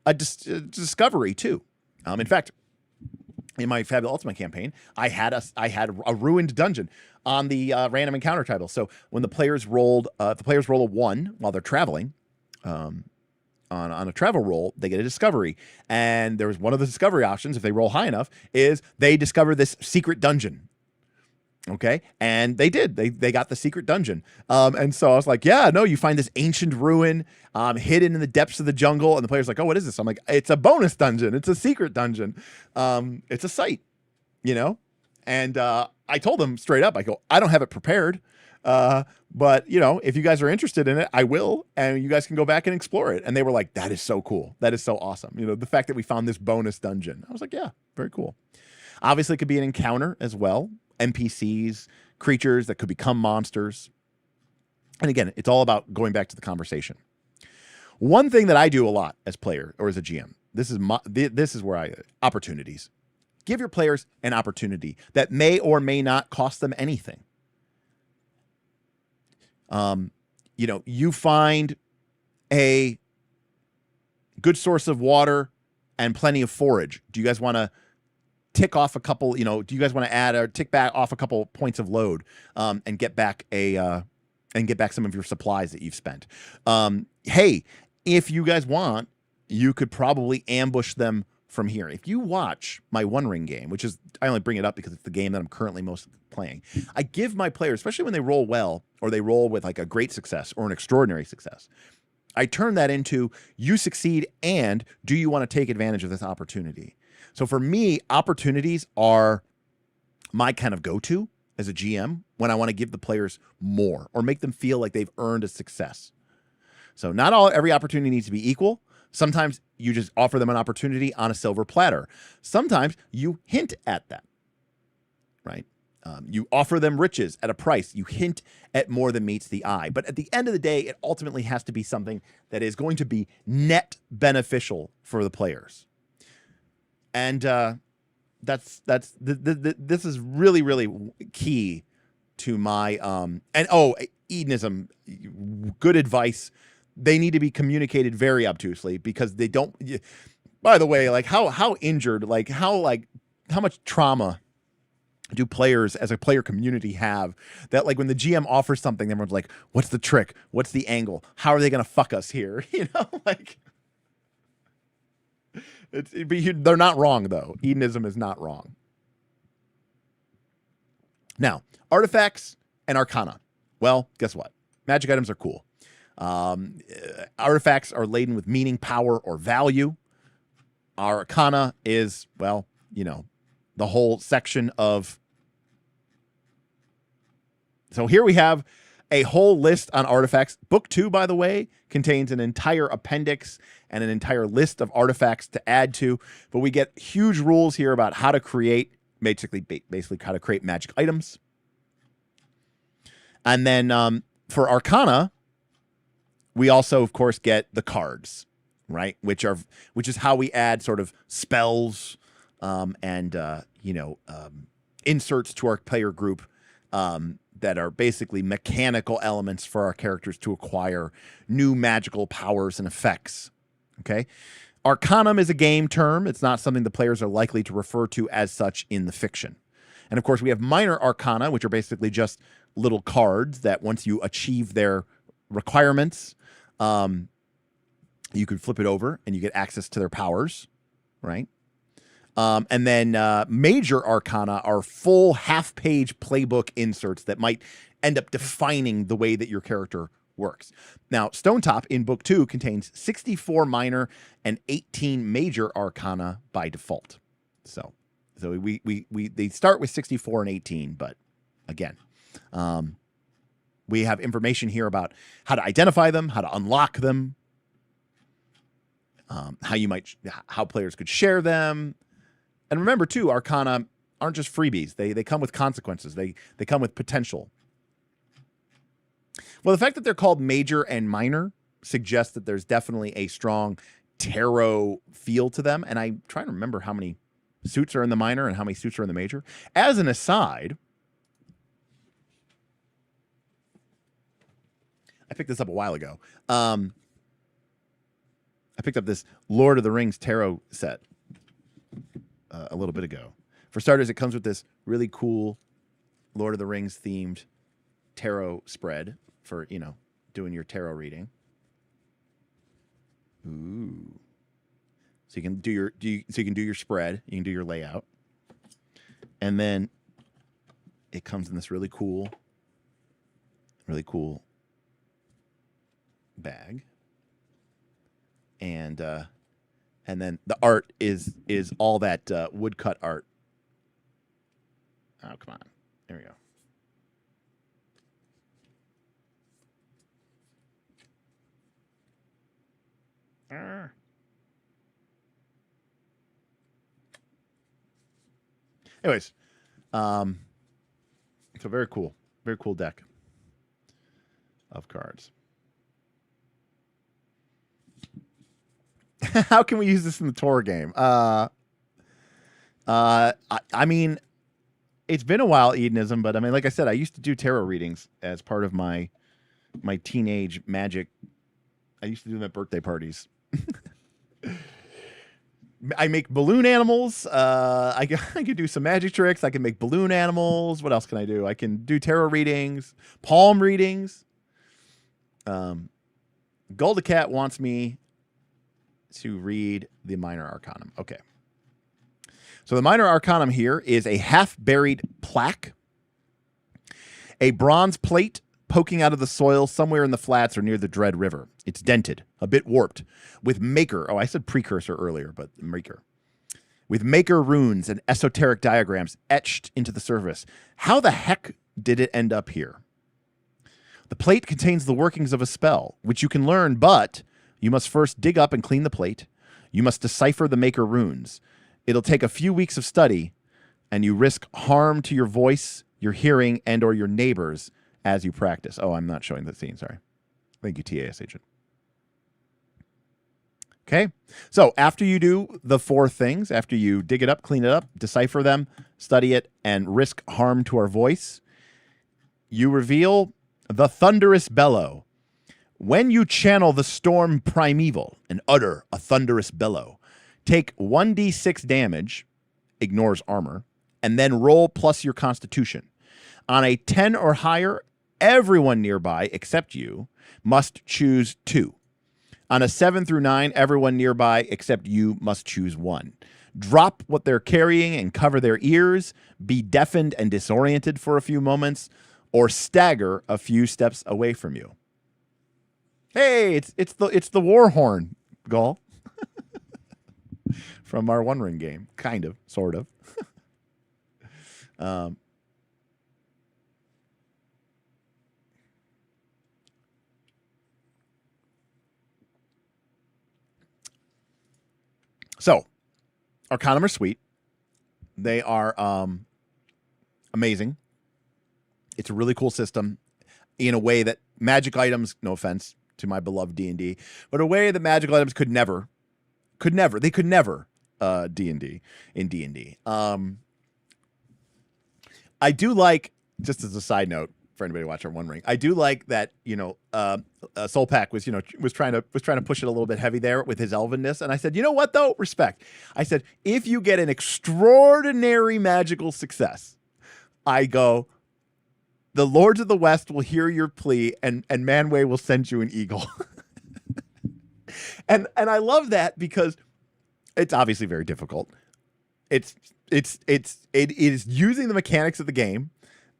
a discovery too. In fact, in my Fabulous Ultimate campaign, I had a ruined dungeon on the random encounter title. So when the players roll a 1 while they're traveling, on a travel roll, they get a discovery. And there was one of the discovery options, if they roll high enough, is they discover this secret dungeon. Okay. And they did. They got the secret dungeon. And so I was like, yeah, no, you find this ancient ruin hidden in the depths of the jungle. And the player's like, oh, what is this? I'm like, it's a bonus dungeon. It's a secret dungeon. It's a site, And I told them straight up, I go, I don't have it prepared. But if you guys are interested in it, I will, and you guys can go back and explore it. And they were like, that is so cool. That is so awesome. The fact that we found this bonus dungeon. I was like, yeah, very cool. Obviously it could be an encounter as well. NPCs, creatures that could become monsters. And again, it's all about going back to the conversation. One thing that I do a lot as player or as a GM, this is where opportunities. Give your players an opportunity that may or may not cost them anything. You find a good source of water and plenty of forage. Do you guys want to tick off a couple, do you guys want to add or tick back off a couple points of load, and get back some of your supplies that you've spent? Hey, if you guys want, you could probably ambush them from here. If you watch my One Ring game, which is, I only bring it up because it's the game that I'm currently most playing, I give my players, especially when they roll well or they roll with like a great success or an extraordinary success, I turn that into, you succeed, and do you want to take advantage of this opportunity? So for me, opportunities are my kind of go-to as a GM when I want to give the players more or make them feel like they've earned a success. So not every opportunity needs to be equal. Sometimes you just offer them an opportunity on a silver platter. Sometimes you hint at that, right? You offer them riches at a price. You hint at more than meets the eye. But at the end of the day, it ultimately has to be something that is going to be net beneficial for the players. And this is really, really key to my hedonism. Good advice. They need to be communicated very obtusely, because they don't. By the way, like how injured, like how much trauma do players as a player community have that, like, when the GM offers something, everyone's like, what's the trick? What's the angle? How are they going to fuck us here? Like, they're not wrong, though. Hedonism is not wrong. Now, artifacts and arcana. Well, guess what? Magic items are cool. Artifacts are laden with meaning, power, or value. Our arcana is, well, the whole section of. So here we have a whole list on artifacts. Book 2, by the way, contains an entire appendix and an entire list of artifacts to add to. But we get huge rules here about how to create, basically how to create magic items. And then for arcana, we also, of course, get the cards, right? Which is how we add sort of spells, and inserts to our player group that are basically mechanical elements for our characters to acquire new magical powers and effects. Okay. Arcanum is a game term. It's not something the players are likely to refer to as such in the fiction. And of course, we have minor arcana, which are basically just little cards that once you achieve their requirements, you could flip it over and you get access to their powers, right? And then major arcana are full half-page playbook inserts that might end up defining the way that your character works. Now, Stonetop in Book 2 contains 64 minor and 18 major arcana by default. So they start with 64 and 18, but again, we have information here about how to identify them, how to unlock them, how players could share them. And remember too, arcana aren't just freebies. They come with consequences. They come with potential. Well, the fact that they're called major and minor suggests that there's definitely a strong tarot feel to them. And I'm trying to remember how many suits are in the minor and how many suits are in the major. As an aside, I picked this up a while ago. I picked up this Lord of the Rings tarot set a little bit ago. For starters, it comes with this really cool Lord of the Rings themed tarot spread for, doing your tarot reading. Ooh. So you can do your spread, you can do your layout. And then it comes in this really cool bag. And then the art is all that woodcut art. Oh, come on. There we go. Anyways, so very cool deck of cards. How can we use this in the tour game? I mean, it's been a while, Edenism, but I mean, like I said, I used to do tarot readings as part of my teenage magic. I used to do them at birthday parties. I make balloon animals. I can do some magic tricks. I can make balloon animals. What else can I do? I can do tarot readings, palm readings. Goldacat wants me to read the minor arcanum. Okay. So the minor arcanum here is a half-buried plaque, a bronze plate poking out of the soil somewhere in the flats or near the Dread River. It's dented, a bit warped, with maker. Oh, I said precursor earlier, but maker. With maker runes and esoteric diagrams etched into the surface. How the heck did it end up here? The plate contains the workings of a spell, which you can learn, but you must first dig up and clean the plate. You must decipher the maker runes. It'll take a few weeks of study, and you risk harm to your voice, your hearing, and or your neighbors as you practice. Oh, I'm not showing the scene, sorry. Thank you, TAS agent. Okay, so after you do the 4 things, after you dig it up, clean it up, decipher them, study it, and risk harm to our voice, you reveal the thunderous bellow. When you channel the storm primeval and utter a thunderous bellow, take 1d6 damage, ignores armor, and then roll plus your constitution. On a 10 or higher, everyone nearby except you must choose 2. On a 7 through 9, everyone nearby except you must choose 1. Drop what they're carrying and cover their ears, be deafened and disoriented for a few moments, or stagger a few steps away from you. Hey, it's the war horn, Gull. From our One Ring game. Kind of, sort of. So, Arcanum are sweet. They are amazing. It's a really cool system in a way that magic items, no offense to my beloved D&D, but a way that magical items could never D&D in D&D. I do like, just as a side note for anybody watching One Ring, I do like that, Soul Pack was trying to push it a little bit heavy there with his elvenness. And I said, you know what though? Respect. I said, if you get an extraordinary magical success, I go, the Lords of the West will hear your plea and Manwë will send you an eagle. and I love that because it's obviously very difficult. It is using the mechanics of the game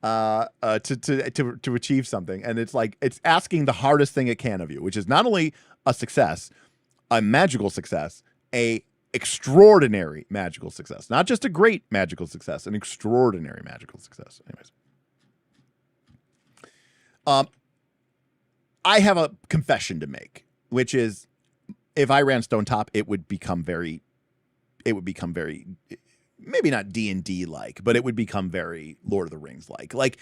to achieve something, and it's asking the hardest thing it can of you, which is not only a success, a magical success, a extraordinary magical success, not just a great magical success, an extraordinary magical success. Anyways, I have a confession to make, which is, if I ran Stonetop, it would become very, maybe not D&D like, but it would become very Lord of the Rings like. Like,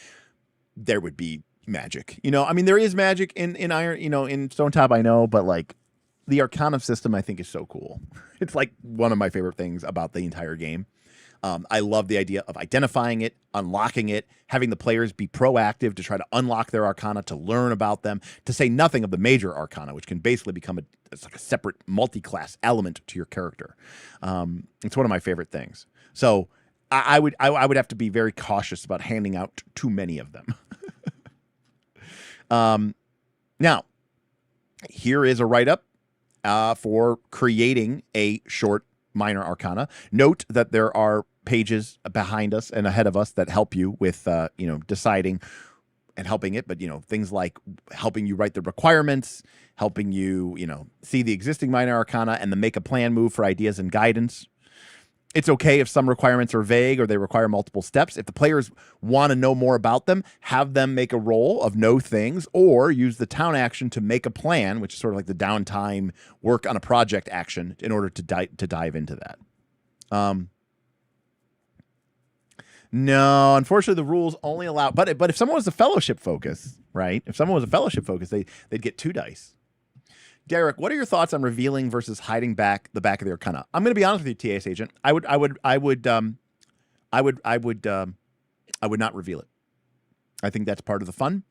there would be magic. I mean, there is magic in Iron, in Stonetop, I know, but like the Arcana system, I think, is so cool. It's like one of my favorite things about the entire game. I love the idea of identifying it, unlocking it, having the players be proactive to try to unlock their Arcana, to learn about them, to say nothing of the major Arcana, which can basically become it's like a separate multi-class element to your character. It's one of my favorite things. So I would have to be very cautious about handing out too many of them. Now, here is a write-up for creating a short minor Arcana. Note that there are pages behind us and ahead of us that help you with, deciding and helping it. But, things like helping you write the requirements, helping you, see the existing minor Arcana and the make a plan move for ideas and guidance. It's okay if some requirements are vague or they require multiple steps. If the players want to know more about them, have them make a roll of know things, or use the town action to make a plan, which is sort of like the downtime work on a project action, in order to dive into that. No, unfortunately, the rules only allow. But if someone was a fellowship focus, right? If someone was a fellowship focus, they'd get 2 dice. Derek, what are your thoughts on revealing versus hiding back the back of the Arcana? I'm going to be honest with you, TAS agent. I would not reveal it. I think that's part of the fun.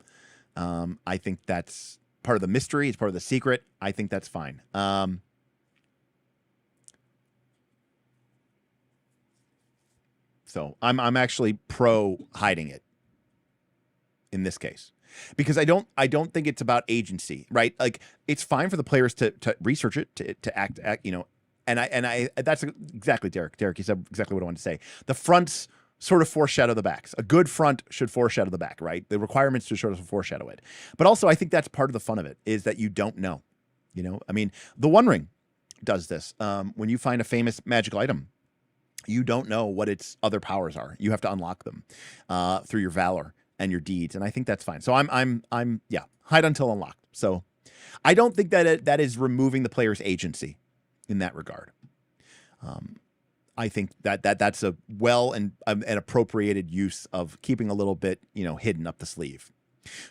I think that's part of the mystery. It's part of the secret. I think that's fine. So I'm actually pro hiding it in this case. Because I don't think it's about agency, right? Like, it's fine for the players to research it, to act, and I that's exactly Derek. Derek, you said exactly what I wanted to say. The fronts sort of foreshadow the backs. A good front should foreshadow the back, right? The requirements should sort of foreshadow it. But also, I think that's part of the fun of it, is that you don't know. I mean, the One Ring does this. When you find a famous magical item, you don't know what its other powers are. You have to unlock them through your valor and your deeds, and I think that's fine. So I'm hide until unlocked. So I don't think that that is removing the player's agency in that regard. I think that's a well and an appropriated use of keeping a little bit hidden up the sleeve.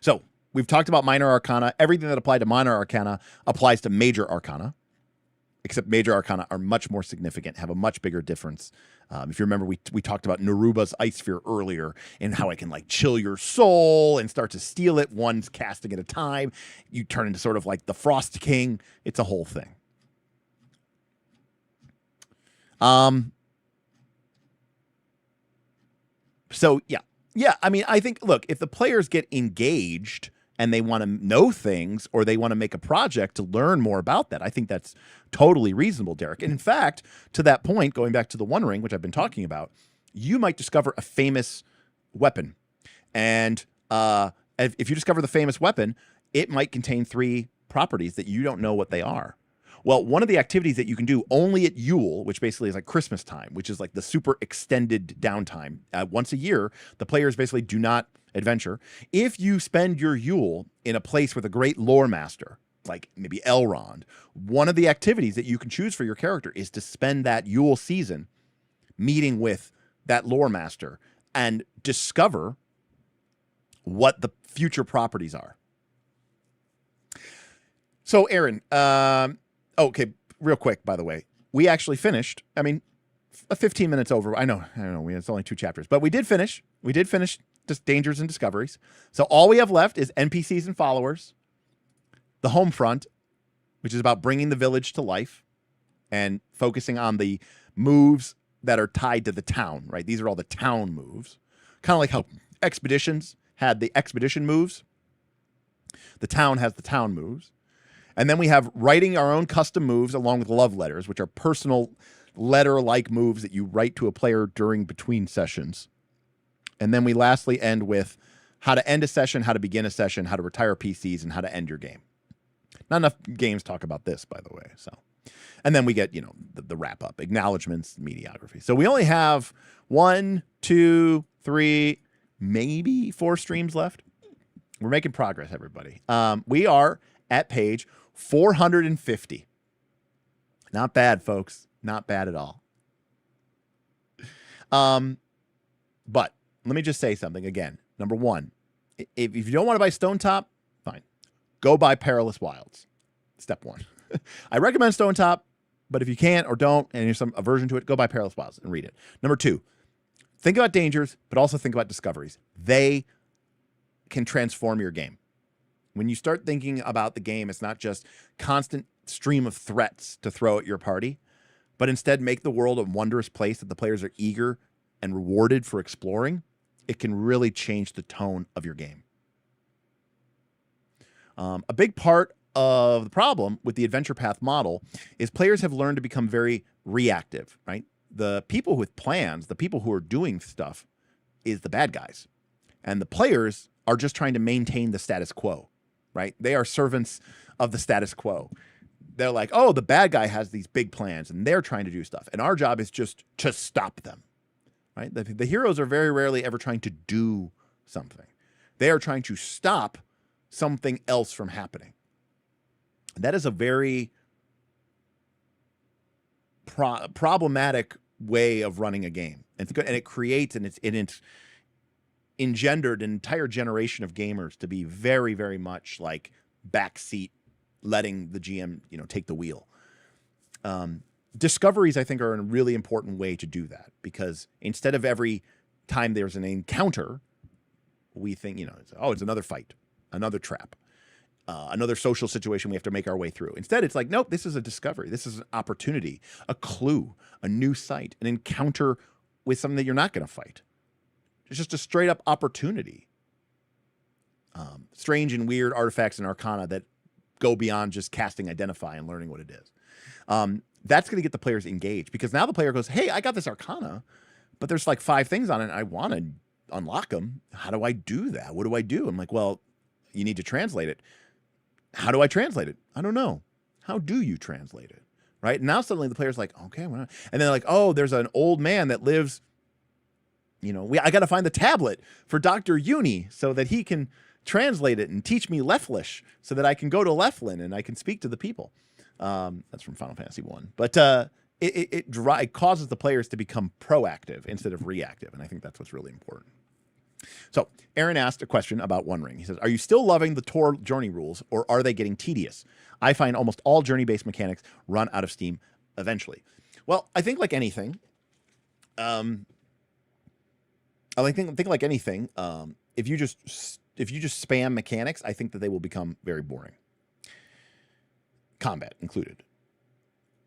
So we've talked about minor Arcana. Everything that applied to minor Arcana applies to major Arcana, except major Arcana are much more significant, have a much bigger difference. If you remember, we talked about Neruba's Ice Sphere earlier, and how it can like chill your soul and start to steal it, one's casting at a time. You turn into sort of like the Frost King. It's a whole thing. So yeah. I mean, I think, look, if the players get engaged and they want to know things, or they want to make a project to learn more about that, I think that's totally reasonable, Derek. And in fact, to that point, going back to the One Ring, which I've been talking about, you might discover a famous weapon. And if you discover the famous weapon, it might contain 3 properties that you don't know what they are. Well, one of the activities that you can do only at Yule, which basically is like Christmas time, which is like the super extended downtime, once a year, the players basically do not adventure. If you spend your Yule in a place with a great lore master, like maybe Elrond, one of the activities that you can choose for your character is to spend that Yule season meeting with that lore master and discover what the future properties are. So, Aaron, okay, real quick, by the way, we actually finished, 15 minutes over. I know. It's only 2 chapters, but we did finish. We did finish just dangers and discoveries. So all we have left is NPCs and followers, the home front, which is about bringing the village to life and focusing on the moves that are tied to the town, right? These are all the town moves. Kind of like how expeditions had the expedition moves. The town has the town moves. And then we have writing our own custom moves along with love letters, which are personal letter-like moves that you write to a player during between sessions. And then we lastly end with how to end a session, how to begin a session, how to retire PCs, and how to end your game. Not enough games talk about this, by the way. So, and then we get, the wrap-up, acknowledgments, mediography. So we only have 1, 2, 3, maybe 4 streams left. We're making progress, everybody. We are at page 450. Not bad, folks. Not bad at all. But let me just say something again. Number 1, if you don't want to buy Stonetop, fine. Go buy Perilous Wilds. Step 1. I recommend Stonetop, but if you can't or don't, and there's some aversion to it, go buy Perilous Wilds and read it. Number 2, think about dangers, but also think about discoveries. They can transform your game. When you start thinking about the game, it's not just constant stream of threats to throw at your party, but instead make the world a wondrous place that the players are eager and rewarded for exploring. It can really change the tone of your game. A big part of the problem with the adventure path model is players have learned to become very reactive, right? The people with plans, the people who are doing stuff, is the bad guys. And the players are just trying to maintain the status quo, right? They are servants of the status quo. They're like, oh, the bad guy has these big plans and they're trying to do stuff. And our job is just to stop them, right? The heroes are very rarely ever trying to do something. They are trying to stop something else from happening. And that is a very problematic way of running a game. And it creates and it's engendered an entire generation of gamers to be very, very much like backseat, letting the GM, take the wheel. Discoveries, I think, are a really important way to do that, because instead of every time there's an encounter, we think, it's another fight, another trap, another social situation we have to make our way through. Instead, it's like, nope, this is a discovery. This is an opportunity, a clue, a new sight, an encounter with something that you're not going to fight. It's just a straight up opportunity. Strange and weird artifacts and arcana that go beyond just casting identify and learning what it is. That's going to get the players engaged, because now the player goes, hey, I got this arcana, but there's like 5 things on it and I want to unlock them. How do I do that? What do I do? I'm like, well, you need to translate it. How do I translate it? I don't know. How do you translate it? Right? Now suddenly the player's like, okay, well, and then like, oh, there's an old man that lives, I got to find the tablet for Dr. Uni so that he can translate it and teach me Leflish so that I can go to Leflin and I can speak to the people. That's from Final Fantasy 1. But it causes the players to become proactive instead of reactive, and I think that's what's really important. So Aaron asked a question about One Ring. He says, are you still loving the Tor journey rules, or are they getting tedious? I find almost all journey-based mechanics run out of steam eventually. Well, I think like anything, like anything, if you just spam mechanics, I think that they will become very boring. Combat included.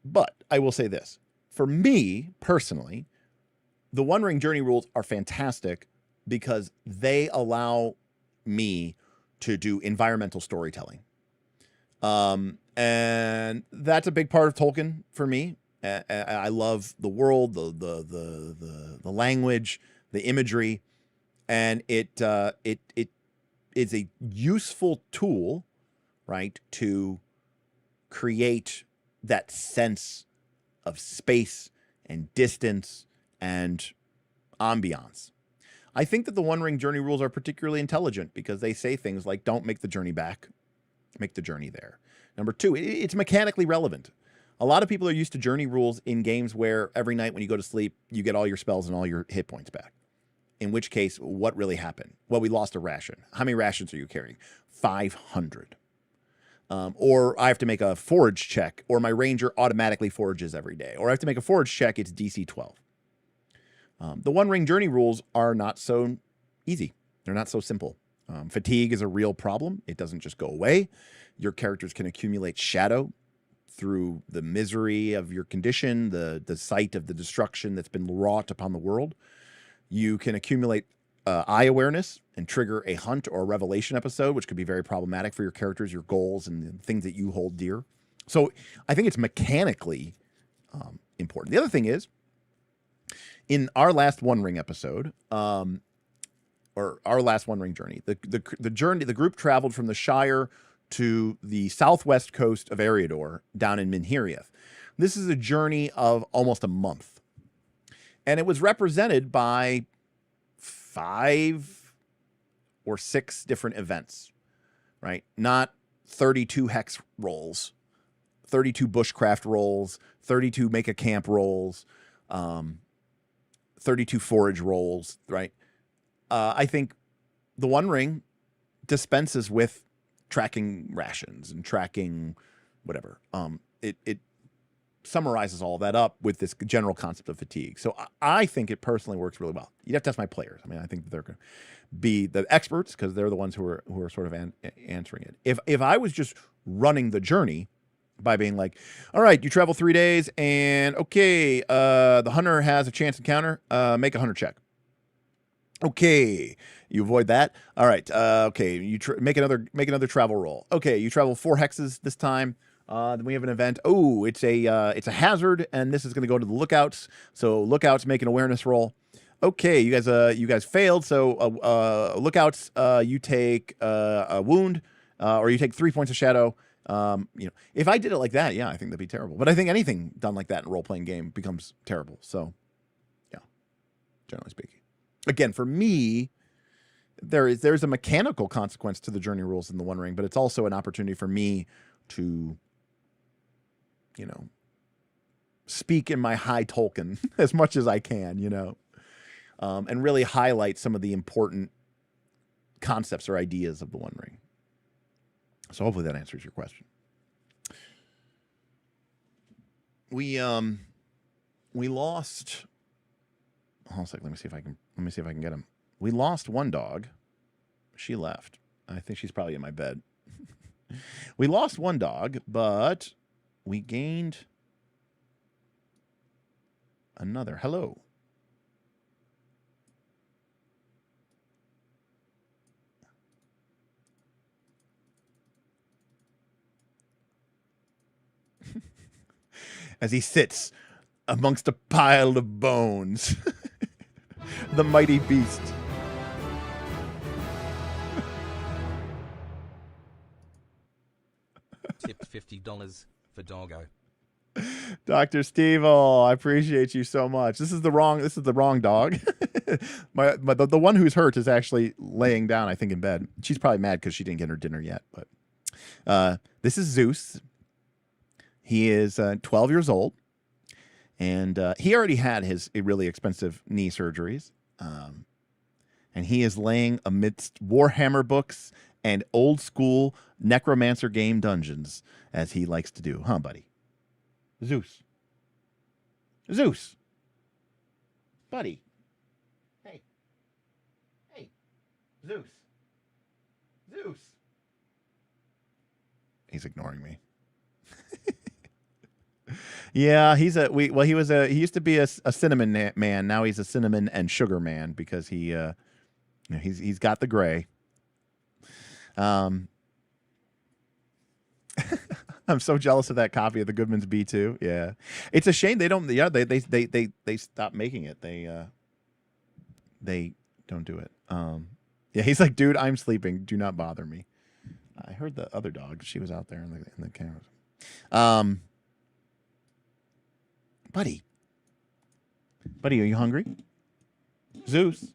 But I will say this. For me, personally, the One Ring journey rules are fantastic because they allow me to do environmental storytelling. And that's a big part of Tolkien for me. I love the world, the language, the imagery, and it is a useful tool, right, to create that sense of space and distance and ambiance. I think that the One Ring journey rules are particularly intelligent because they say things like, don't make the journey back, make the journey there. Number 2, it's mechanically relevant. A lot of people are used to journey rules in games where every night when you go to sleep, you get all your spells and all your hit points back. In which case, what really happened? Well, we lost a ration. How many rations are you carrying? 500. Or I have to make a forage check, or my ranger automatically forages every day. Or I have to make a forage check, it's DC 12. The One Ring Journey rules are not so easy. They're not so simple. Fatigue is a real problem. It doesn't just go away. Your characters can accumulate shadow through the misery of your condition, the sight of the destruction that's been wrought upon the world. You can accumulate eye awareness and trigger a hunt or a revelation episode, which could be very problematic for your characters, your goals, and the things that you hold dear. So I think it's mechanically important. The other thing is, in our last One Ring episode, or our last One Ring journey, the group traveled from the Shire to the southwest coast of Eriador down in Minheriath. This is a journey of almost a month. And it was represented by 5 or 6 different events, right? Not 32 hex rolls, 32 bushcraft rolls, 32 make a camp rolls, 32 forage rolls, right? I think the One Ring dispenses with tracking rations and tracking whatever. It summarizes all that up with this general concept of fatigue. So I think it personally works really well. You'd have to ask my players. I mean, I think they're going to be the experts because they're the ones who are sort of answering it. If I was just running the journey by being like, all right, you travel 3 days and okay, the hunter has a chance encounter, make a hunter check. Okay, you avoid that. All right. Okay, you make another travel roll. Okay, you travel 4 hexes this time. Then we have an event. Oh, it's a hazard, and this is going to go to the lookouts. So lookouts make an awareness roll. Okay, you guys failed. So lookouts, you take a wound, or you take 3 points of shadow. If I did it like that, yeah, I think that'd be terrible. But I think anything done like that in a role playing game becomes terrible. So, yeah, generally speaking. Again, for me, there's a mechanical consequence to the journey rules in the One Ring, but it's also an opportunity for me to, speak in my high Tolkien as much as I can, and really highlight some of the important concepts or ideas of the One Ring. So hopefully that answers your question. We lost. Hold on a second. Let me see if I can get him. We lost one dog. She left. I think she's probably in my bed. We lost one dog, but we gained another. Hello. As he sits amongst a pile of bones. The mighty beast. Tipped $50 for doggo. Dr. Steve, I appreciate you so much. This is the wrong dog. The one who's hurt is actually laying down, I think, in bed. She's probably mad because she didn't get her dinner yet. But this is Zeus. He is 12 years old, and he already had his really expensive knee surgeries. And he is laying amidst Warhammer books and old school necromancer game dungeons, as he likes to do. Huh, buddy? Zeus. Buddy. Hey. Zeus. He's ignoring me. Yeah, he used to be a cinnamon man. Now he's a cinnamon and sugar man because he's got the gray. I'm so jealous of that copy of the Goodman's B2. Yeah, it's a shame they don't. Yeah, they stopped making it. They don't do it. Yeah, he's like, dude, I'm sleeping. Do not bother me. I heard the other dog. She was out there in the cameras. Buddy, are you hungry? Zeus.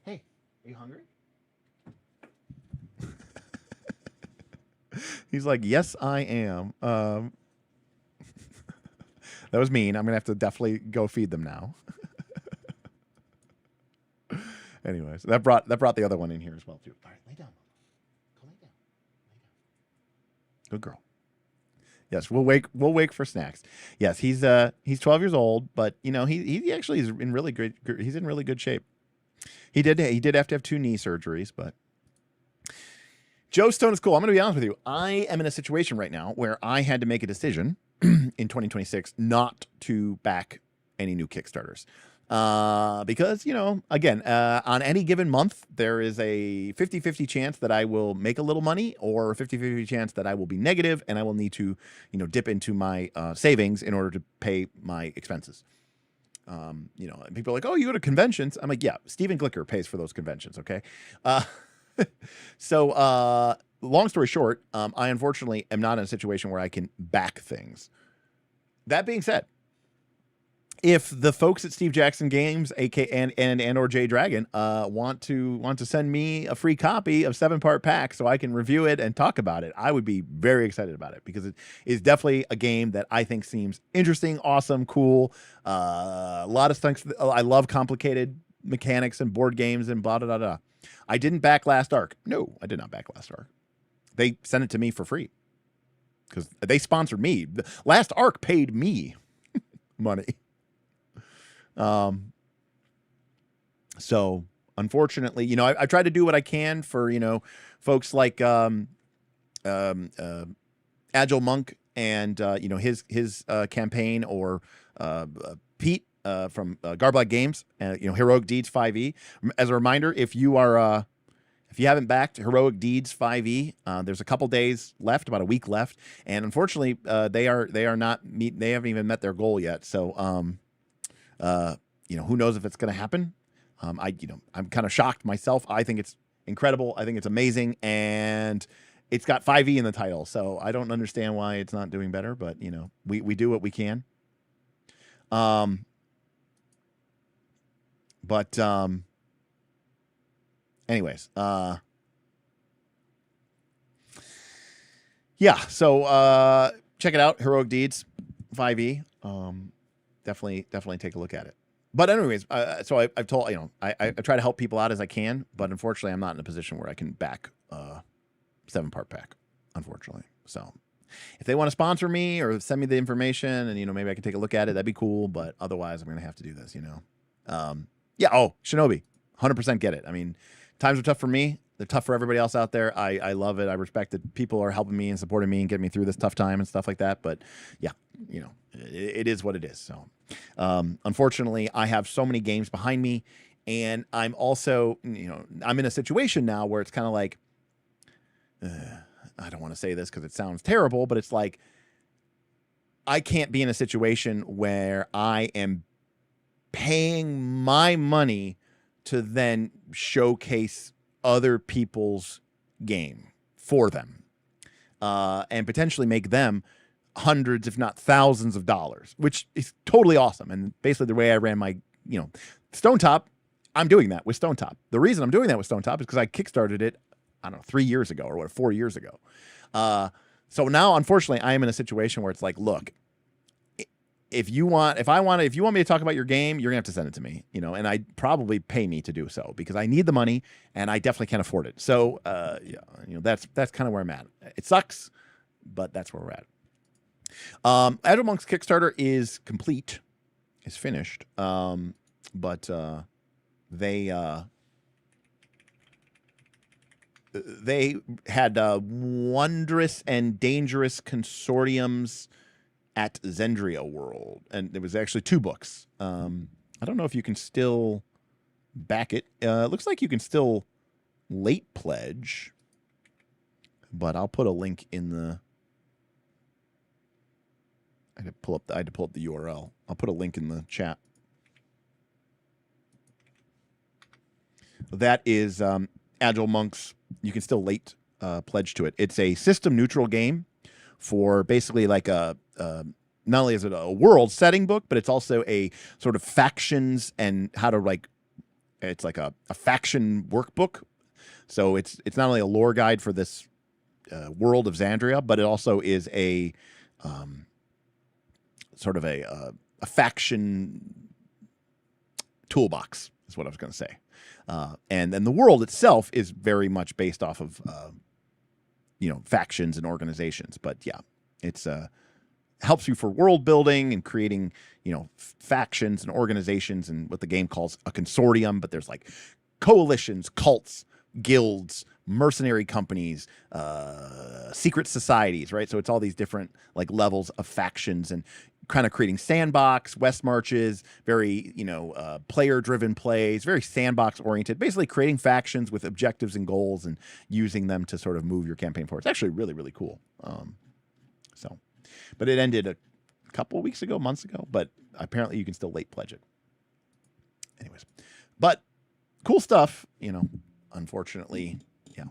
Hey, are you hungry? He's like, yes, I am. That was mean. I'm going to have to definitely go feed them now. Anyways, that brought the other one in here as well, too. All right, lay down. Go lay down. Good girl. Yes, we'll wake for snacks. Yes, he's 12 years old, but he actually is in really good. He's in really good shape. He did have to have 2 knee surgeries, but Joe Stone is cool. I'm going to be honest with you. I am in a situation right now where I had to make a decision in 2026 not to back any new Kickstarters. Because, again, on any given month, there is a 50-50 chance that I will make a little money or a 50-50 chance that I will be negative and I will need to, dip into my savings in order to pay my expenses. And people are like, oh, you go to conventions. I'm like, yeah, Steven Glicker pays for those conventions. Okay. So, long story short, I unfortunately am not in a situation where I can back things. That being said, if the folks at Steve Jackson Games, aka and or Jay Dragon, want to send me a free copy of 7-part pack so I can review it and talk about it, I would be very excited about it because it is definitely a game that I think seems interesting, awesome, cool. A lot of things. I love complicated mechanics and board games and blah blah blah blah. I didn't back Last Ark. No, I did not back Last Ark. They sent it to me for free because they sponsored me. Last Ark paid me money. So unfortunately, I tried to do what I can for, folks like, Agile Monk and, his campaign or, Pete, from, Garblag Games, Heroic Deeds 5e. As a reminder, if you haven't backed Heroic Deeds 5e, there's a couple days left, about a week left. And unfortunately, they haven't even met their goal yet. So, who knows if it's going to happen? I'm kind of shocked myself. I think it's incredible. I think it's amazing. And it's got 5e in the title. So I don't understand why it's not doing better, but we do what we can. Anyways, yeah. So, check it out. Heroic Deeds 5e. Definitely take a look at it. But anyways, so I've told, I try to help people out as I can, but unfortunately I'm not in a position where I can back 7-part pack, unfortunately. So if they want to sponsor me or send me the information and, maybe I can take a look at it, that'd be cool. But otherwise I'm going to have to do this, yeah. Oh, Shinobi, 100% get it. I mean, times are tough for me. They're tough for everybody else out there. I love it. I respect that people are helping me and supporting me and getting me through this tough time and stuff like that. But yeah, it is what it is. So, unfortunately, I have so many games behind me, and I'm also, I'm in a situation now where it's kind of like, I don't want to say this because it sounds terrible, but it's like, I can't be in a situation where I am paying my money to then showcase other people's game for them, and potentially make them hundreds, if not thousands of dollars, which is totally awesome. And basically the way I ran my, Stonetop, I'm doing that with Stonetop. The reason I'm doing that with Stonetop is because I kickstarted it, I don't know, 3 years ago or 4 years ago. So now, unfortunately, I am in a situation where it's like, look, if you want me to talk about your game, you're gonna have to send it to me, and I'd probably pay me to do so because I need the money and I definitely can't afford it. So, yeah, that's kind of where I'm at. It sucks, but that's where we're at. Agile Monk's Kickstarter is complete, is finished. But they had wondrous and dangerous consortiums at Zendria World, and there was actually 2 books. I don't know if you can still back it. It looks like you can still late pledge, but I'll put a link in the. I had to pull up the URL. I'll put a link in the chat. That is Agile Monks. You can still late pledge to it. It's a system neutral game for basically like not only is it a world setting book, but it's also a sort of factions and how to it's like a faction workbook. So it's not only a lore guide for this world of Xandria, but it also is a sort of a faction toolbox is what I was going to say. And then the world itself is very much based off of, factions and organizations. But yeah, It's helps you for world building and creating, factions and organizations and what the game calls a consortium. But there's like coalitions, cults, guilds, mercenary companies, secret societies, right? So it's all these different like levels of factions and kind of creating sandbox, West marches, very, player-driven plays, very sandbox-oriented, basically creating factions with objectives and goals and using them to sort of move your campaign forward. It's actually really, really cool. But it ended a couple of weeks ago, months ago, but apparently you can still late pledge it. Anyways, but cool stuff, unfortunately, yeah.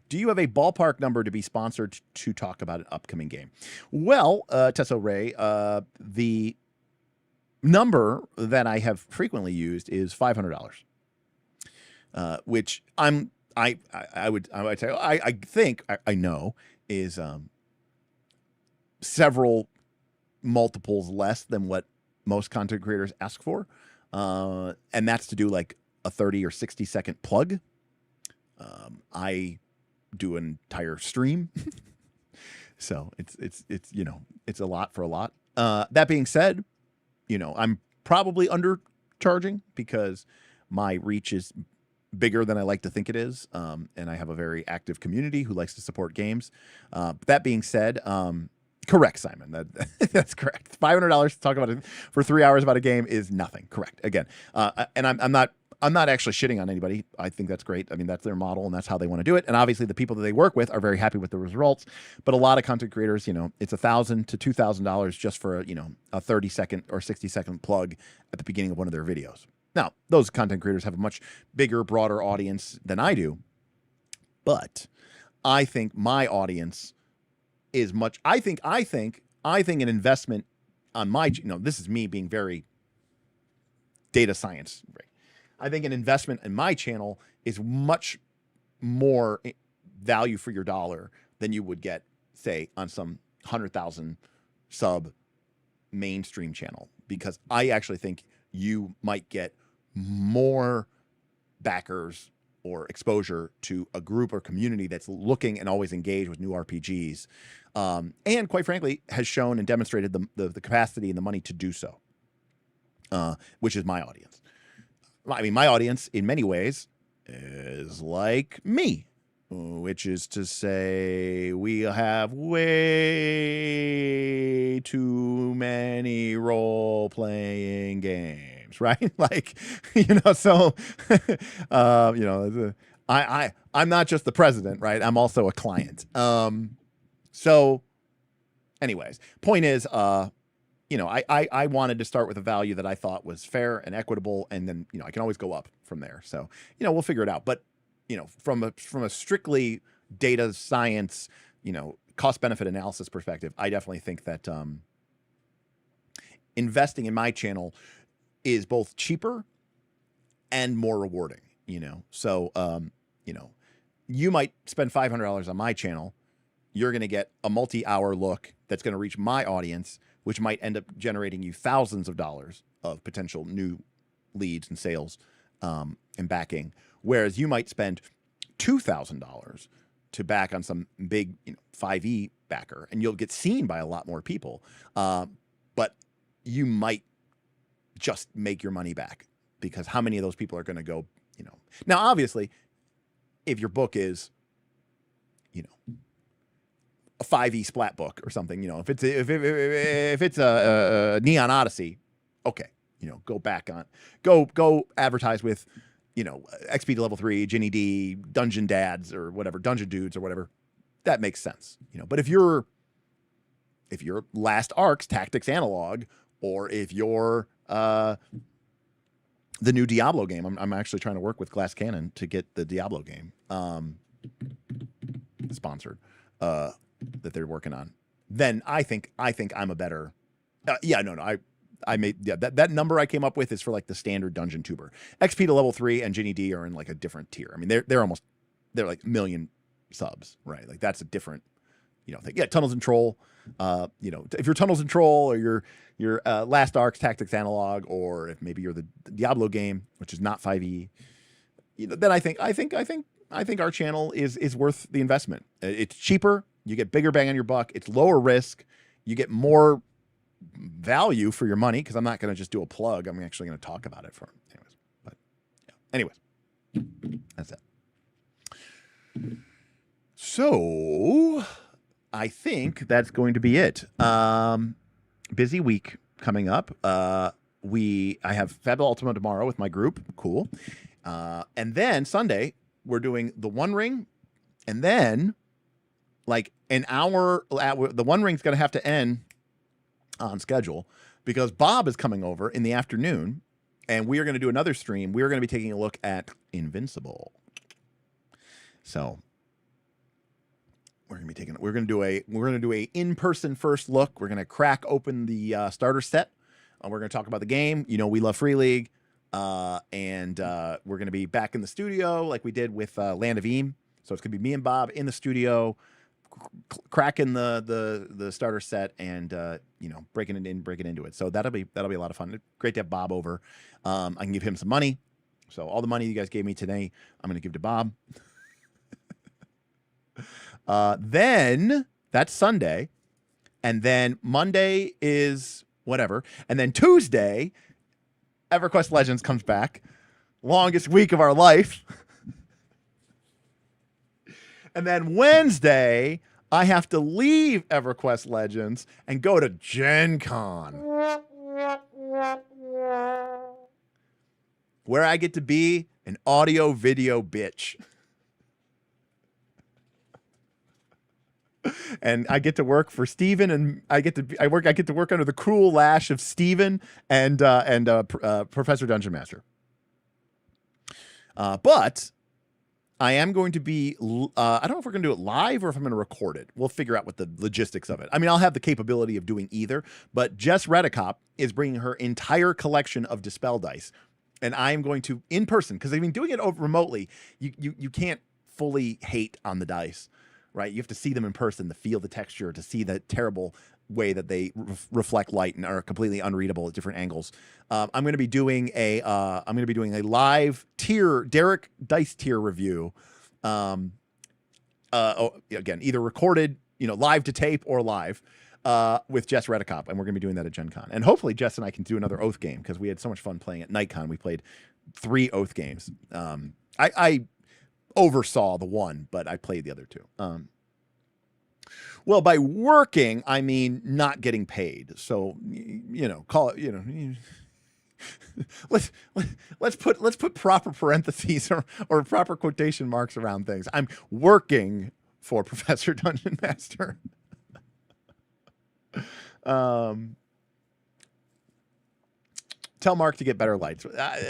Do you have a ballpark number to be sponsored to talk about an upcoming game? Well, Tesso Ray, the number that I have frequently used is $500, which I would say I know is several multiples less than what most content creators ask for, and that's to do like a 30 or 60 second plug. I do an entire stream. So it's a lot for a lot. That being said, I'm probably undercharging because my reach is bigger than I like to think it is. And I have a very active community who likes to support games. That being said, correct, Simon. That's correct. $500 to talk about it for 3 hours about a game is nothing. Correct. Again, and I'm not actually shitting on anybody. I think that's great. I mean, that's their model and that's how they want to do it. And obviously the people that they work with are very happy with the results. But a lot of content creators, it's $1,000 to $2,000 just for, a 30-second or 60-second plug at the beginning of one of their videos. Now, those content creators have a much bigger, broader audience than I do. But I think my audience is much, I think an investment on my, this is me being very data science, right? I think an investment in my channel is much more value for your dollar than you would get, say, on some 100,000 sub mainstream channel, because I actually think you might get more backers or exposure to a group or community that's looking and always engaged with new RPGs, and quite frankly has shown and demonstrated the capacity and the money to do so, which is my audience. I mean, my audience in many ways is like me, which is to say we have way too many role-playing games, right? Like, so, I'm not just the president, right? I'm also a client. So anyways, point is, I wanted to start with a value that I thought was fair and equitable, and then, I can always go up from there. So, we'll figure it out. But, from a strictly data science, cost benefit analysis perspective, I definitely think that investing in my channel is both cheaper and more rewarding, So, you might spend $500 on my channel. You're going to get a multi-hour look that's going to reach my audience, which might end up generating you thousands of dollars of potential new leads and sales and backing. Whereas you might spend $2,000 to back on some big 5e backer, and you'll get seen by a lot more people. But you might just make your money back, because how many of those people are going to go, Now, obviously, if your book is, a 5e splat book or something, if it's a Neon Odyssey, okay, go back on, go advertise with, XP to level 3, Ginny D, Dungeon Dads or whatever, Dungeon Dudes or whatever, that makes sense, But if you're Last Ark's Tactics Analog, or if you're the new Diablo game, I'm actually trying to work with Glass Cannon to get the Diablo game sponsored. That they're working on, then I think I'm a better, I made, that number I came up with is for like the standard dungeon tuber. XP to level 3 and Ginny D are in like a different tier. I mean, they're like 1 million subs, right? Like that's a different, thing. Yeah, Tunnels and Troll, if you're Tunnels and Troll, or you're Last Ark's Tactics Analog, or if maybe you're the Diablo game, which is not 5e, then I think our channel is worth the investment. It's cheaper You get bigger bang on your buck. It's lower risk. You get more value for your money because I'm not going to just do a plug. I'm actually going to talk about it for anyways. But yeah. Anyways, that's it. So I think that's going to be it. Busy week coming up. I have Fab Ultima tomorrow with my group. Cool. And then Sunday we're doing the One Ring, and then like an hour. The One Ring's going to have to end on schedule because Bob is coming over in the afternoon, and we are going to do another stream. We are going to be taking a look at Invincible. So we're going to do a in-person first look. We're going to crack open the starter set. We're going to talk about the game. You know, we love Free League. And we're going to be back in the studio like we did with Land of Eam. So it's going to be me and Bob in the studio, cracking the starter set and breaking into it. So that'll be a lot of fun. Great to have Bob over. I can give him some money. So all the money you guys gave me today, I'm going to give to Bob. Then that's Sunday, and then Monday is whatever, and then Tuesday, EverQuest Legends comes back, longest week of our life. And then Wednesday, I have to leave EverQuest Legends and go to Gen Con, where I get to be an audio video bitch. And I get to work for Steven, and I get to work under the cruel lash of Steven and Professor Dungeon Master. But I am going to be, I don't know if we're going to do it live or if I'm going to record it. We'll figure out what the logistics of it. I mean, I'll have the capability of doing either, but Jess Redicop is bringing her entire collection of Dispel dice, and I'm going to, in person, because I mean, doing it remotely, you can't fully hate on the dice. Right, you have to see them in person to feel the texture, to see the terrible way that they reflect light and are completely unreadable at different angles. I'm going to be doing a live Derek dice tier review. Again, either recorded, live to tape or live with Jess Redicop, and we're going to be doing that at Gen Con. And hopefully Jess and I can do another Oath game because we had so much fun playing at NightCon. We played 3 Oath games. I oversaw the one, but I played the other 2. Well, by working, I mean not getting paid. So, call it, let's put proper parentheses or proper quotation marks around things. I'm working for Professor Dungeon Master. Tell Mark to get better lights.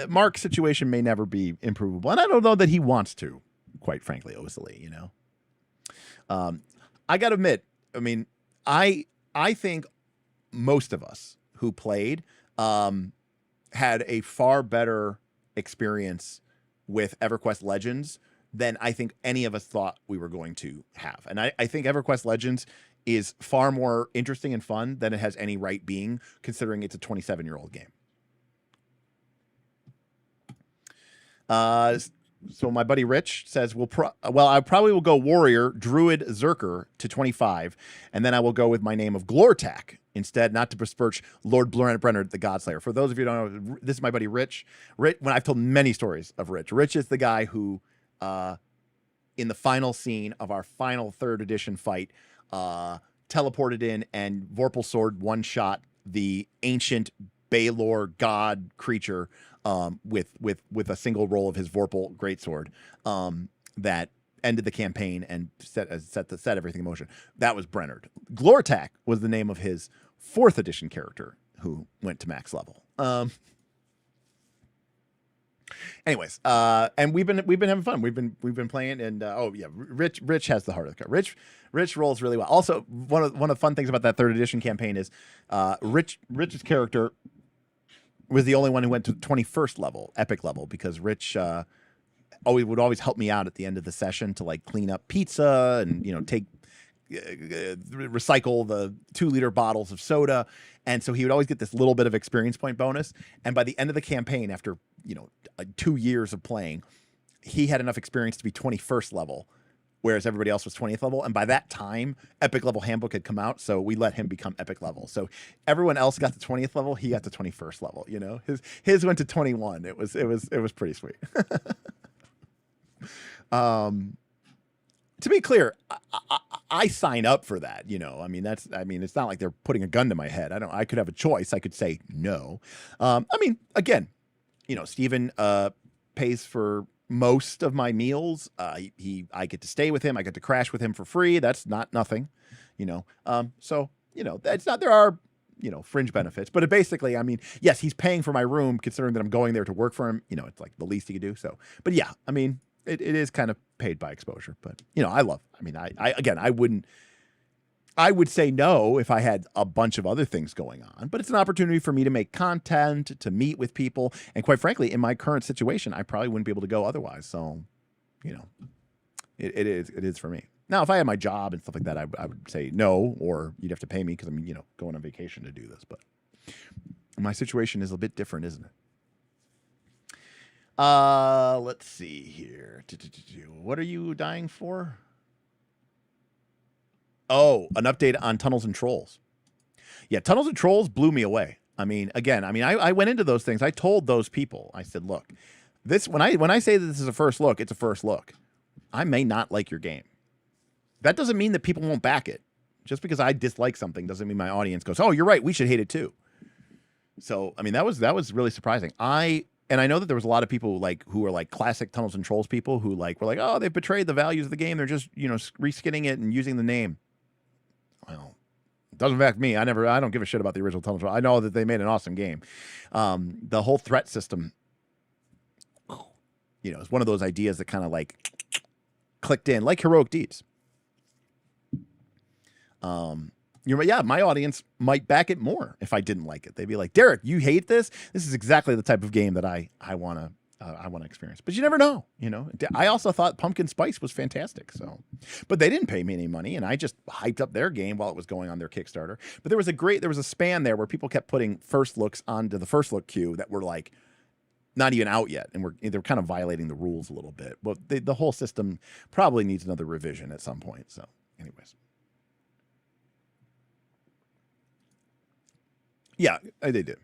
Mark's situation may never be improvable, and I don't know that he wants to. Quite frankly, Osily, I got to admit, I mean, I think most of us who played had a far better experience with EverQuest Legends than I think any of us thought we were going to have. And I think EverQuest Legends is far more interesting and fun than it has any right being, considering it's a 27-year-old game. So my buddy Rich says, I probably will go Warrior, Druid, Zerker to 25, and then I will go with my name of Glortak instead, not to besmirch Lord Brenner, the Godslayer. For those of you who don't know, this is my buddy Rich. When I've told many stories of Rich. Rich is the guy who, in the final scene of our final 3rd edition fight, teleported in and Vorpal Sword one-shot the ancient Baylor god creature with a single roll of his Vorpal greatsword that ended the campaign and set everything in motion. That was Brennard. Glortak was the name of his 4th edition character who went to max level. Anyways, and we've been having fun. We've been playing, and Rich has the heart of the card. Rich rolls really well. Also, one of the fun things about that 3rd edition campaign is Rich's character was the only one who went to 21st level, epic level, because Rich would always help me out at the end of the session to like clean up pizza and recycle the 2-liter bottles of soda, and so he would always get this little bit of experience point bonus. And by the end of the campaign, after 2 years of playing, he had enough experience to be 21st level whereas everybody else was 20th level. And by that time, Epic level handbook had come out, so we let him become Epic level. So everyone else got to 20th level, he got to 21st level. You know, his went to 21. It was pretty sweet. To be clear, I sign up for that. You know, I mean, it's not like they're putting a gun to my head. I could have a choice. I could say no. I mean, again, you know, Steven pays for most of my meals. I get to stay with him. I get to crash with him for free. That's not nothing, you know. So, you know, that's not, there are, you know, fringe benefits, but it basically, I mean, yes, he's paying for my room considering that I'm going there to work for him. You know, it's like the least he could do. So, but yeah, I mean, it is kind of paid by exposure, but you know, I would say no if I had a bunch of other things going on, but it's an opportunity for me to make content, to meet with people. And quite frankly, in my current situation, I probably wouldn't be able to go otherwise. So, you know, it is for me. Now, if I had my job and stuff like that, I would say no, or you'd have to pay me because I'm, you know, going on vacation to do this. But my situation is a bit different, isn't it? Let's see here. What are you dying for? Oh, an update on Tunnels and Trolls. Yeah, Tunnels and Trolls blew me away. I mean, again, I went into those things. I told those people, I said, look, this when I say that this is a first look, it's a first look. I may not like your game. That doesn't mean that people won't back it. Just because I dislike something doesn't mean my audience goes, oh, you're right, we should hate it too. So, I mean, that was really surprising. And I know that there was a lot of people who are like classic Tunnels and Trolls people who were like, oh, they've betrayed the values of the game. They're just, you know, reskinning it and using the name. Well, it doesn't affect me. I don't give a shit about the original Tunnels and Trolls. I know that they made an awesome game. The whole threat system, you know, is one of those ideas that kind of like clicked in, like Heroic Deeds. Yeah, my audience might back it more if I didn't like it. They'd be like, Derek, you hate this? This is exactly the type of game that I want to experience. But you never know, you know. I also thought Pumpkin Spice was fantastic. So, but they didn't pay me any money, and I just hyped up their game while it was going on their Kickstarter. But there was a span there where people kept putting first looks onto the first look queue that were like not even out yet, and they're kind of violating the rules a little bit. But the whole system probably needs another revision at some point. So, anyways. Yeah, they did.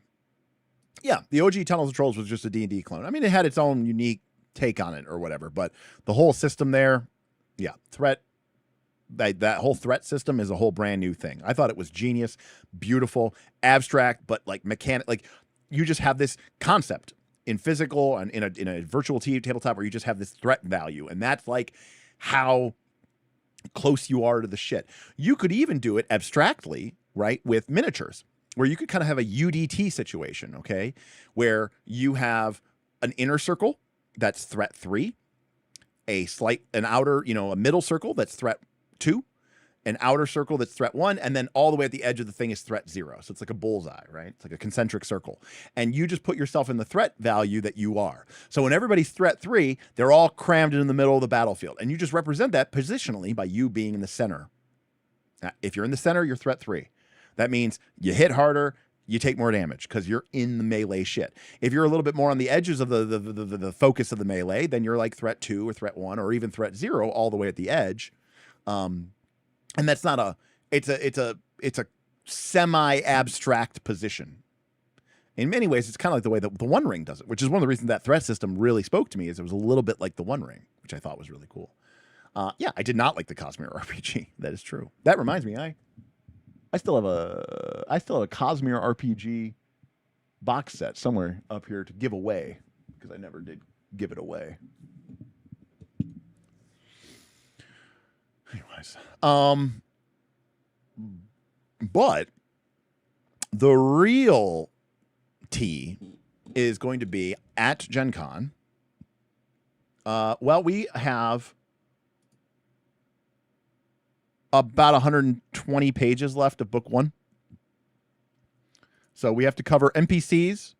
Yeah, the OG Tunnels and Trolls was just a D&D clone. I mean, it had its own unique take on it or whatever, but the whole system there, yeah, that whole threat system is a whole brand new thing. I thought it was genius, beautiful, abstract, but like mechanic. Like you just have this concept in physical and in a virtual tabletop where you just have this threat value, and that's like how close you are to the shit. You could even do it abstractly, right, with miniatures, where you could kind of have a UDT situation, okay, where you have an inner circle that's threat 3, an outer, you know, a middle circle that's threat 2, an outer circle that's threat 1, and then all the way at the edge of the thing is threat 0. So it's like a bullseye, right? It's like a concentric circle. And you just put yourself in the threat value that you are. So when everybody's threat 3, they're all crammed in the middle of the battlefield. And you just represent that positionally by you being in the center. Now, if you're in the center, you're threat 3. That means you hit harder, you take more damage because you're in the melee shit. If you're a little bit more on the edges of the focus of the melee, then you're like threat 2 or threat 1 or even threat 0 all the way at the edge. And that's not it's a semi-abstract position. In many ways, it's kind of like the way that the One Ring does it, which is one of the reasons that threat system really spoke to me, is it was a little bit like the One Ring, which I thought was really cool. Yeah, I did not like the Cosmere RPG. That is true. That reminds me, I still have a Cosmere RPG box set somewhere up here to give away because I never did give it away. Anyways, but the real tea is going to be at Gen Con. Well, we have about 120 pages left of book 1. So we have to cover NPCs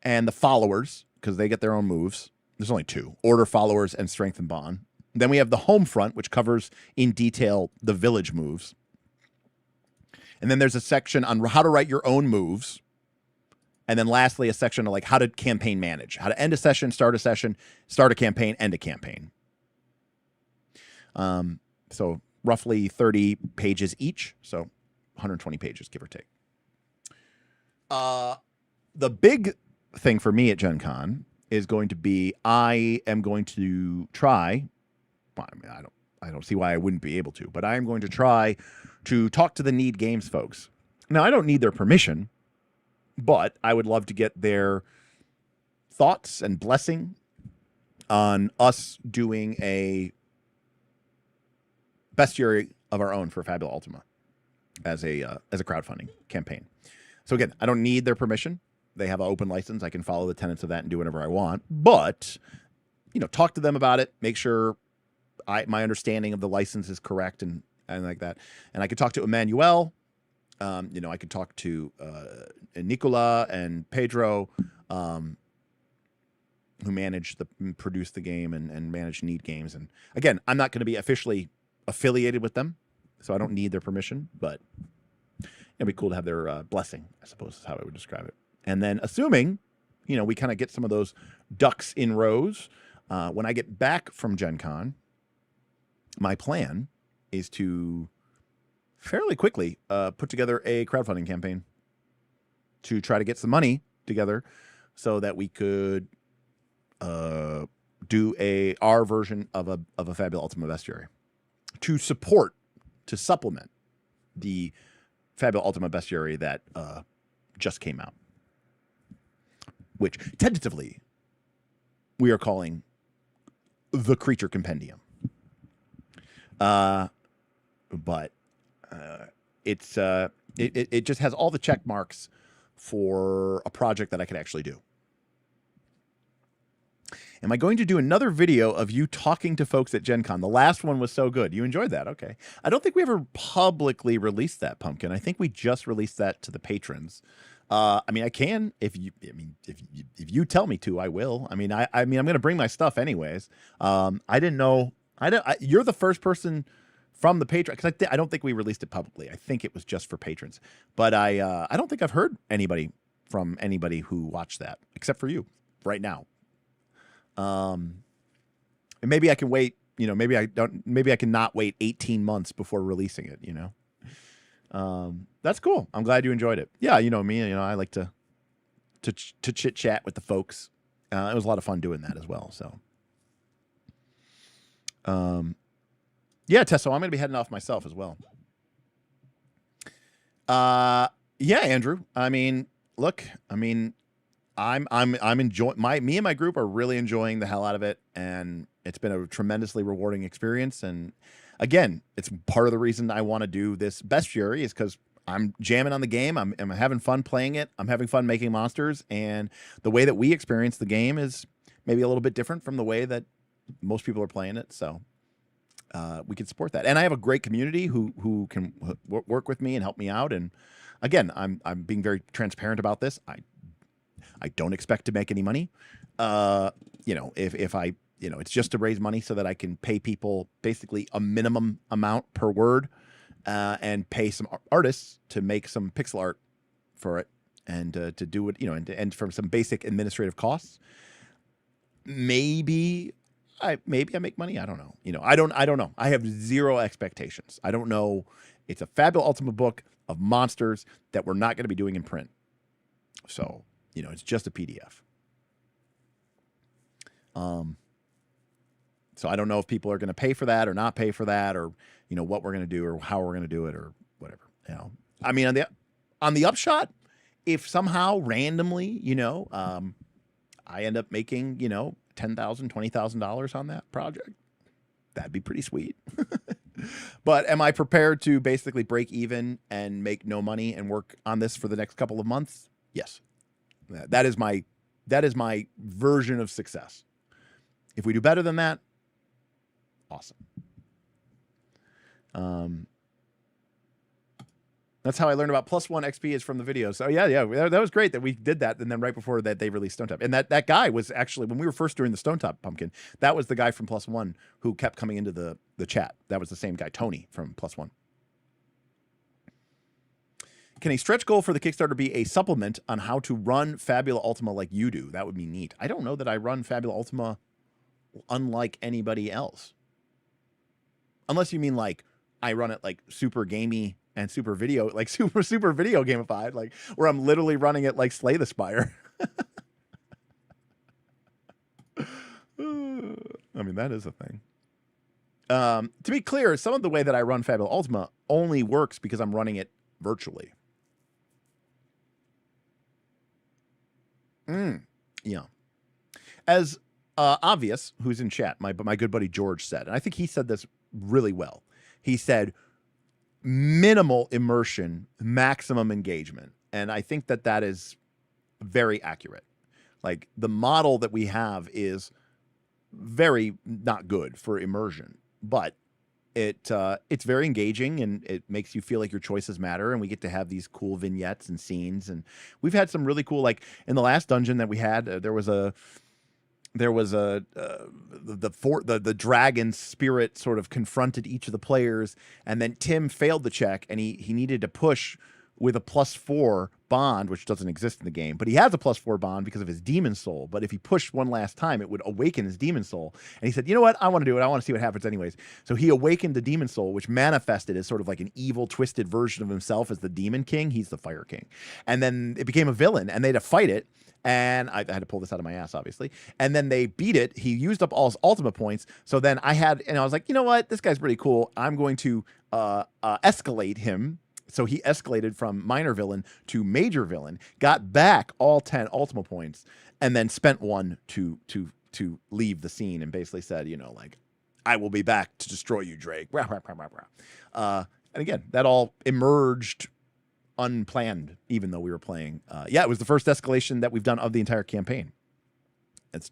and the followers because they get their own moves. There's only 2, order, followers, and strength and bond. Then we have the home front, which covers in detail the village moves. And then there's a section on how to write your own moves. And then lastly, a section on like how to campaign manage, how to end a session, start a campaign, end a campaign. So roughly 30 pages each. So 120 pages, give or take. The big thing for me at Gen Con is going to be I am going to try. Well, I mean, I don't see why I wouldn't be able to, but I am going to try to talk to the Need Games folks. Now, I don't need their permission, but I would love to get their thoughts and blessing on us doing a bestiary of our own for Fabula Ultima as a crowdfunding campaign. So again, I don't need their permission. They have an open license. I can follow the tenets of that and do whatever I want. But, talk to them about it. Make sure my understanding of the license is correct and like that. And I could talk to Emmanuel. I could talk to Nicola and Pedro, who produce the game and manage Need Games. And again, I'm not going to be officially affiliated with them, so I don't need their permission. But it'd be cool to have their blessing, I suppose is how I would describe it. And then assuming, we kind of get some of those ducks in rows, when I get back from Gen Con, my plan is to fairly quickly put together a crowdfunding campaign to try to get some money together so that we could do our version of a Fabula Ultima bestiary to supplement the Fabula Ultima bestiary that just came out, which tentatively we are calling the Creature Compendium. But it just has all the check marks for a project that I could actually do. Am I going to do another video of you talking to folks at Gen Con? The last one was so good. You enjoyed that. Okay. I don't think we ever publicly released that, Pumpkin. I think we just released that to the patrons. I can, if you tell me to, I will. I'm going to bring my stuff anyways. I didn't know. You're the first person from the patron, because I don't think we released it publicly. I think it was just for patrons. But I don't think I've heard from anybody who watched that except for you right now. And maybe I can wait. Maybe I don't. Maybe I can not wait 18 months before releasing it. That's cool. I'm glad you enjoyed it. Yeah, me. I like to chit chat with the folks. It was a lot of fun doing that as well. So. Yeah, Tesso, I'm going to be heading off myself as well. Yeah, Andrew. Look, I'm enjoying me and my group are really enjoying the hell out of it, and it's been a tremendously rewarding experience. And again, it's part of the reason I want to do this bestiary is because I'm jamming on the game. I'm having fun playing it. I'm having fun making monsters, and the way that we experience the game is maybe a little bit different from the way that most people are playing it. So we can support that. And I have a great community who can work with me and help me out. And again, I'm being very transparent about this. I don't expect to make any money. If I, it's just to raise money so that I can pay people basically a minimum amount per word, and pay some artists to make some pixel art for it and to do it, and from some basic administrative costs. Maybe I make money. I don't know. I don't know. I have zero expectations. I don't know. It's a Fabula Ultima book of monsters that we're not going to be doing in print. So, it's just a PDF. So I don't know if people are going to pay for that or not pay for that, or, what we're going to do or how we're going to do it or whatever. On the upshot, if somehow randomly, I end up making, $10,000, $20,000 on that project, that'd be pretty sweet. But am I prepared to basically break even and make no money and work on this for the next couple of months? Yes. That is my version of success. If we do better than that, awesome. That's how I learned about +1 XP is from the videos. So yeah, that was great that we did that. And then right before that, they released Stonetop. And that guy was actually, when we were first doing the Stonetop Pumpkin, that was the guy from +1 who kept coming into the chat. That was the same guy, Tony from +1. Can a stretch goal for the Kickstarter be a supplement on how to run Fabula Ultima like you do? That would be neat. I don't know that I run Fabula Ultima unlike anybody else. unless you mean like I run it like super gamey and super video, like super video gamified, like where I'm literally running it like Slay the Spire. I mean, that is a thing. To be clear, some of the way that I run Fabula Ultima only works because I'm running it virtually. Yeah. As Obvious, who's in chat, my good buddy George said, and I think he said this really well. He said, minimal immersion, maximum engagement. And I think that that is very accurate. Like, the model that we have is very not good for immersion, but it's very engaging, and it makes you feel like your choices matter, and we get to have these cool vignettes and scenes. And we've had some really cool, like in the last dungeon that we had, there was the dragon spirit sort of confronted each of the players, and then Tim failed the check, and he needed to push with a +4 bond, which doesn't exist in the game, but he has a +4 bond because of his demon soul. But if he pushed one last time, it would awaken his demon soul. And he said, you know what? I want to do it. I want to see what happens anyways. So he awakened the demon soul, which manifested as sort of like an evil, twisted version of himself as the demon king. He's the fire king. And then it became a villain, and they had to fight it. And I had to pull this out of my ass, obviously. And then they beat it. He used up all his ultimate points. So then I was like, you know what? This guy's pretty cool. I'm going to escalate him. So he escalated from minor villain to major villain, got back all 10 ultimate points, and then spent one to leave the scene, and basically said, you know, like, I will be back to destroy you, Drake. And again, that all emerged unplanned, even though we were playing. It was the first escalation that we've done of the entire campaign.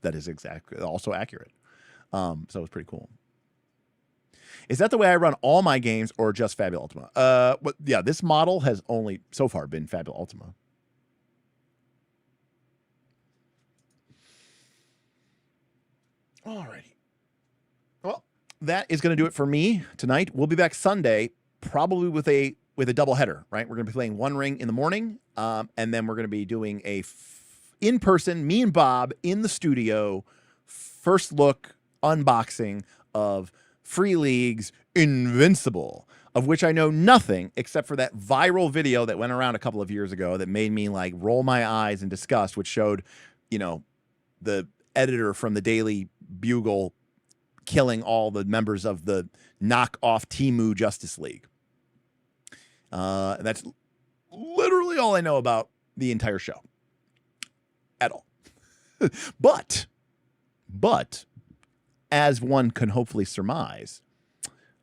That is exactly also accurate. So it was pretty cool. Is that the way I run all my games, or just Fabula Ultima? But yeah, this model has only so far been Fabula Ultima. Alrighty. Well, that is going to do it for me tonight. We'll be back Sunday, probably with a double header, right? We're going to be playing One Ring in the morning, and then we're going to be doing a in-person, me and Bob in the studio, first look unboxing of Free League's Invincible, of which I know nothing except for that viral video that went around a couple of years ago that made me like roll my eyes in disgust, which showed, you know, the editor from the Daily Bugle killing all the members of the knockoff Temu Justice League. That's literally all I know about the entire show at all. But as one can hopefully surmise,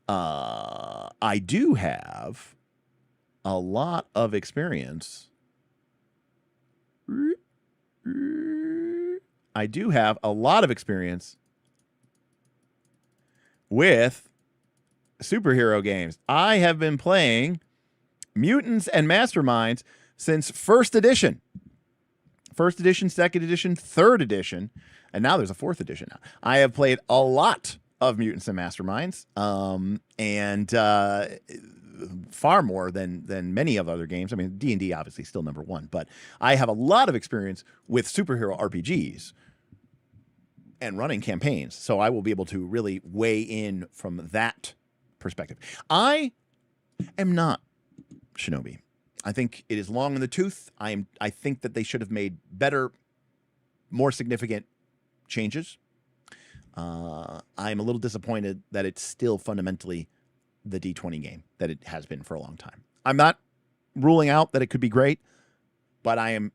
I do have a lot of experience. With superhero games. I have been playing Mutants and Masterminds since first edition. First edition, second edition, third edition, and now there's a fourth edition now. I have played a lot of Mutants and Masterminds, and far more than many of other games. I mean, D&D obviously still number one, but I have a lot of experience with superhero RPGs and running campaigns, so I will be able to really weigh in from that perspective. I am not Shinobi. I think it is long in the tooth. I think that they should have made better, more significant changes. I'm a little disappointed that it's still fundamentally the D20 game that it has been for a long time. I'm not ruling out that it could be great, but I am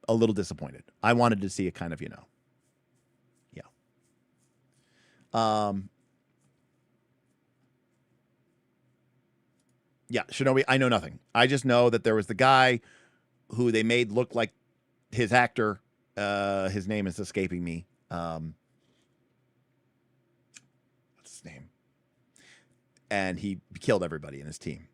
a little disappointed. I wanted to see it kind of, you know, Shinobi, I know nothing. I just know that there was the guy who they made look like his actor. His name is escaping me. What's his name? And he killed everybody in his team.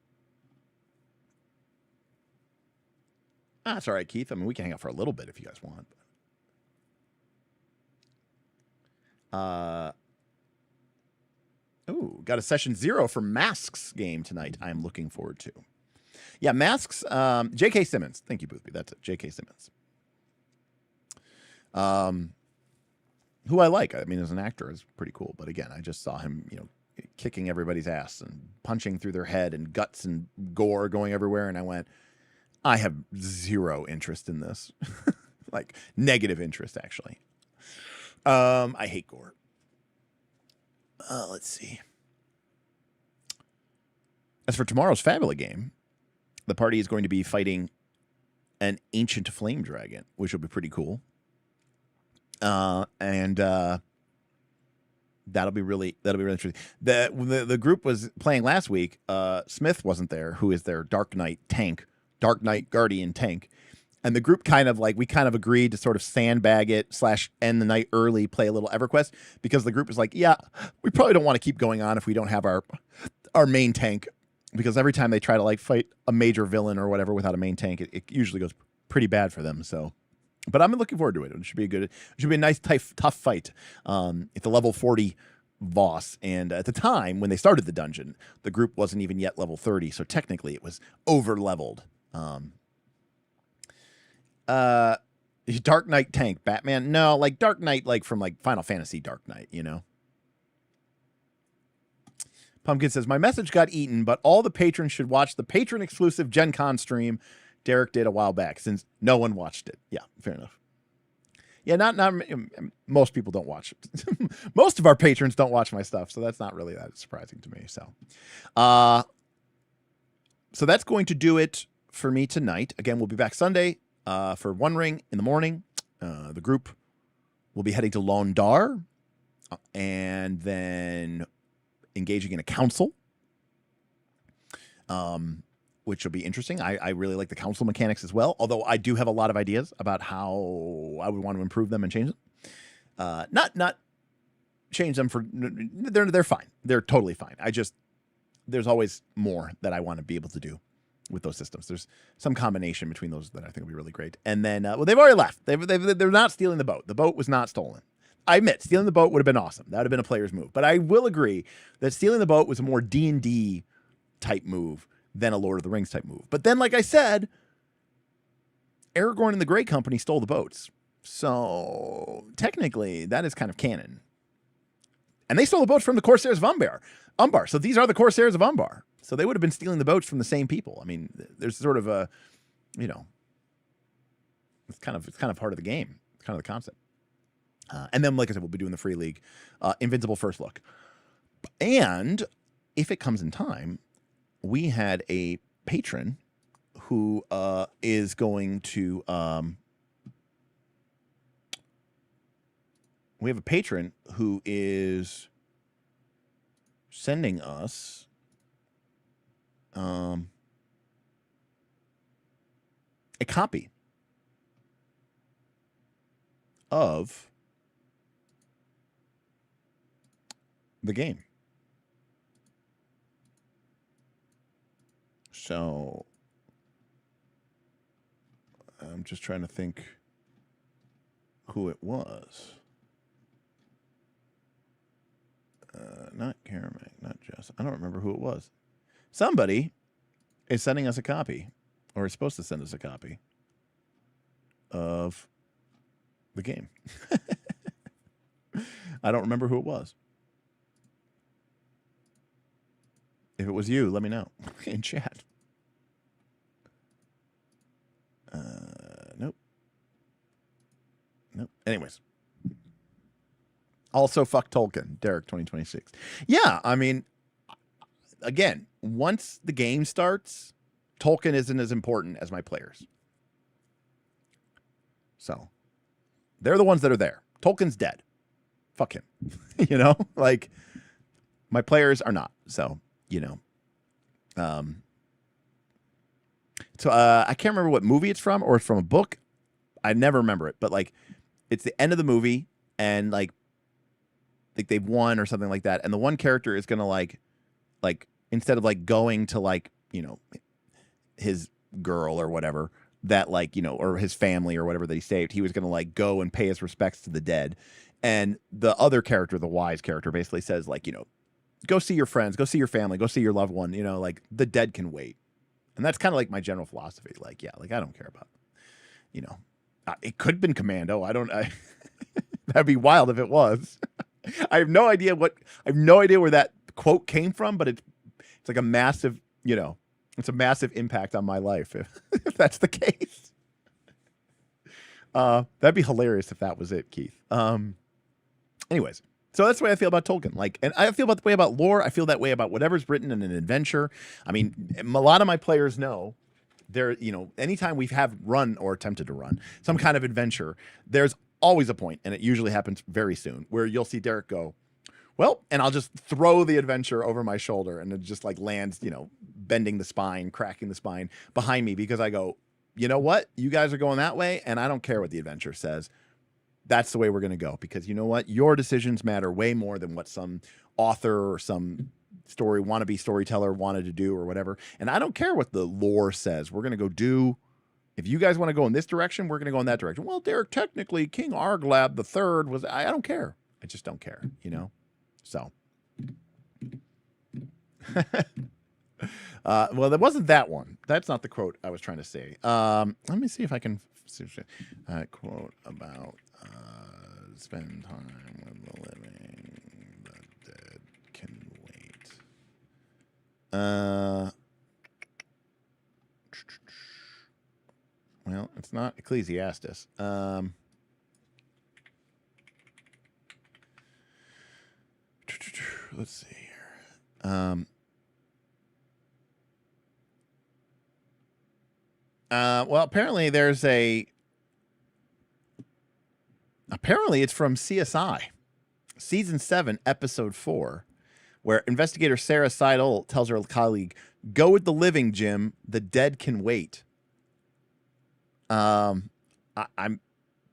That's all right, Keith. I mean, we can hang out for a little bit if you guys want. Got a session 0 for Masks game tonight. I'm looking forward to. Yeah, Masks. J.K. Simmons. Thank you, Boothby. That's it. J.K. Simmons. Who I like. I mean, as an actor, is pretty cool. But again, I just saw him, you know, kicking everybody's ass and punching through their head and guts and gore going everywhere. And I went, I have zero interest in this. Like negative interest, actually. I hate gore. Let's see. As for tomorrow's Fabula game, the party is going to be fighting an ancient flame dragon, which will be pretty cool. And that'll be really interesting. The group was playing last week. Smith wasn't there, who is their Dark Knight Guardian tank. And the group kind of agreed to sort of sandbag it / end the night early, play a little EverQuest, because the group was like, yeah, we probably don't want to keep going on if we don't have our main tank, because every time they try to like fight a major villain or whatever without a main tank, it usually goes pretty bad for them. So, but I'm looking forward to it. It should be a nice, tough fight. It's a level 40 boss, and at the time when they started the dungeon, the group wasn't even yet level 30, so technically it was over leveled. Dark Knight tank, Batman? No, like Dark Knight, like from like Final Fantasy Dark Knight, you know? Pumpkin says, my message got eaten, but all the patrons should watch the patron exclusive Gen Con stream Derek did a while back, since no one watched it. Yeah, fair enough. Yeah, not most people don't watch it. Most of our patrons don't watch my stuff, so that's not really that surprising to me. So that's going to do it for me tonight. Again, we'll be back Sunday for One Ring in the morning. The group will be heading to Lone Dar and then engaging in a council, which will be interesting. I really like the council mechanics as well, although I do have a lot of ideas about how I would want to improve them and change them. Not change them for they're fine. They're totally fine. There's always more that I want to be able to do with those systems. There's some combination between those that I think will be really great. And then, they've already left. They're not stealing the boat. The boat was not stolen. I admit, stealing the boat would have been awesome. That would have been a player's move. But I will agree that stealing the boat was a more D&D type move than a Lord of the Rings type move. But then, like I said, Aragorn and the Grey Company stole the boats. So technically, that is kind of canon. And they stole the boats from the Corsairs of Umbar. So these are the Corsairs of Umbar. So they would have been stealing the boats from the same people. I mean, there's sort of a, it's kind of part of the game. It's kind of the concept. And then, like I said, we'll be doing the free league, Invincible First Look. And if it comes in time, we had a patron who is going to, we have a patron who is sending us a copy of the game. So I'm just trying to think who it was. Not Karamak, not Jess. I don't remember who it was. Somebody is sending us a copy, or is supposed to send us a copy of the game. I don't remember who it was. If it was you, let me know in chat. Nope. Anyways. Also, fuck Tolkien, Derek 2026. Yeah, I mean, again, once the game starts, Tolkien isn't as important as my players. So, they're the ones that are there. Tolkien's dead. Fuck him. Like, my players are not. So, I can't remember what movie it's from, or it's from a book. I never remember it, but like, it's the end of the movie, and like they've won or something like that, and the one character is gonna like instead of like going to like his girl or whatever that or his family or whatever that he saved, he was gonna like go and pay his respects to the dead, and the other character, the wise character, basically says like go see your friends, go see your family, go see your loved one, like the dead can wait. And that's kind of like my general philosophy. Like, yeah, like I don't care about, it could have been Commando. That'd be wild if it was. I have no idea where that quote came from, but it's like a massive, it's a massive impact on my life if that's the case. That'd be hilarious if that was it, Keith. Anyways, so that's the way I feel about Tolkien. Like, and I feel about the way about lore. I feel that way about whatever's written in an adventure. I mean, a lot of my players know there, anytime we have run or attempted to run some kind of adventure, there's always a point, and it usually happens very soon, where you'll see Derek go, well, and I'll just throw the adventure over my shoulder, and it just like lands, bending the spine, cracking the spine behind me, because I go, you know what? You guys are going that way, and I don't care what the adventure says. That's the way we're going to go, because you know what? Your decisions matter way more than what some author or some wannabe storyteller wanted to do or whatever. And I don't care what the lore says. We're going to go do. If you guys want to go in this direction, we're going to go in that direction. Well, Derek, technically, King Arglab III was. I don't care. I just don't care. So. Well, that wasn't that one. That's not the quote I was trying to say. Let me see if I can quote about spend time with the living, the dead can wait. Well, it's not Ecclesiastes. Let's see here. Well, apparently it's from CSI, season 7, episode 4, where investigator Sarah Seidel tells her colleague, "Go with the living, Jim. The dead can wait." I'm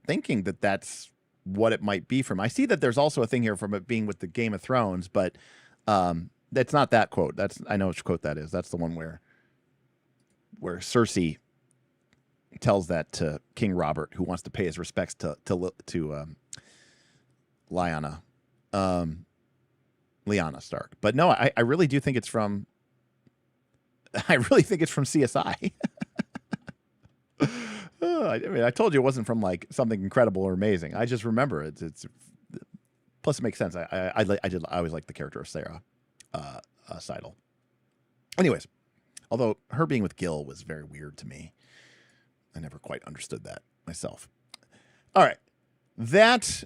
thinking that that's what it might be from. I see that there's also a thing here from it being with the Game of Thrones, but that's not that quote. I know which quote that is. That's the one where Cersei tells that to King Robert, who wants to pay his respects to Lyanna Stark. But no, I really do think it's from. I really think it's from CSI. I mean, I told you it wasn't from like something incredible or amazing. I just remember it. Plus it makes sense. I always liked the character of Sarah Seidel. Anyways, although her being with Gil was very weird to me. I never quite understood that myself. All right. That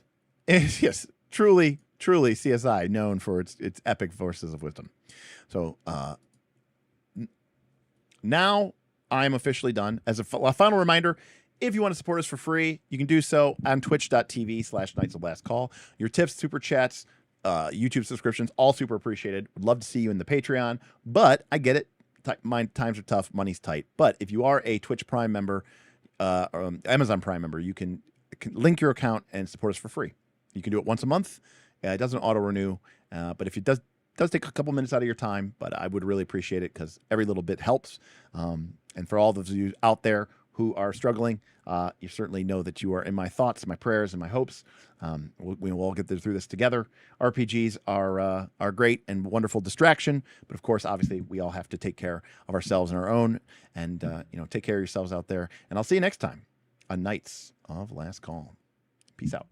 is, yes, truly CSI, known for its epic forces of wisdom. So now I'm officially done. As a final reminder, if you want to support us for free, you can do so on twitch.tv/Knights of Last Call. Your tips, super chats, YouTube subscriptions, all super appreciated. Would love to see you in the Patreon, but I get it. My times are tough, money's tight. But if you are a Twitch Prime member or Amazon Prime member, you can link your account and support us for free. You can do it once a month. It doesn't auto renew, but if it does take a couple minutes out of your time, but I would really appreciate it because every little bit helps. And for all of you out there who are struggling, you certainly know that you are in my thoughts, my prayers, and my hopes. We will all get through this together. RPGs are great and wonderful distraction, but of course, obviously, we all have to take care of ourselves and our own, and take care of yourselves out there. And I'll see you next time on Knights of Last Call. Peace out.